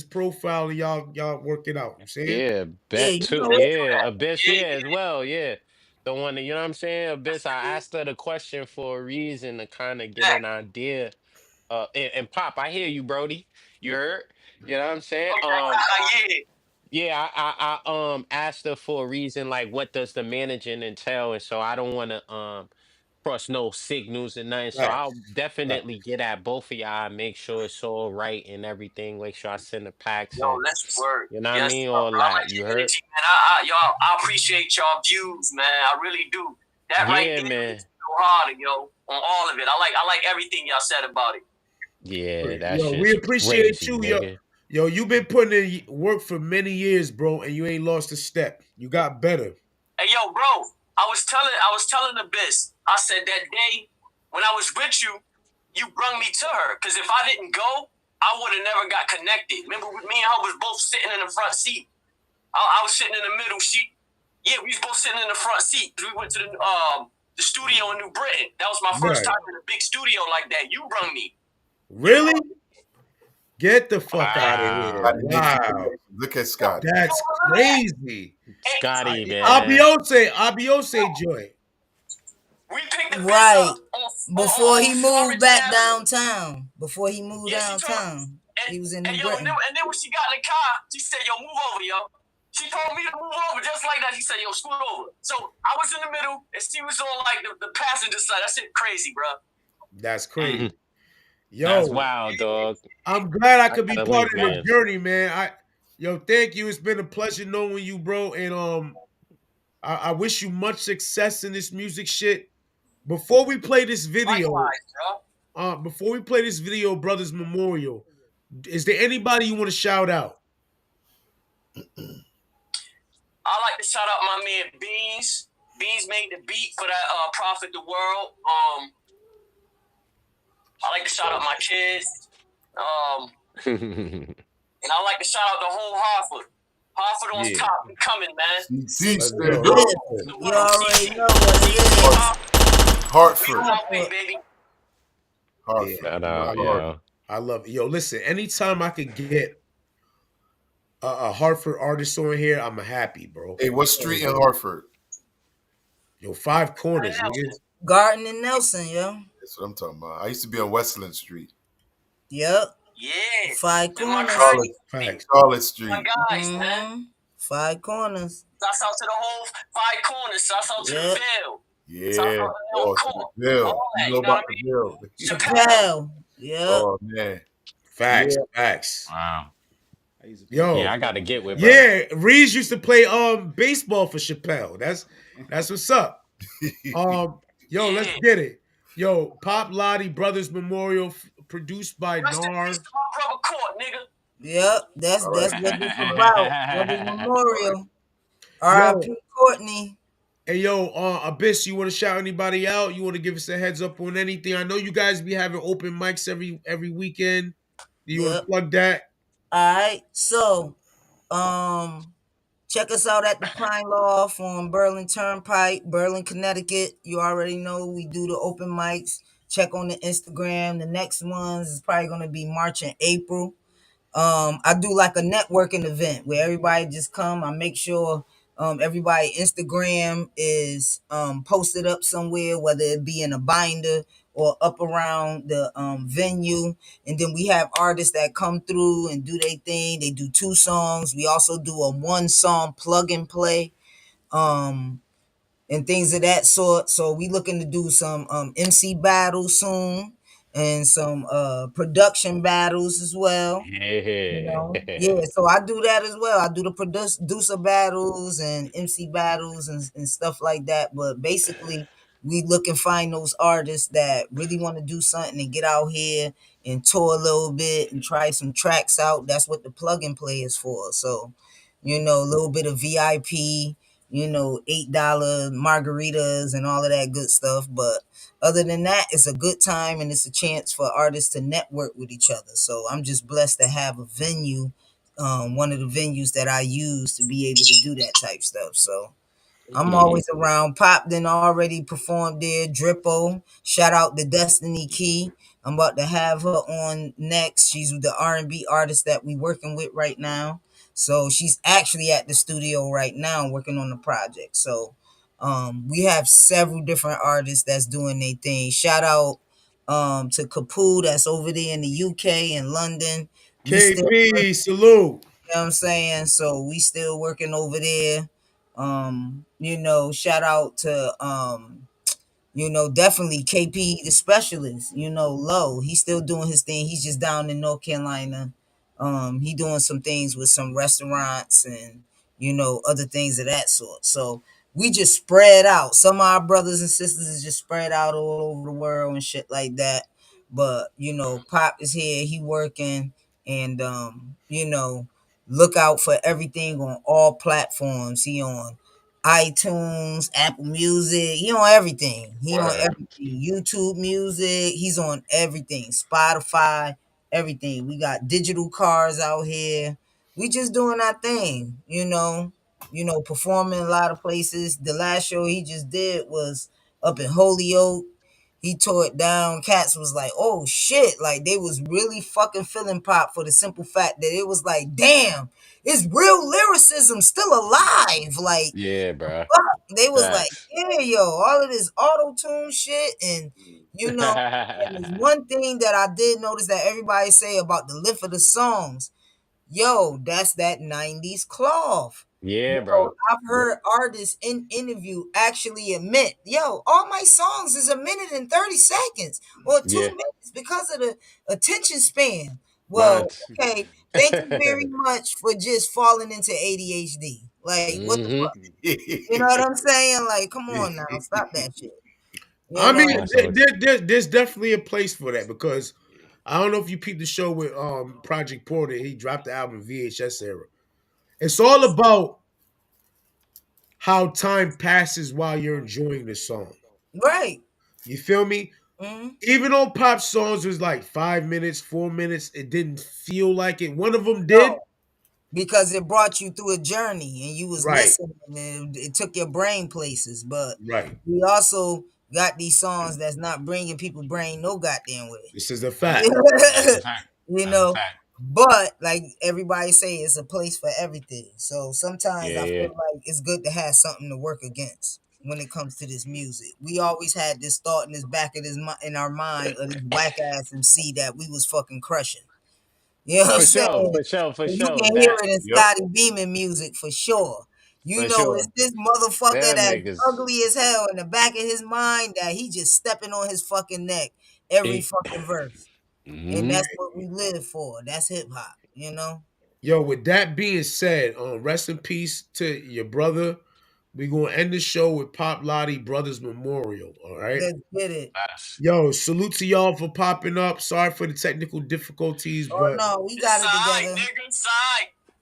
profile and y'all work it out. You see?
Yeah,
Yeah,
bet
you
too.
know
Let's
it.
do
Yeah,
that.
Abyss,
Yeah,
yeah,
yeah.
as well. Yeah. The one that, you know what I'm saying? Abyss, I asked her the question for a reason to kind of get an
Exactly.
idea. And Pop, I hear you, Brody. You heard? You know what I'm saying?
Yeah.
Yeah, I asked her for a reason, like what does the managing entail? And so I don't want to cross no signals and nothing. So
Right.
I'll
Right.
definitely get at both of y'all, make sure it's all right and everything. Make sure I send the packs
Yo,
and
let's work.
you know what I
Yes,
mean?
bro.
All
I
that.
like
You
your
heard?
energy, man. I appreciate y'all views, man. I really do. That right
Yeah,
there is
man.
so hard, yo, on all of it. I like everything y'all said about it.
Yeah, that
Yo, we
shit's
appreciate
crazy,
you, yo.
nigga.
Yo, you've been putting in work for many years, bro, and you ain't lost a step. You got better.
Hey, yo, bro. I was telling Abyss. I said that day when I was with you, you brung me to her. Cause if I didn't go, I would have never got connected. Remember, me and her was both sitting in the front seat. I was sitting in the middle seat. Yeah, we was both sitting in the front seat. We went to the studio in New Britain. That was my first
Right.
time in a big studio like that. You brung me.
Really? Get the fuck out of here.
Wow.
Wow.
Look at Scott.
That's crazy.
Scotty, man.
Abiose joint.
We picked the
Right.
on
Before he moved
Florence
back
Avenue.
downtown. Before he moved
Yeah, she told
downtown. He was in New
And
Britain.
then when she got in the car, she said, yo, move over, yo. She told me to move over just like that. She said, yo, scoot over. So I was in the middle, and she was on like the passenger side. That shit crazy, bro.
That's crazy. Yo,
That's wild, dog.
I'm glad I could be
gotta
part
link
of the
man.
journey, man. Thank you. It's been a pleasure knowing you, bro. And I wish you much success in this music shit. Before we play this video, Brothers Memorial, is there anybody you want to shout out?
I like to shout out my man Beans. Beans made the beat for that Profit the World. I like to shout out my kids. And I like to shout out the whole Hartford. Hartford on top. We coming, man.
You already know what it is.
Hartford.
We out, baby.
Hartford.
Shout out,
I
yeah.
I love it. Yo, listen, anytime I could get a Hartford artist on here, I'm happy, bro.
Hey, what street in Hartford?
Yo, 5 corners, nigga.
Garden and Nelson, yo.
That's what I'm talking about. I used to be on Westland Street.
Yep.
Yeah.
5 corners.
Charlotte Street.
My guys, man.
5 corners.
Shouts out to the whole Five Corners. Shouts out to the Ville. Shouts
Yeah.
out to
Oh,
Elm
to the
Court.
bill.
All
You
that,
know
you know what
about
I
the
mean?
bill.
Chappelle. Yep.
Oh man.
Facts,
Yeah.
facts.
Wow.
I used to play
Yo,
Yeah, I
baseball
gotta
with
get with
Chappelle.
bro.
yeah, Reese used to play baseball for Chappelle. That's what's up. Yo, let's get it. Yo, Pop Lodi Brothers Memorial, produced by
Rest in peace
Nar.
to my brother Court, nigga.
Yep. That's
All right.
what this about. Brothers
All right.
Memorial.
Yo,
R.I.P. Courtney.
hey yo, Abyss, you want to shout anybody out? You want to give us a heads up on anything? I know you guys be having open mics every weekend. Do you want to
Yep.
plug that?
All right. So, check us out at the Pine Loft on Berlin Turnpike, Berlin, Connecticut. You already know we do the open mics. Check on the Instagram. The next ones is probably going to be March and April. I do like a networking event where everybody just come. I make sure everybody Instagram is posted up somewhere, whether it be in a binder or up around the venue. And then we have artists that come through and do their thing. They do 2 songs. We also do a 1 song plug and play. And things of that sort. So we looking to do some MC battles soon and some production battles as well. You know,
Yeah.
yeah. So I do that as well. I do the producer battles and MC battles and stuff like that. But basically, we look and find those artists that really want to do something and get out here and tour a little bit and try some tracks out. That's what the plug and play is for. So, a little bit of VIP, $8 margaritas and all of that good stuff. But other than that, it's a good time and it's a chance for artists to network with each other. So I'm just blessed to have a venue, one of the venues that I use to be able to do that type stuff. So I'm always around. Pop then already performed there. Drippo, shout out to Destiny Key. I'm about to have her on next. She's the R&B artist that we working with right now. So she's actually at the studio right now working on the project. So we have several different artists that's doing their thing. Shout out to Kapu that's over there in the UK and London. We still
KB, salute.
you know what I'm saying? So we still working over there. Shout out to definitely KP the specialist, Low. He's still doing his thing. He's just down in North Carolina. He doing some things with some restaurants and other things of that sort. So we just spread out. Some of our brothers and sisters is just spread out all over the world and shit like that. But Pop is here, he working, and look out for everything on all platforms. He on iTunes, Apple Music, he on everything. He on
Word.
everything. YouTube Music, he's on everything. Spotify, everything. We got digital cars out here. We just doing our thing, performing a lot of places. The last show he just did was up in Holyoke. He tore it down. Cats was like, oh shit. Like they was really fucking feeling Pop for the simple fact that it was like, damn, is real lyricism still alive? Like,
Yeah, bro.
fuck. They was like,
Facts.
yeah, yo, all of this auto-tune shit. And, and there's one thing that I did notice that everybody say about the length of the songs. Yo, that's that 90s cloth.
Yeah, bro.
I've heard artists in interview actually admit, yo, all my songs is 1 minute and 30 seconds or 2
Yeah.
minutes because of the attention span. Well,
Mine.
okay, thank you very much for just falling into ADHD. Like, what the fuck? You know what I'm saying? Like, come on now, stop that shit.
I mean,
Nah, so
there's definitely a place for that because I don't know if you peeped the show with Project Porter. He dropped the album VHS era. It's all about how time passes while you're enjoying the song.
Right.
You feel me?
Mhm.
Even though Pop songs was like 5 minutes, 4 minutes, it didn't feel like it. One of them did.
No, because it brought you through a journey and you was
Right,
listening and it took your brain places. But
right.
we also got these songs that's not bringing people brain no goddamn way.
This is a fact.
that's a fact.
you
That's a
know,
fact.
but like everybody say, it's a place for everything. So sometimes
Yeah,
I
yeah.
feel like it's good to have something to work against when it comes to this music. We always had this thought in this back of in our mind of this whack ass MC that we was fucking crushing. You know what I'm
For sure,
saying?
for sure, for
And you
sure.
can hear
That
it in
Yep.
Scotty Beeman music for sure. You
For
know, it's
sure.
this motherfucker
Them
that's
niggas.
ugly as hell in the back of his mind that he just stepping on his fucking neck every fucking verse. And
Mm-hmm.
that's what we live for. That's hip hop, you know?
Yo, with that being said, rest in peace to your brother. We're going to end the show with Pop Lodi Brothers Memorial, all right?
Let's get it.
Yo, salute to y'all for popping up. Sorry for the technical difficulties,
Oh,
but
no, we got it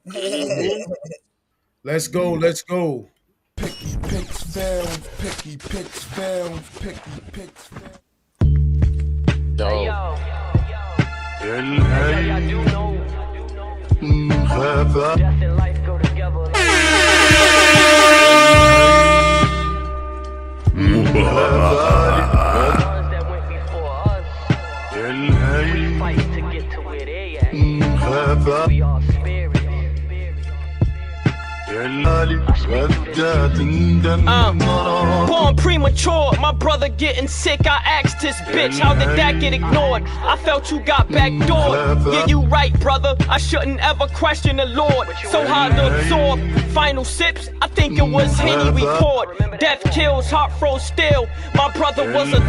together.
Mm-hmm.
Let's go, let's go.
Picky picks found, picky picks found, picky picks found.
Dope.
Death and life go together. That went before us. We fight to get to where they at. We all spirit. Born premature, my brother getting sick. I asked this bitch, how did that get ignored? I felt you got backdoored. Yeah, you right, brother. I shouldn't ever question the Lord. So hard to absorb. Final sips, I think it was Henny we poured. Death kills, heart froze still. My brother was a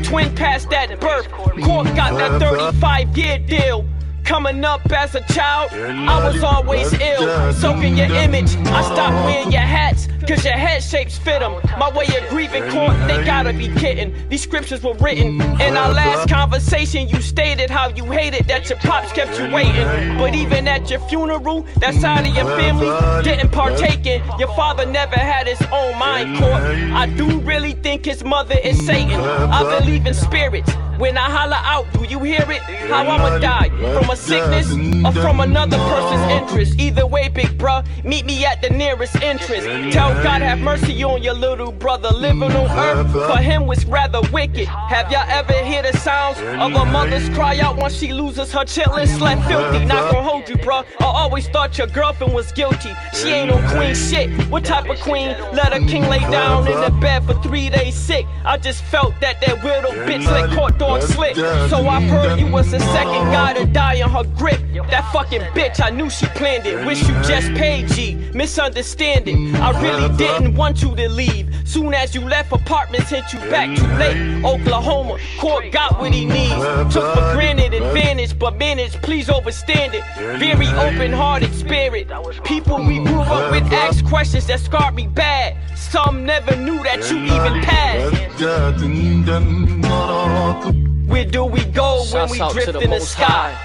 twin past that birth. Court got that 35-year deal. Coming up as a child, I was always ill. Soaking your image, I stopped wearing your hats, cause your head shapes fit them. My way of grieving court, they gotta be kidding. These scriptures were written in our last conversation. You stated how you hated that your pops kept you waiting. But even at your funeral, that side of your family didn't partake in. Your father never had his own mind court. I do really think his mother is Satan. I believe in spirits. When I holler out, do you hear it? How I'ma die? From a sickness or from another person's interest? Either way, big bruh, meet me at the nearest entrance. Tell God have mercy on your little brother living on earth. For him was rather wicked. Have y'all ever hear the sounds of a mother's cry out when she loses her children? Slept filthy, not gonna hold you, bruh. I always thought your girlfriend was guilty. She ain't no queen shit. What type of queen let a king lay down in the bed for 3 days sick? I just felt that weirdo bitch let court slick. So I heard you was the second guy to die in her grip. That fucking bitch, I knew she planned it. Wish you just paid G, misunderstanding. I really didn't want you to leave. Soon as you left, apartments hit you back too late. Oklahoma, court got what he needs. Took for granted advantage, but managed, please overstand it. Very open-hearted spirit. People we grew up with asked questions that scarred me bad. Some never knew that you even passed. Where do we go when we drift in the sky?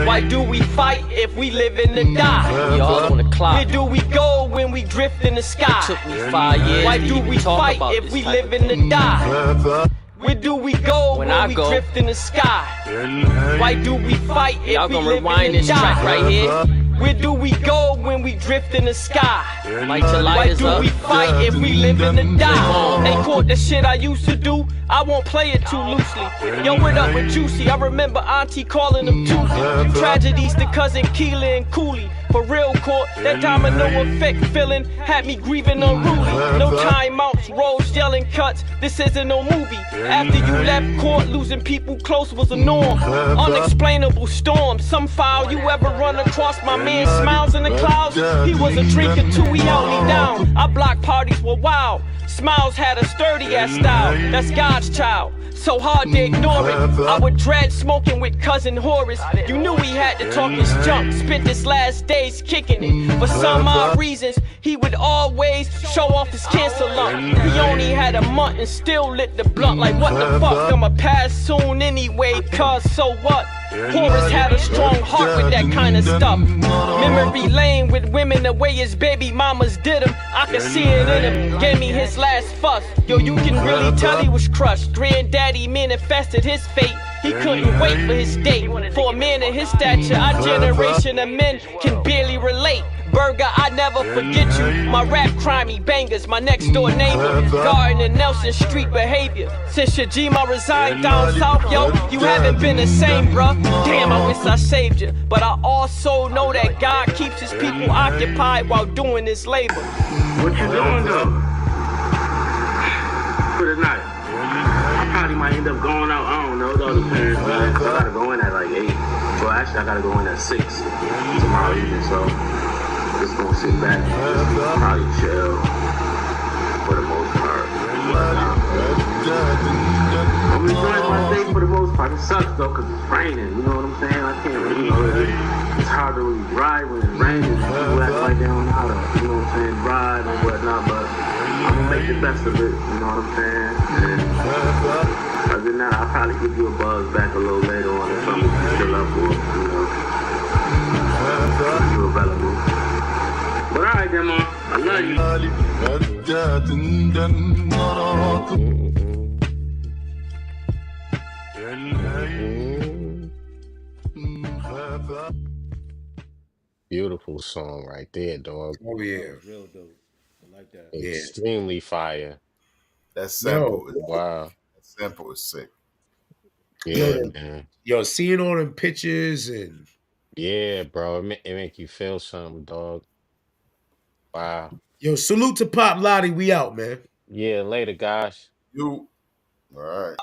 Why do we fight if we live in the die?
We all on the clock.
Where do we go when we drift in the sky?
It took me 5 years.
Why do we fight if we live in the die? Where do we go when we drift in the sky? Why do we fight if
y'all
we
gonna
live in
rewind
the
this track
die?
right here?
Where do we go when we drift in the sky?
Light your
Why
lighters
do
up.
we fight if we live in the die? They caught the shit I used to do. I won't play it too loosely. Yo, what up with Juicy? I remember Auntie calling him Toothy. Tragedies to cousin Keela and Cooley. For real court, that domino effect feeling had me grieving unruly. No timeouts, roles, yelling cuts. This isn't no movie. After you left court, losing people close was a norm. Unexplainable storm. Some foul you ever run across. My man smiles in the clouds. He was a drinker too. He held me down. Our block parties were wild. Smiles had a sturdy ass style. That's God's child. So hard to ignore it. I would dread smoking with cousin Horace. You knew he had to talk his junk. Spent his last days kicking it. For some odd reasons, he would always show off his cancer lump. He only had a month and still lit the blunt. Like what the fuck? I'ma pass soon anyway, cuz so what? Horace had a strong heart with that kind of stuff. Memory lane with women the way his baby mamas did him. I could see it in him. Gave me his last fuss. Yo, you can really tell he was crushed. Granddaddy manifested his fate. He couldn't wait for his date. For a man of his stature, our generation of men can barely relate. Burger, I never forget you. My rap crimey bangers, my next door neighbor. Garden and Nelson Street behavior. Since Shajima resigned down south, yo, you haven't been the same, bruh. Damn, I wish I saved you. But I also know that God keeps his people occupied while doing this labor.
What you doing though? For the night. I probably might end up going out, I don't know, the other parents, man. I gotta go in at like 8. Well, actually, I gotta go in at 6 tomorrow evening, so
just gonna sit back and just probably chill for the most part. I'm enjoying my day for the most part. It sucks though, cause it's raining. You know what I'm saying? I can't really, it's hard to really ride when it's raining. People act like they don't know how to, you know what I'm saying, ride and whatnot. But I'm gonna make the best of it. You know what I'm saying? And other than that, I'll probably give you a buzz back a little later on if something you still up for. You know, if you're available. But alright, then, man. I love you.
Beautiful song right there, dog.
Oh yeah,
real dope. I like that.
Extremely fire.
That sample,
Wow.
That sample is sick.
Yeah, man.
Yo, seeing all them pictures and
Yeah, bro. It make you feel something, dog. Wow.
yo, salute to Pop Lodi. We out, man.
Yeah, later, guys.
You all right.